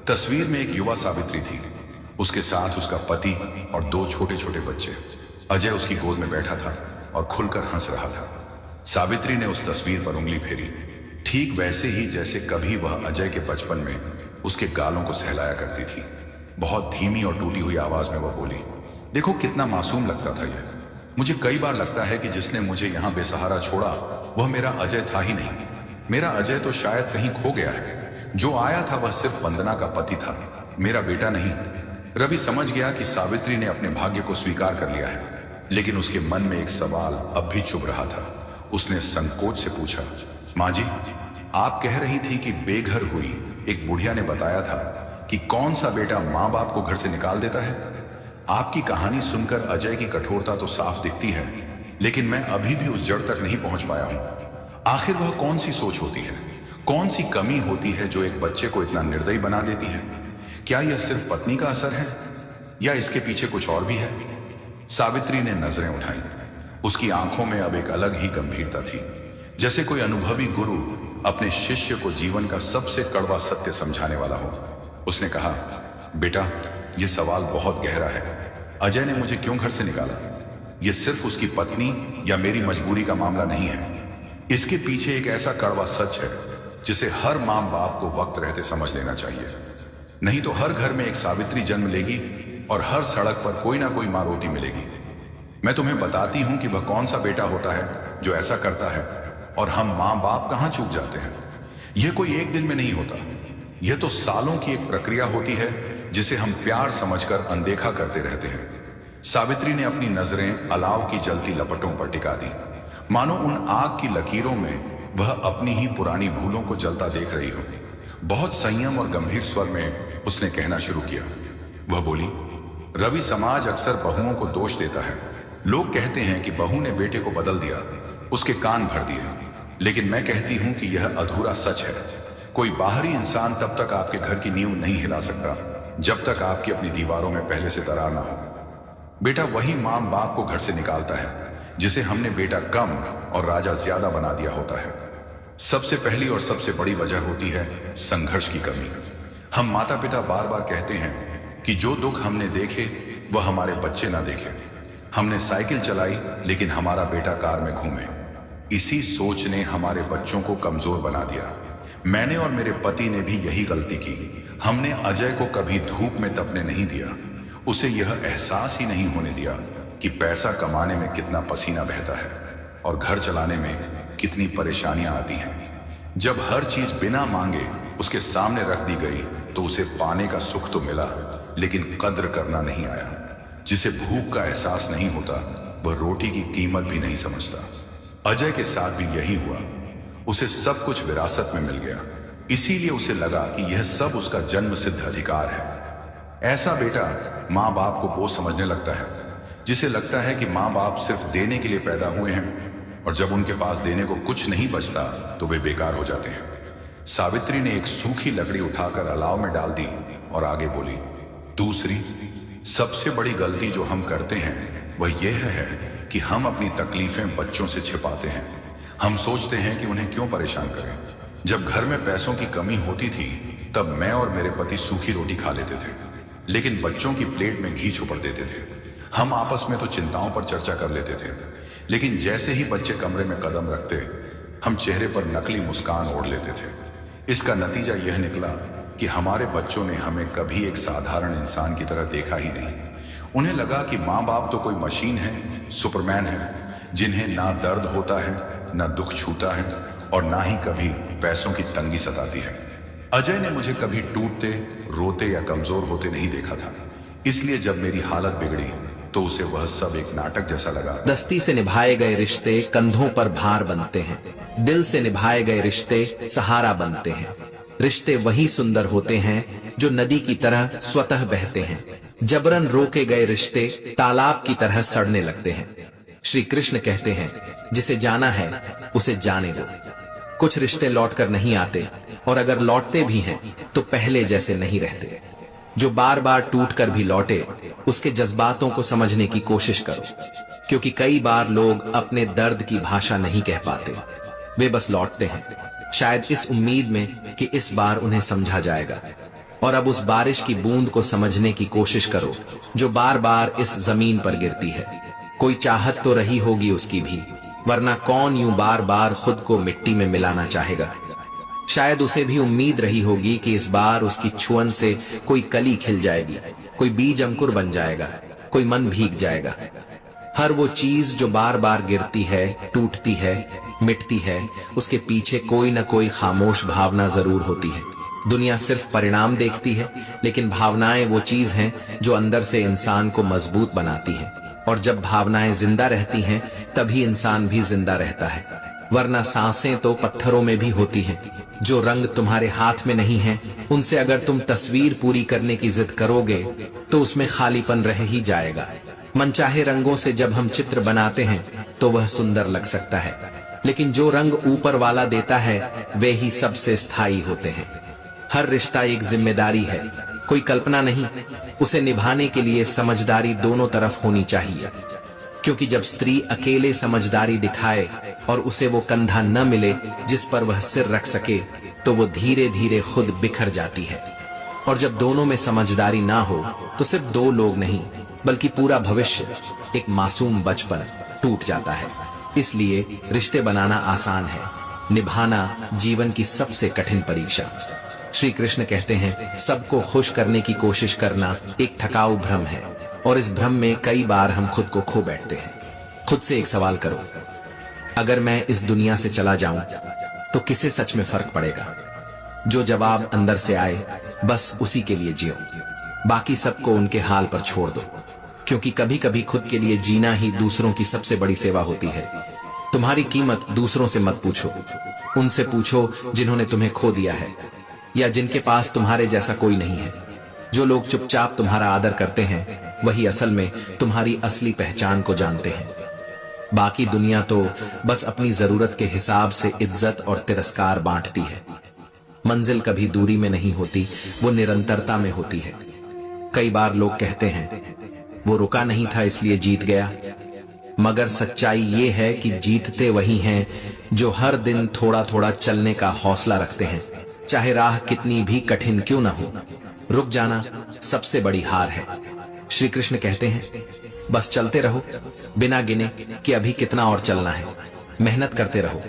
तस्वीर में एक युवा सावित्री थी, उसके साथ उसका पति और दो छोटे छोटे बच्चे। अजय उसकी गोद में बैठा था और खुलकर हंस रहा था। सावित्री ने उस तस्वीर पर उंगली फेरी, ठीक वैसे ही जैसे कभी वह अजय के बचपन में उसके गालों को सहलाया करती थी। बहुत धीमी और टूटी हुई आवाज में वह बोली, देखो कितना मासूम लगता था यह। मुझे कई बार लगता है कि जिसने मुझे यहां बेसहारा छोड़ा वह मेरा अजय था ही नहीं। मेरा अजय तो शायद कहीं खो गया है। जो आया था वह सिर्फ वंदना का पति था, मेरा बेटा नहीं। रवि समझ गया कि सावित्री ने अपने भाग्य को स्वीकार कर लिया है, लेकिन उसके मन में एक सवाल अब भी चुभ रहा था। उसने संकोच से पूछा, मां जी, आप कह रही थी कि बेघर हुई एक बुढ़िया ने बताया था कि कौन सा बेटा मां बाप को घर से निकाल देता है। आपकी कहानी सुनकर अजय की कठोरता तो साफ दिखती है, लेकिन मैं अभी भी उस जड़ तक नहीं पहुंच पाया हूं। आखिर वह कौन सी सोच होती है, कौन सी कमी होती है जो एक बच्चे को इतना निर्दयी बना देती है? क्या यह सिर्फ पत्नी का असर है या इसके पीछे कुछ और भी है? सावित्री ने नजरें उठाई। उसकी आंखों में अब एक अलग ही गंभीरता थी, जैसे कोई अनुभवी गुरु अपने शिष्य को जीवन का सबसे कड़वा सत्य समझाने वाला हो। उसने कहा, बेटा, यह सवाल बहुत गहरा है। अजय ने मुझे क्यों घर से निकाला? यह सिर्फ उसकी पत्नी या मेरी मजबूरी का मामला नहीं है। इसके पीछे एक ऐसा कड़वा सच है जिसे हर मां बाप को वक्त रहते समझ लेना चाहिए। नहीं तो हर घर में एक सावित्री जन्म लेगी और हर सड़क पर कोई ना कोई मां रोती मिलेगी। मैं तुम्हें बताती हूं कि वह कौन सा बेटा होता है जो ऐसा करता है, और हम मां बाप कहां चूक जाते हैं। यह कोई एक दिन में नहीं होता, यह तो सालों की एक प्रक्रिया होती है जिसे हम प्यार समझकर अनदेखा करते रहते हैं। सावित्री ने अपनी नजरें अलाव की जलती लपटों पर टिका दी, मानो उन आग की लकीरों में वह अपनी ही पुरानी भूलों को जलता देख रही हो। बहुत संयम और गंभीर स्वर में उसने कहना शुरू किया। वह बोली, रवि, समाज अक्सर बहुओं को दोष देता है। लोग कहते हैं कि बहू ने बेटे को बदल दिया, उसके कान भर दिए, लेकिन मैं कहती हूं कि यह अधूरा सच है। कोई बाहरी इंसान तब तक आपके घर की नींव नहीं हिला सकता जब तक आपकी अपनी दीवारों में पहले से दरार ना हो। बेटा वही मां बाप को घर से निकालता है जिसे हमने बेटा कम और राजा ज्यादा बना दिया होता है। सबसे पहली और सबसे बड़ी वजह होती है संघर्ष की कमी। हम माता पिता बार बार कहते हैं कि जो दुख हमने देखे वह हमारे बच्चे ना देखें। हमने साइकिल चलाई लेकिन हमारा बेटा कार में घूमे। इसी सोच ने हमारे बच्चों को कमजोर बना दिया। मैंने और मेरे पति ने भी यही गलती की। हमने अजय को कभी धूप में तपने नहीं दिया, उसे यह एहसास ही नहीं होने दिया कि पैसा कमाने में कितना पसीना बहता है। और घर चलाने में कितनी परेशानियां आती हैं। जब हर चीज बिना मांगे उसके सामने रख दी गई तो उसे पाने का सुख तो मिला, लेकिन कद्र करना नहीं आया। जिसे भूख का एहसास नहीं होता वह रोटी की कीमत भी नहीं समझता। अजय के साथ भी यही हुआ। उसे सब कुछ विरासत में मिल गया, इसीलिए उसे लगा कि यह सब उसका जन्म सिद्ध अधिकार है। ऐसा बेटा माँ बाप को बोझ समझने लगता है, जिसे लगता है कि माँ बाप सिर्फ देने के लिए पैदा हुए हैं और जब उनके पास देने को कुछ नहीं बचता तो वे बेकार हो जाते हैं। सावित्री ने एक सूखी लकड़ी उठाकर अलाव में डाल दी और आगे बोली, दूसरी सबसे बड़ी गलती जो हम करते हैं वह यह है कि हम अपनी तकलीफें बच्चों से छिपाते हैं। हम सोचते हैं कि उन्हें क्यों परेशान करें। जब घर में पैसों की कमी होती थी तब मैं और मेरे पति सूखी रोटी खा लेते थे, लेकिन बच्चों की प्लेट में घी छुपड़ देते थे। हम आपस में तो चिंताओं पर चर्चा कर लेते थे, लेकिन जैसे ही बच्चे कमरे में कदम रखते हम चेहरे पर नकली मुस्कान ओढ़ लेते थे। इसका नतीजा यह निकला कि हमारे बच्चों ने हमें कभी एक साधारण इंसान की तरह देखा ही नहीं। उन्हें लगा कि माँ बाप तो कोई मशीन है, सुपरमैन है, जिन्हें ना दर्द होता है, ना दुख छूता है और ना ही कभी पैसों की तंगी सताती है। अजय ने मुझे कभी टूटते, रोते या कमजोर होते नहीं देखा था, इसलिए जब मेरी हालत बिगड़ी तो उसे वह सब एक नाटक जैसा लगा। दस्ती से निभाए गए रिश्ते कंधों पर भार बनते हैं, दिल से निभाए गए रिश्ते सहारा बनते हैं। रिश्ते वही सुंदर होते हैं जो नदी की तरह स्वतः बहते हैं। जबरन रोके गए रिश्ते तालाब की तरह सड़ने लगते हैं। श्री कृष्ण कहते हैं, जिसे जाना है उसे जाने दो। कुछ रिश्ते लौटकर नहीं आते और अगर लौटते भी हैं तो पहले जैसे नहीं रहते। जो बार बार टूटकर भी लौटे उसके जज्बातों को समझने की कोशिश करो, क्योंकि कई बार लोग अपने दर्द की भाषा नहीं कह पाते, वे बस लौटते हैं, शायद इस उम्मीद में कि इस बार उन्हें समझा जाएगा। और अब उस बारिश की बूंद को समझने की कोशिश करो जो बार बार इस जमीन पर गिरती है। कोई चाहत तो रही होगी उसकी भी, वरना कौन यूं बार बार खुद को मिट्टी में मिलाना चाहेगा। शायद उसे भी उम्मीद रही होगी कि इस बार उसकी छुअन से कोई कली खिल जाएगी, कोई बीज अंकुर बन जाएगा, कोई मन भीग जाएगा। हर वो चीज जो बार बार गिरती है, टूटती है, मिटती है, उसके पीछे कोई न कोई खामोश भावना जरूर होती है। दुनिया सिर्फ परिणाम देखती है, लेकिन भावनाएं वो चीज हैं जो अंदर से इंसान को मजबूत बनाती हैं। और जब भावनाएं जिंदा रहती हैं तभी इंसान भी जिंदा रहता है, वरना सांसें तो पत्थरों में भी होती हैं। जो रंग तुम्हारे हाथ में नहीं है उनसे अगर तुम तस्वीर पूरी करने की जिद करोगे तो उसमें खालीपन रह ही जाएगा। मनचाहे रंगों से जब हम चित्र बनाते हैं तो वह सुंदर लग सकता है, लेकिन जो रंग ऊपर वाला देता है वे ही सबसे स्थायी होते हैं। हर रिश्ता एक जिम्मेदारी है, कोई कल्पना नहीं। उसे निभाने के लिए समझदारी दोनों तरफ होनी चाहिए, क्योंकि जब स्त्री अकेले समझदारी दिखाए और उसे वो कंधा न मिले जिस पर वह सिर रख सके तो वो धीरे धीरे खुद बिखर जाती है। और जब दोनों में समझदारी ना हो तो सिर्फ दो लोग नहीं बल्कि पूरा भविष्य, एक मासूम बचपन टूट जाता है। इसलिए रिश्ते बनाना आसान है, निभाना जीवन की सबसे कठिन परीक्षा। श्री कृष्ण कहते हैं, सबको खुश करने की कोशिश करना एक थकाऊ भ्रम है और इस भ्रम में कई बार हम खुद को खो बैठते हैं। खुद से एक सवाल करो, अगर मैं इस दुनिया से चला जाऊं तो किसे सच में फर्क पड़ेगा? जो जवाब अंदर से आए बस उसी के लिए जियो, बाकी सबको उनके हाल पर छोड़ दो, क्योंकि कभी कभी खुद के लिए जीना ही दूसरों की सबसे बड़ी सेवा होती है। तुम्हारी कीमत दूसरों से मत पूछो, उनसे पूछो जिन्होंने तुम्हें खो दिया है या जिनके पास तुम्हारे जैसा कोई नहीं है। जो लोग चुपचाप तुम्हारा आदर करते हैं वही असल में तुम्हारी असली पहचान को जानते हैं। बाकी दुनिया तो बस अपनी जरूरत के हिसाब से इज्जत और तिरस्कार बांटती है। मंजिल कभी दूरी में नहीं होती, वो निरंतरता में होती है। कई बार लोग कहते हैं वो रुका नहीं था इसलिए जीत गया, मगर सच्चाई ये है कि जीतते वही हैं जो हर दिन थोड़ा थोड़ा चलने का हौसला रखते हैं, चाहे राह कितनी भी कठिन क्यों ना हो। रुक जाना सबसे बड़ी हार है। श्री कृष्ण कहते हैं, बस चलते रहो बिना गिने कि अभी कितना और चलना है। मेहनत करते रहो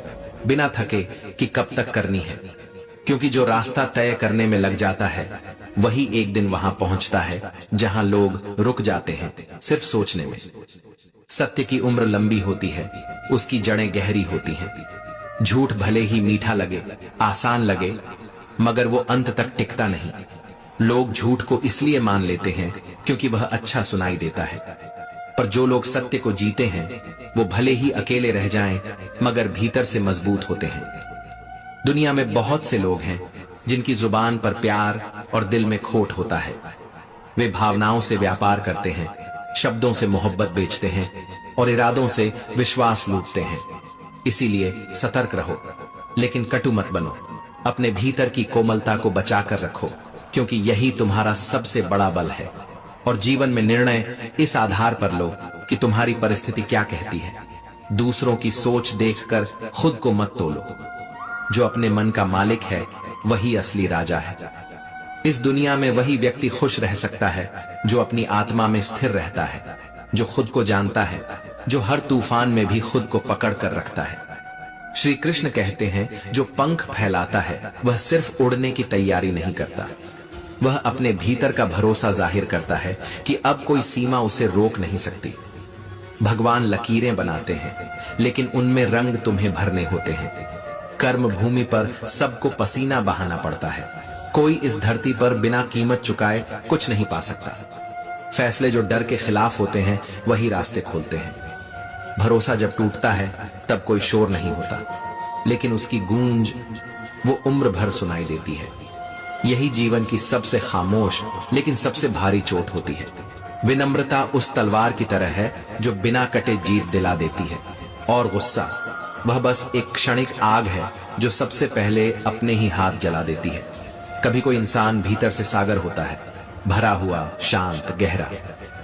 बिना थके कि कब तक करनी है, क्योंकि जो रास्ता तय करने में लग जाता है वही एक दिन वहां पहुंचता है जहां लोग रुक जाते हैं सिर्फ सोचने में। सत्य की उम्र लंबी होती है, उसकी जड़ें गहरी होती हैं। झूठ भले ही मीठा लगे, आसान लगे, मगर वो अंत तक टिकता नहीं। लोग झूठ को इसलिए मान लेते हैं क्योंकि वह अच्छा सुनाई देता है, पर जो लोग सत्य को जीते हैं वो भले ही अकेले रह जाएं, मगर भीतर से मजबूत होते हैं। दुनिया में बहुत से लोग हैं जिनकी जुबान पर प्यार और दिल में खोट होता है। वे भावनाओं से व्यापार करते हैं, शब्दों से मोहब्बत बेचते हैं और इरादों से विश्वास लूटते हैं। इसीलिए सतर्क रहो, लेकिन कटु मत बनो। अपने भीतर की कोमलता को बचा कर रखो, क्योंकि यही तुम्हारा सबसे बड़ा बल है। और जीवन में निर्णय इस आधार पर लो कि तुम्हारी परिस्थिति क्या कहती है। दूसरों की सोच देखकर खुद को मत तोलो। जो अपने मन का मालिक है वही असली राजा है। इस दुनिया में वही व्यक्ति खुश रह सकता है जो अपनी आत्मा में स्थिर रहता है, जो खुद को जानता है, जो हर तूफान में भी खुद को पकड़ कर रखता है। श्री कृष्ण कहते हैं, जो पंख फैलाता है वह सिर्फ उड़ने की तैयारी नहीं करता, वह अपने भीतर का भरोसा जाहिर करता है कि अब कोई सीमा उसे रोक नहीं सकती। भगवान लकीरें बनाते हैं, लेकिन उनमें रंग तुम्हें भरने होते हैं। कर्म भूमि पर सबको पसीना बहाना पड़ता है। कोई इस धरती पर बिना कीमत चुकाए कुछ नहीं पा सकता। फैसले जो डर के खिलाफ होते हैं वही रास्ते खोलते हैं। भरोसा जब टूटता है तब कोई शोर नहीं होता, लेकिन उसकी गूंज वो उम्र भर सुनाई देती है। यही जीवन की सबसे खामोश लेकिन सबसे भारी चोट होती है। विनम्रता उस तलवार की तरह है जो बिना कटे जीत दिला देती है, और गुस्सा वह बस एक क्षणिक आग है जो सबसे पहले अपने ही हाथ जला देती है। कभी कोई इंसान भीतर से सागर होता है, भरा हुआ, शांत, गहरा,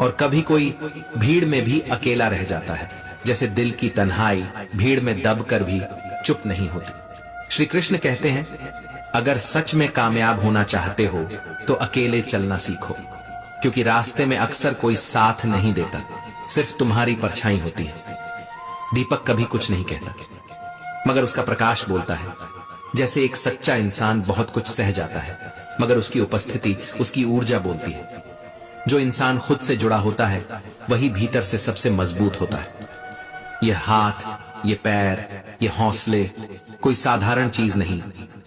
और कभी कोई भीड़ में भी अकेला रह जाता है। जैसे दिल की तन्हाई भीड़ में दबकर भी चुप नहीं होती। श्री कृष्ण कहते हैं, अगर सच में कामयाब होना चाहते हो तो अकेले चलना सीखो, क्योंकि रास्ते में अक्सर कोई साथ नहीं देता, सिर्फ तुम्हारी परछाई होती है। दीपक कभी कुछ नहीं कहता, मगर उसका प्रकाश बोलता है। जैसे एक सच्चा इंसान बहुत कुछ सह जाता है, मगर उसकी उपस्थिति उसकी ऊर्जा बोलती है। जो इंसान खुद से जुड़ा होता है वही भीतर से सबसे मजबूत होता है। ये हाथ, ये पैर, ये हौसले कोई साधारण चीज नहीं,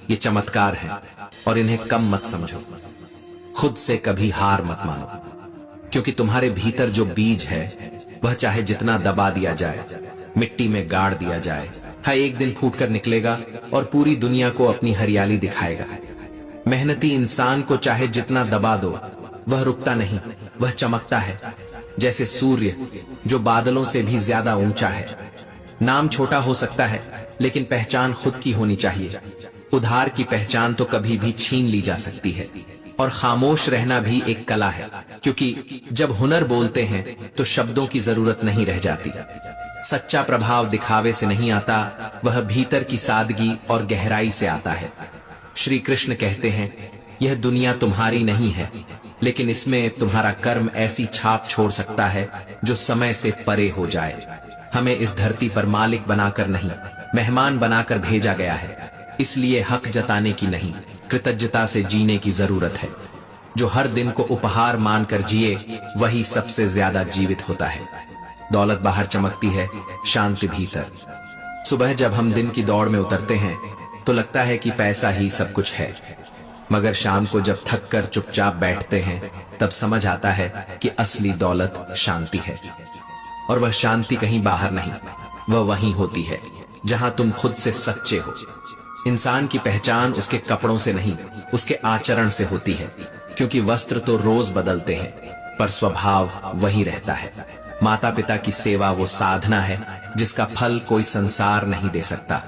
ये चमत्कार है, और इन्हें कम मत समझो। खुद से कभी हार मत मानो, क्योंकि तुम्हारे भीतर जो बीज है वह चाहे जितना दबा दिया जाए, मिट्टी में गाड़ दिया जाए, हाँ एक दिन फूटकर निकलेगा और पूरी दुनिया को अपनी हरियाली दिखाएगा। मेहनती इंसान को चाहे जितना दबा दो वह रुकता नहीं, वह चमकता है जैसे सूर्य जो बादलों से भी ज्यादा ऊंचा है। नाम छोटा हो सकता है, लेकिन पहचान खुद की होनी चाहिए। उधार की पहचान तो कभी भी छीन ली जा सकती है, और खामोश रहना भी एक कला है, क्योंकि जब हुनर बोलते हैं तो शब्दों की जरूरत नहीं रह जाती। सच्चा प्रभाव दिखावे से नहीं आता, वह भीतर की सादगी और गहराई से आता है। श्री कृष्ण कहते हैं, यह दुनिया तुम्हारी नहीं है, लेकिन इसमें तुम्हारा कर्म ऐसी छाप छोड़ सकता है जो समय से परे हो जाए। हमें इस धरती पर मालिक बनाकर नहीं, मेहमान बनाकर भेजा गया है। इसलिए हक जताने की नहीं, कृतज्ञता से जीने की जरूरत है। जो हर दिन को उपहार मानकर जिए वही सबसे ज्यादा जीवित होता है। दौलत बाहर चमकती है, शांति भीतर। सुबह जब हम दिन की दौड़ में उतरते हैं तो लगता है कि पैसा ही सब कुछ है, मगर शाम को जब थक कर चुपचाप बैठते हैं तब समझ आता है कि असली दौलत शांति है। और वह शांति कहीं बाहर नहीं, वह वहीं होती है जहां तुम खुद से सच्चे हो। इंसान की पहचान उसके कपड़ों से नहीं, उसके आचरण से होती है, क्योंकि वस्त्र तो रोज बदलते हैं पर स्वभाव वही रहता है। माता पिता की सेवा वो साधना है जिसका फल कोई संसार नहीं दे सकता।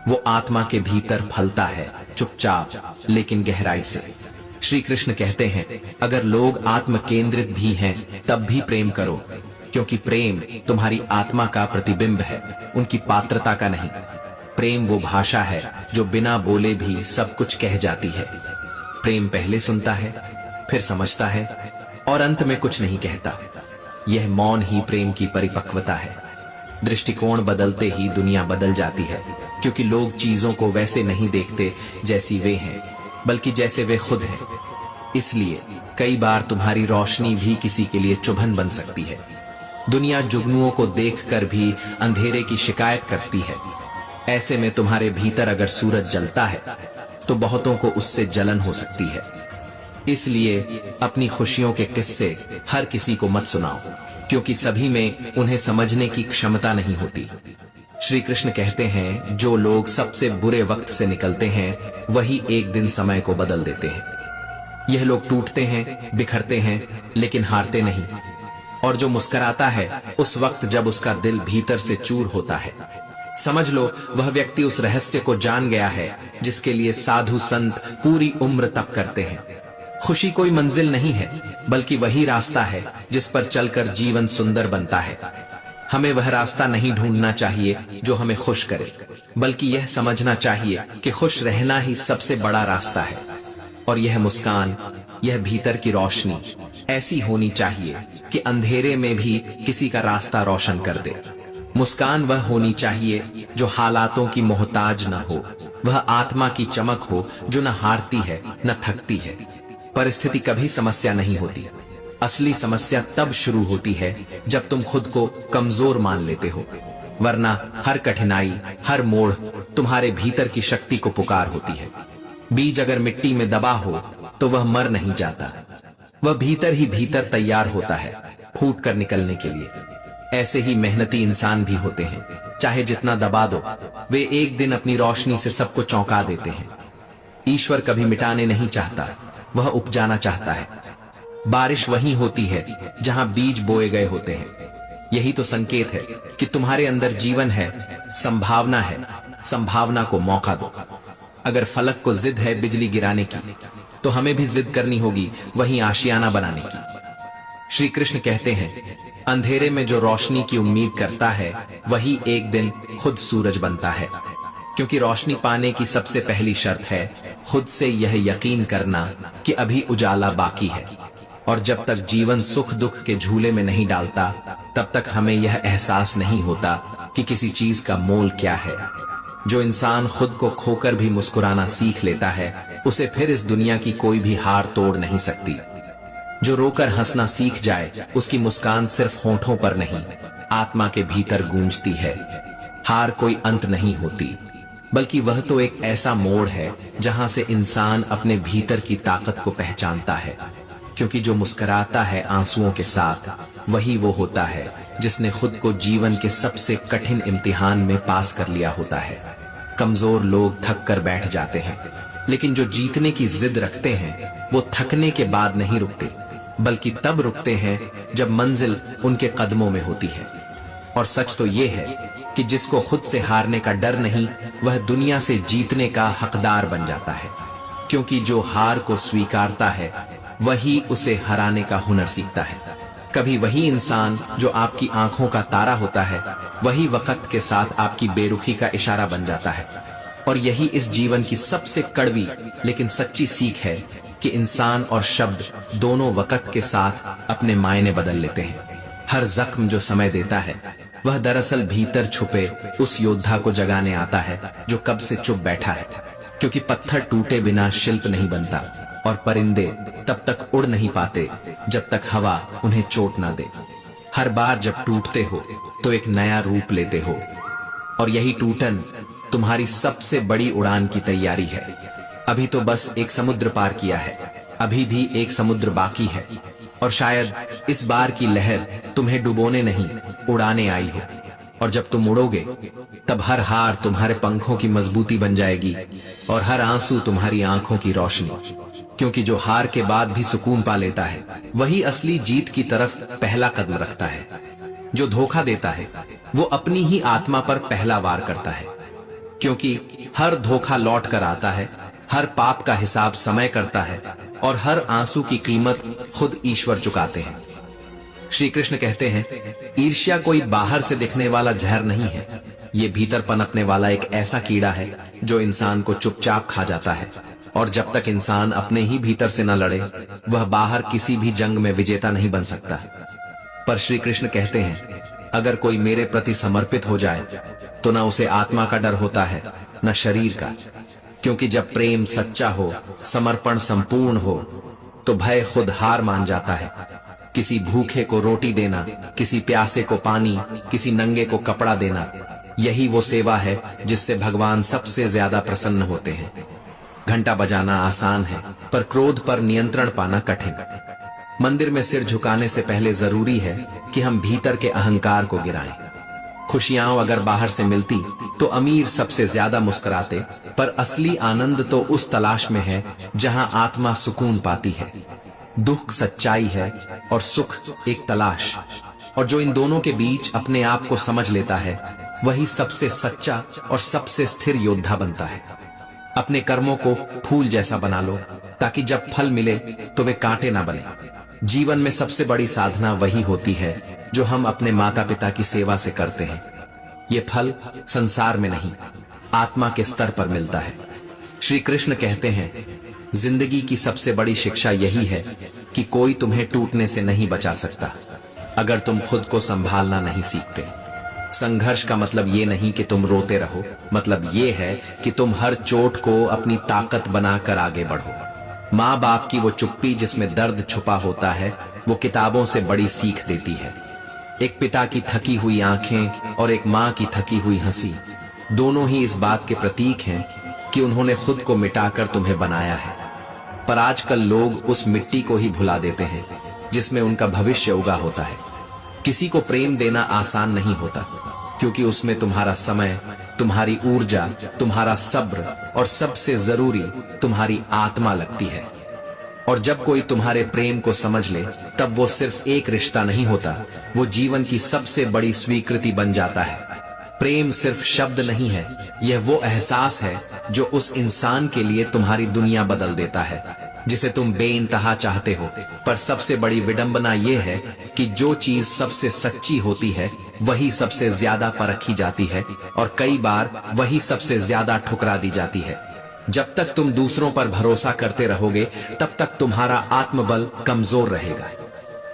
वो आत्मा के भीतर फलता है, चुपचाप लेकिन गहराई से। श्री कृष्ण कहते हैं, अगर लोग आत्म केंद्रित भी हैं तब भी प्रेम करो, क्योंकि प्रेम तुम्हारी आत्मा का प्रतिबिंब है, उनकी पात्रता का नहीं। प्रेम वो भाषा है जो बिना बोले भी सब कुछ कह जाती है। प्रेम पहले सुनता है, फिर समझता है, और अंत में कुछ नहीं कहता। यह मौन ही प्रेम की परिपक्वता है। दृष्टिकोण बदलते ही दुनिया बदल जाती है, क्योंकि लोग चीजों को वैसे नहीं देखते जैसी वे हैं, बल्कि जैसे वे खुद हैं। इसलिए कई बार तुम्हारी रोशनी भी किसी के लिए चुभन बन सकती है। दुनिया जुगनुओं को देखकर भी अंधेरे की शिकायत करती है। ऐसे में तुम्हारे भीतर अगर सूरज जलता है तो बहुतों को उससे जलन हो सकती है। इसलिए अपनी खुशियों के किस्से हर किसी को मत सुनाओ, क्योंकि सभी में उन्हें समझने की क्षमता नहीं होती। श्री कृष्ण कहते हैं, जो लोग सबसे बुरे वक्त से निकलते हैं वही एक दिन समय को बदल देते हैं। यह लोग टूटते हैं, बिखरते हैं, लेकिन हारते नहीं। और जो मुस्कुराता है उस वक्त जब उसका दिल भीतर से चूर होता है, समझ लो वह व्यक्ति उस रहस्य को जान गया है जिसके लिए साधु संत पूरी उम्र तप करते हैं। खुशी कोई मंजिल नहीं है, बल्कि वही रास्ता है जिस पर चलकर जीवन सुंदर बनता है। हमें वह रास्ता नहीं ढूंढना चाहिए जो हमें खुश करे, बल्कि यह समझना चाहिए कि खुश रहना ही सबसे बड़ा रास्ता है। और यह मुस्कान, यह भीतर की रोशनी ऐसी होनी चाहिए कि अंधेरे में भी किसी का रास्ता रोशन कर दे। मुस्कान वह होनी चाहिए जो हालातों की मोहताज न हो। वह आत्मा की चमक हो जो न हारती है न थकती है। परिस्थिति कभी समस्या नहीं होती। असली समस्या तब शुरू होती है जब तुम खुद को कमजोर मान लेते हो, वरना हर कठिनाई, हर मोड़ तुम्हारे भीतर की शक्ति को पुकार होती है। बीज अगर मिट्टी में दबा हो तो वह मर नहीं जाता, वह भीतर ही भीतर तैयार होता है फूट कर निकलने के लिए। ऐसे ही मेहनती इंसान भी होते हैं, चाहे जितना दबा दो, वे एक दिन अपनी रोशनी से सबको चौंका देते हैं। ईश्वर कभी मिटाने नहीं चाहता, वह उपजाना चाहता है। बारिश वहीं होती है जहां बीज बोए गए होते हैं। यही तो संकेत है कि तुम्हारे अंदर जीवन है, संभावना है। संभावना को मौका दो। अगर फलक को जिद है बिजली गिराने की, तो हमें भी जिद करनी होगी वहीं आशियाना बनाने की। श्री कृष्ण कहते हैं, अंधेरे में जो रोशनी की उम्मीद करता है वही एक दिन खुद सूरज बनता है। क्योंकि रोशनी पाने की सबसे पहली शर्त है खुद से यह यकीन करना कि अभी उजाला बाकी है। और जब तक जीवन सुख दुख के झूले में नहीं डालता, तब तक हमें यह एहसास नहीं होता कि किसी चीज का मोल क्या है। जो इंसान खुद को खोकर भी मुस्कुराना सीख लेता है, उसे फिर इस दुनिया की कोई भी हार तोड़ नहीं सकती। जो रोकर हंसना सीख जाए, उसकी मुस्कान सिर्फ होंठों पर नहीं, आत्मा के भीतर गूंजती है। हार कोई अंत नहीं होती, बल्कि वह तो एक ऐसा मोड़ है जहां से इंसान अपने भीतर की ताकत को पहचानता है। क्योंकि जो मुस्कुराता है आंसुओं के साथ, वही वो होता है जिसने खुद को जीवन के सबसे कठिन इम्तिहान में पास कर लिया होता है। कमजोर लोग थक कर बैठ जाते हैं, लेकिन जो जीतने की जिद रखते हैं वो थकने के बाद नहीं रुकते, बल्कि तब रुकते हैं जब मंजिल उनके कदमों में होती है। और सच तो ये है कि जिसको खुद से हारने का डर नहीं, वह दुनिया से जीतने का हकदार बन जाता है। क्योंकि जो हार को स्वीकारता है वही उसे हराने का हुनर सीखता है। कभी वही इंसान जो आपकी आंखों का तारा होता है, वही वक्त के साथ आपकी बेरुखी का इशारा बन जाता है। और यही इस जीवन की सबसे कड़वी लेकिन सच्ची सीख है कि इंसान और शब्द दोनों वक्त के साथ अपने मायने बदल लेते हैं। हर जख्म जो समय देता है, वह दरअसल भीतर छुपे उस योद्धा को जगाने आता है जो कब से चुप बैठा है। क्योंकि पत्थर टूटे बिना शिल्प नहीं बनता, और परिंदे तब तक उड़ नहीं पाते जब तक हवा उन्हें चोट ना दे। हर बार जब टूटते हो तो एक नया रूप लेते हो, और यही टूटन तुम्हारी सबसे बड़ी उड़ान की तैयारी है। अभी तो बस एक समुद्र पार किया है, अभी भी एक समुद्र बाकी है। और शायद इस बार की लहर तुम्हें डुबोने नहीं, उड़ाने आई हो। और जब तुम उड़ोगे, तब हर हार तुम्हारे पंखों की मजबूती बन जाएगी, और हर आंसू तुम्हारी आंखों की रोशनी। क्योंकि जो हार के बाद भी सुकून पा लेता है, वही असली जीत की तरफ पहला कदम रखता है। जो धोखा देता है, वो अपनी ही आत्मा पर पहला वार करता है। क्योंकि हर धोखा लौट कर आता है, हर पाप का हिसाब समय करता है, और हर आंसू की कीमत खुद ईश्वर चुकाते हैं। श्री कृष्ण कहते हैं, ईर्ष्या कोई बाहर से दिखने वाला जहर नहीं है, ये भीतर पनपने वाला एक ऐसा कीड़ा है जो इंसान को चुपचाप खा जाता है। और जब तक इंसान अपने ही भीतर से न लड़े, वह बाहर किसी भी जंग में विजेता नहीं बन सकता। पर श्री कृष्ण कहते हैं, अगर कोई मेरे प्रति समर्पित हो जाए तो न उसे आत्मा का डर होता है न शरीर का। क्योंकि जब प्रेम सच्चा हो, समर्पण संपूर्ण हो, तो भय खुद हार मान जाता है। किसी भूखे को रोटी देना, किसी प्यासे को पानी, किसी नंगे को कपड़ा देना, यही वो सेवा है जिससे भगवान सबसे ज्यादा प्रसन्न होते हैं। घंटा बजाना आसान है, पर क्रोध पर नियंत्रण पाना कठिन। मंदिर में सिर झुकाने से पहले जरूरी है कि हम भीतर के अहंकार को गिराएं। खुशियां अगर बाहर से मिलती तो अमीर सबसे ज्यादा मुस्कुराते, पर असली आनंद तो उस तलाश में है जहां आत्मा सुकून पाती है। दुख सच्चाई है और सुख एक तलाश, और जो इन दोनों के बीच अपने आप को समझ लेता है वही सबसे सच्चा और सबसे स्थिर योद्धा बनता है। अपने कर्मों को फूल जैसा बना लो ताकि जब फल मिले तो वे कांटे ना बने। जीवन में सबसे बड़ी साधना वही होती है जो हम अपने माता पिता की सेवा से करते हैं। ये फल संसार में नहीं, आत्मा के स्तर पर मिलता है। श्री कृष्ण कहते हैं, जिंदगी की सबसे बड़ी शिक्षा यही है कि कोई तुम्हें टूटने से नहीं बचा सकता अगर तुम खुद को संभालना नहीं सीखते। संघर्ष का मतलब ये नहीं कि तुम रोते रहो, मतलब ये है कि तुम हर चोट को अपनी ताकत बनाकर आगे बढ़ो। माँ बाप की वो चुप्पी जिसमें दर्द छुपा होता है, वो किताबों से बड़ी सीख देती है। एक पिता की थकी हुई आंखें और एक माँ की थकी हुई हंसी, दोनों ही इस बात के प्रतीक हैं कि उन्होंने खुद को मिटाकर तुम्हें बनाया है। पर आजकल लोग उस मिट्टी को ही भुला देते हैं जिसमें उनका भविष्य उगा होता है। किसी को प्रेम देना आसान नहीं होता, क्योंकि उसमें तुम्हारा समय, तुम्हारी ऊर्जा, तुम्हारा सब्र और सबसे जरूरी तुम्हारी आत्मा लगती है। और जब कोई तुम्हारे प्रेम को समझ ले तब वो सिर्फ एक रिश्ता नहीं होता, वो जीवन की सबसे बड़ी स्वीकृति बन जाता है। प्रेम सिर्फ शब्द नहीं है, यह वो एहसास है जो उस इंसान के लिए तुम्हारी दुनिया बदल देता है जिसे तुम बेइंतहा चाहते हो। पर सबसे बड़ी विडंबना यह है कि जो चीज सबसे सच्ची होती है वही सबसे ज्यादा परखी जाती है, और कई बार वही सबसे ज्यादा ठुकरा दी जाती है। जब तक तुम दूसरों पर भरोसा करते रहोगे तब तक तुम्हारा आत्मबल कमजोर रहेगा,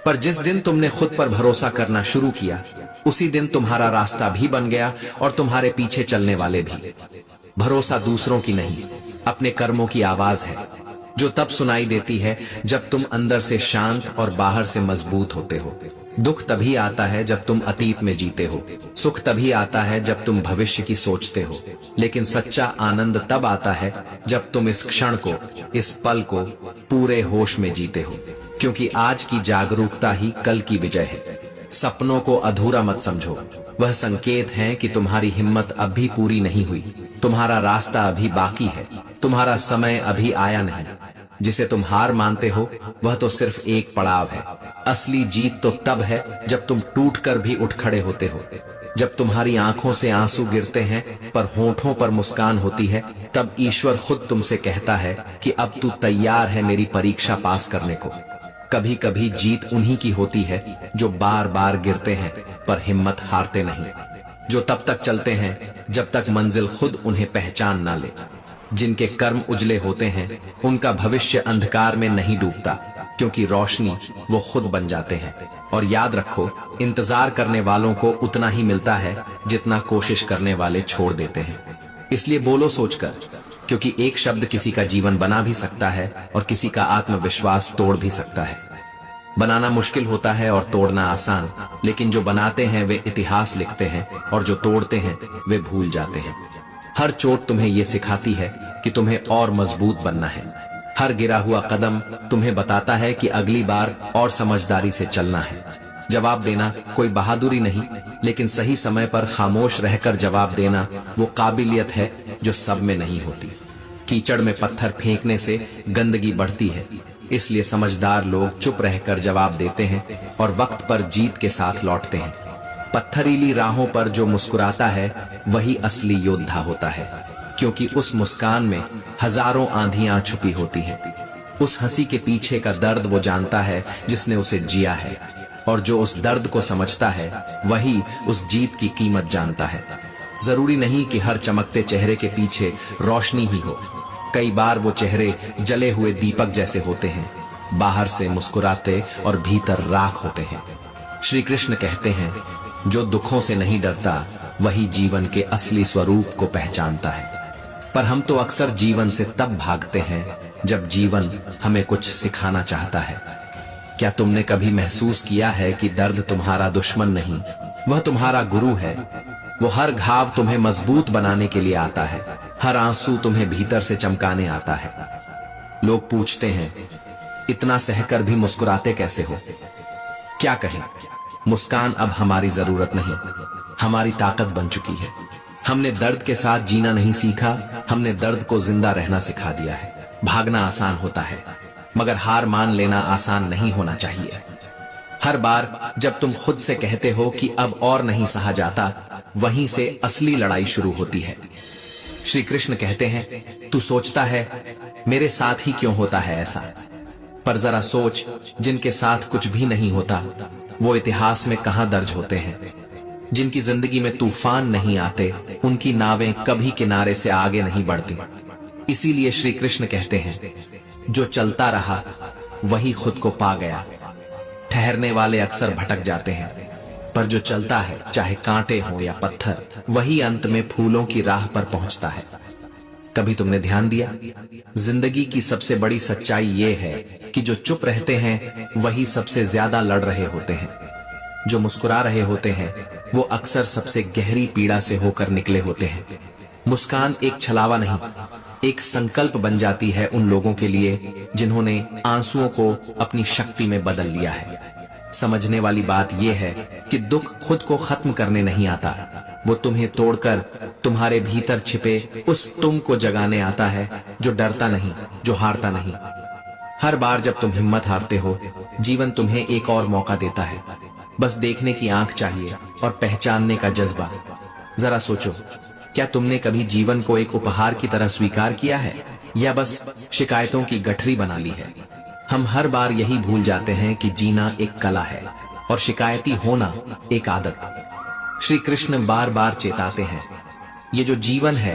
पर जिस दिन तुमने खुद पर भरोसा करना शुरू किया उसी दिन तुम्हारा रास्ता भी बन गया और तुम्हारे पीछे चलने वाले भी। भरोसा दूसरों की नहीं, अपने कर्मों की आवाज है, जो तब सुनाई देती है जब तुम अंदर से शांत और बाहर से मजबूत होते हो। दुख तभी आता है जब तुम अतीत में जीते हो, सुख तभी आता है जब तुम भविष्य की सोचते हो, लेकिन सच्चा आनंद तब आता है जब तुम इस क्षण को, इस पल को पूरे होश में जीते हो, क्योंकि आज की जागरूकता ही कल की विजय है। सपनों को अधूरा मत समझो, वह संकेत हैं कि तुम्हारी हिम्मत अभी पूरी नहीं हुई, तुम्हारा रास्ता अभी बाकी है, तुम्हारा समय अभी आया नहीं। जिसे तुम हार मानते हो वह तो सिर्फ एक पड़ाव है, असली जीत तो तब है जब तुम टूटकर भी उठ खड़े होते हो। जब तुम्हारी आंखों से आंसू गिरते हैं पर होठों पर मुस्कान होती है, तब ईश्वर खुद तुमसे कहता है कि अब तू तैयार है मेरी परीक्षा पास करने को। कभी कभी जीत उन्हीं की होती है जो बार बार गिरते हैं पर हिम्मत हारते नहीं, जो तब तक चलते हैं जब तक मंजिल खुद उन्हें पहचान ना ले। जिनके कर्म उजले होते हैं उनका भविष्य अंधकार में नहीं डूबता, क्योंकि रोशनी वो खुद बन जाते हैं। और याद रखो, इंतजार करने वालों को उतना ही मिलता है जितना कोशिश करने वाले छोड़ देते हैं। इसलिए बोलो सोचकर, क्योंकि एक शब्द किसी का जीवन बना भी सकता है और किसी का आत्मविश्वास तोड़ भी सकता है। बनाना मुश्किल होता है और तोड़ना आसान, लेकिन जो बनाते हैं वे इतिहास लिखते हैं और जो तोड़ते हैं वे भूल जाते हैं। हर चोट तुम्हें ये सिखाती है कि तुम्हें और मजबूत बनना है। हर गिरा हुआ कदम तुम्हें बताता है कि अगली बार और समझदारी से चलना है। जवाब देना कोई बहादुरी नहीं, लेकिन सही समय पर खामोश रहकर जवाब देना वो काबिलियत है जो सब में नहीं होती। कीचड़ में पत्थर फेंकने से गंदगी बढ़ती है, इसलिए समझदार लोग चुप रहकर जवाब देते हैं और वक्त पर जीत के साथ लौटते हैं। पत्थरीली राहों पर जो मुस्कुराता है वही असली योद्धा होता है, क्योंकि उस मुस्कान में हजारों आंधियां छुपी होती हैं। उस हंसी के पीछे का दर्द वो जानता है जिसने उसे जिया है, और जो उस दर्द को समझता है वही उस जीत की कीमत जानता है। जरूरी नहीं कि हर चमकते चेहरे के पीछे रोशनी ही हो, कई बार वो चेहरे जले हुए दीपक जैसे होते हैं, बाहर से मुस्कुराते और भीतर राख होते हैं। श्री कृष्ण कहते हैं, जो दुखों से नहीं डरता वही जीवन के असली स्वरूप को पहचानता है। पर हम तो अक्सर जीवन से तब भागते हैं जब जीवन हमें कुछ सिखाना चाहता है। क्या तुमने कभी महसूस किया है कि दर्द तुम्हारा दुश्मन नहीं, वह तुम्हारा गुरु है। वो हर घाव तुम्हें मजबूत बनाने के लिए आता है, हर आंसू तुम्हें भीतर से चमकाने आता है। लोग पूछते हैं, इतना सहकर भी मुस्कुराते कैसे हो? क्या कहें, मुस्कान अब हमारी जरूरत नहीं, हमारी ताकत बन चुकी है। हमने दर्द के साथ जीना नहीं सीखा, हमने दर्द को जिंदा रहना सिखा दिया है। भागना आसान होता है, मगर हार मान लेना आसान नहीं होना चाहिए। हर बार जब तुम खुद से कहते हो कि अब और नहीं सहा जाता, वहीं से असली लड़ाई शुरू होती है। श्री कृष्ण कहते हैं, तू सोचता है मेरे साथ ही क्यों होता है ऐसा, पर जरा सोच, जिनके साथ कुछ भी नहीं होता वो इतिहास में कहां दर्ज होते हैं। जिनकी जिंदगी में तूफान नहीं आते, उनकी नावें कभी किनारे से आगे नहीं बढ़ती। इसीलिए श्री कृष्ण कहते हैं, जो चलता रहा वही खुद को पा गया। ठहरने वाले अक्सर भटक जाते हैं, पर जो चलता है, चाहे कांटे हो या पत्थर, वही अंत में फूलों की राह पर पहुंचता है। कभी तुमने ध्यान दिया, जिंदगी की सबसे बड़ी सच्चाई ये है कि जो चुप रहते हैं वही सबसे ज्यादा लड़ रहे होते हैं। जो मुस्कुरा रहे होते हैं वो अक्सर सबसे गहरी पीड़ा से होकर निकले होते हैं। मुस्कान एक छलावा नहीं, एक संकल्प बन जाती है उन लोगों के लिए जिन्होंने आंसुओं को अपनी शक्ति में बदल लिया है। समझने वाली बात यह है कि दुख खुद को खत्म करने नहीं आता, वो तुम्हें तोड़कर तुम्हारे भीतर छिपे उस तुम को जगाने आता है, जो डरता नहीं, जो हारता नहीं। हर बार जब तुम हिम्मत हारते हो, जीवन तुम्हें एक और मौका देता है। बस देखने की आंख चाहिए और पहचानने का जज्बा। जरा सोचो, क्या तुमने कभी जीवन को एक उपहार की तरह स्वीकार किया है, या बस शिकायतों की गठरी बना ली है? हम हर बार यही भूल जाते हैं कि जीना एक कला है और शिकायती होना एक आदत। श्री कृष्ण बार बार चेताते हैं, ये जो जीवन है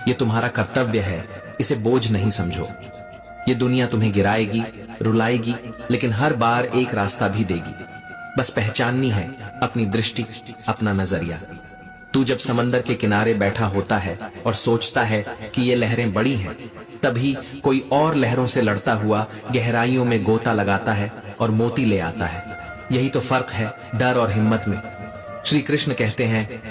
ये तुम्हारा कर्तव्य है, इसे बोझ नहीं समझो। ये दुनिया तुम्हें गिराएगी, रुलाएगी, लेकिन हर बार एक रास्ता भी देगी। बस पहचाननी है अपनी दृष्टि, अपना नजरिया। तू जब समंदर के किनारे बैठा होता है और सोचता है कि ये लहरें बड़ी हैं, तभी कोई और लहरों से लड़ता हुआ गहराइयों में गोता लगाता है और मोती ले आता है। यही तो फर्क है डर और हिम्मत में। श्री कृष्ण कहते हैं,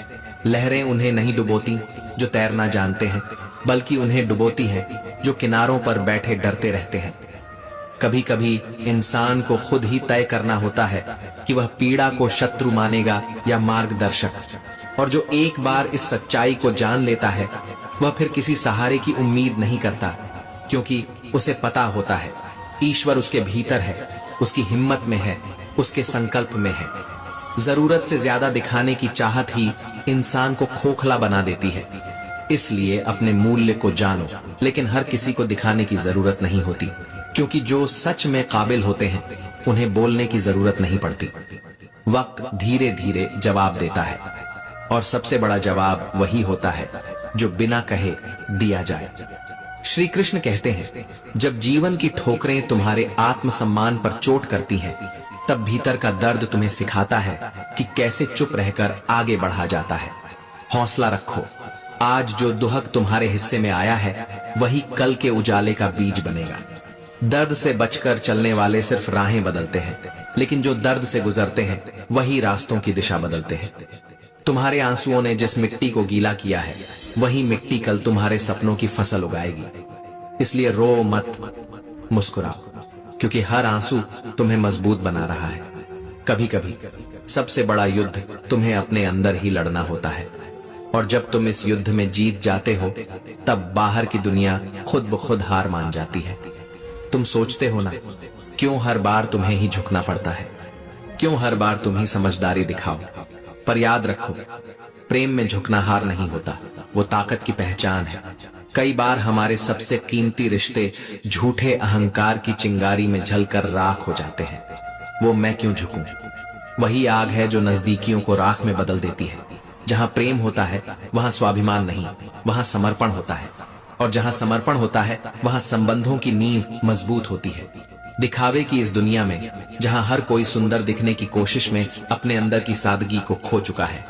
लहरें उन्हें नहीं डुबोती जो तैरना जानते हैं, बल्कि उन्हें डुबोती है जो किनारों पर बैठे डरते रहते हैं। कभी कभी इंसान को खुद ही तय करना होता है कि वह पीड़ा को शत्रु मानेगा या मार्गदर्शक। और जो एक बार इस सच्चाई को जान लेता है, वह फिर किसी सहारे की उम्मीद नहीं करता, क्योंकि उसे पता होता है ईश्वर उसके भीतर है, उसकी हिम्मत में है, उसके संकल्प में है। जरूरत से ज्यादा दिखाने की चाहत ही इंसान को खोखला बना देती है। इसलिए अपने मूल्य को जानो, लेकिन हर किसी को दिखाने की जरूरत नहीं होती, क्योंकि जो सच में काबिल होते हैं उन्हें बोलने की जरूरत नहीं पड़ती। वक्त धीरे धीरे जवाब देता है, और सबसे बड़ा जवाब वही होता है जो बिना कहे दिया जाए। श्री कृष्ण कहते हैं, जब जीवन की ठोकरें तुम्हारे आत्मसम्मान पर चोट करती हैं, तब भीतर का दर्द तुम्हें सिखाता है कि कैसे चुप रहकर आगे बढ़ा जाता है। हौसला रखो, आज जो दुहक तुम्हारे हिस्से में आया है वही कल के उजाले का बीज बनेगा। दर्द से बचकर चलने वाले सिर्फ राहें बदलते हैं, लेकिन जो दर्द से गुजरते हैं वही रास्तों की दिशा बदलते हैं। तुम्हारे आंसुओं ने जिस मिट्टी को गीला किया है, वही मिट्टी कल तुम्हारे सपनों की फसल उगाएगी। इसलिए रो मत, मुस्कुराओ, क्योंकि हर आंसू तुम्हें मजबूत बना रहा है। कभी कभी सबसे बड़ा युद्ध तुम्हें अपने अंदर ही लड़ना होता है, और जब तुम इस युद्ध में जीत जाते हो, तब बाहर की दुनिया खुद ब खुद हार मान जाती है। तुम सोचते हो ना, क्यों हर बार तुम्हें ही झुकना पड़ता है, क्यों हर बार तुम ही समझदारी दिखाओ। पर याद रखो, प्रेम में झुकना हार नहीं होता, वो ताकत की पहचान है। कई बार हमारे सबसे कीमती रिश्ते झूठे अहंकार की चिंगारी में जलकर राख हो जाते हैं। वो मैं क्यों झुकूं, वही आग है जो नजदीकियों को राख में बदल देती है। जहां प्रेम होता है वहां स्वाभिमान नहीं, वहां समर्पण होता है, और जहां समर्पण होता है वहां संबंधों की नींव मजबूत होती है। दिखावे की इस दुनिया में, जहां हर कोई सुंदर दिखने की कोशिश में अपने अंदर की सादगी को खो चुका है,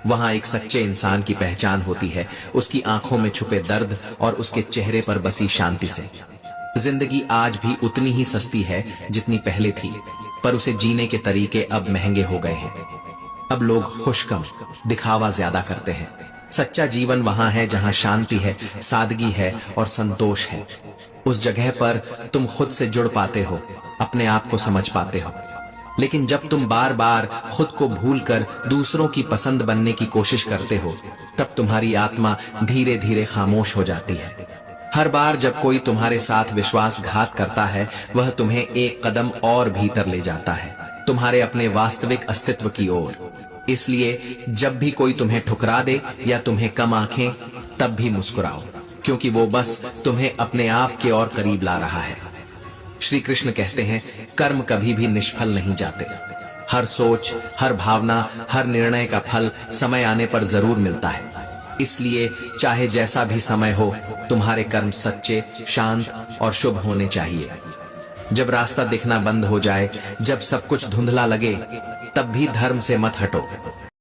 वहां एक सच्चे इंसान की पहचान होती है उसकी आंखों में छुपे दर्द और उसके चेहरे पर बसी शांति से। जिंदगी आज भी उतनी ही सस्ती है जितनी पहले थी, पर उसे जीने के तरीके अब महंगे हो गए हैं। अब लोग खुश कम, दिखावा ज्यादा करते हैं। सच्चा जीवन वहां है जहां शांति है, सादगी है और संतोष है। उस जगह पर तुम खुद से जुड़ पाते हो, अपने आप को समझ पाते हो। लेकिन जब तुम बार बार खुद को भूलकर दूसरों की पसंद बनने की कोशिश करते हो, तब तुम्हारी आत्मा धीरे धीरे खामोश हो जाती है। हर बार जब कोई तुम्हारे साथ विश्वासघात करता है, वह तुम्हें एक कदम और भीतर ले जाता है, तुम्हारे अपने वास्तविक अस्तित्व की ओर। इसलिए जब भी कोई तुम्हें ठुकरा दे या तुम्हें कम आंखें, तब भी मुस्कुराओ, क्योंकि वो बस तुम्हें अपने आप के और करीब ला रहा है। श्री कृष्ण कहते हैं, कर्म कभी भी निष्फल नहीं जाते। हर सोच, हर भावना, हर निर्णय का फल समय आने पर जरूर मिलता है। इसलिए चाहे जैसा भी समय हो, तुम्हारे कर्म सच्चे, शांत और शुभ होने चाहिए। जब रास्ता दिखना बंद हो जाए, जब सब कुछ धुंधला लगे, तब भी धर्म से मत हटो।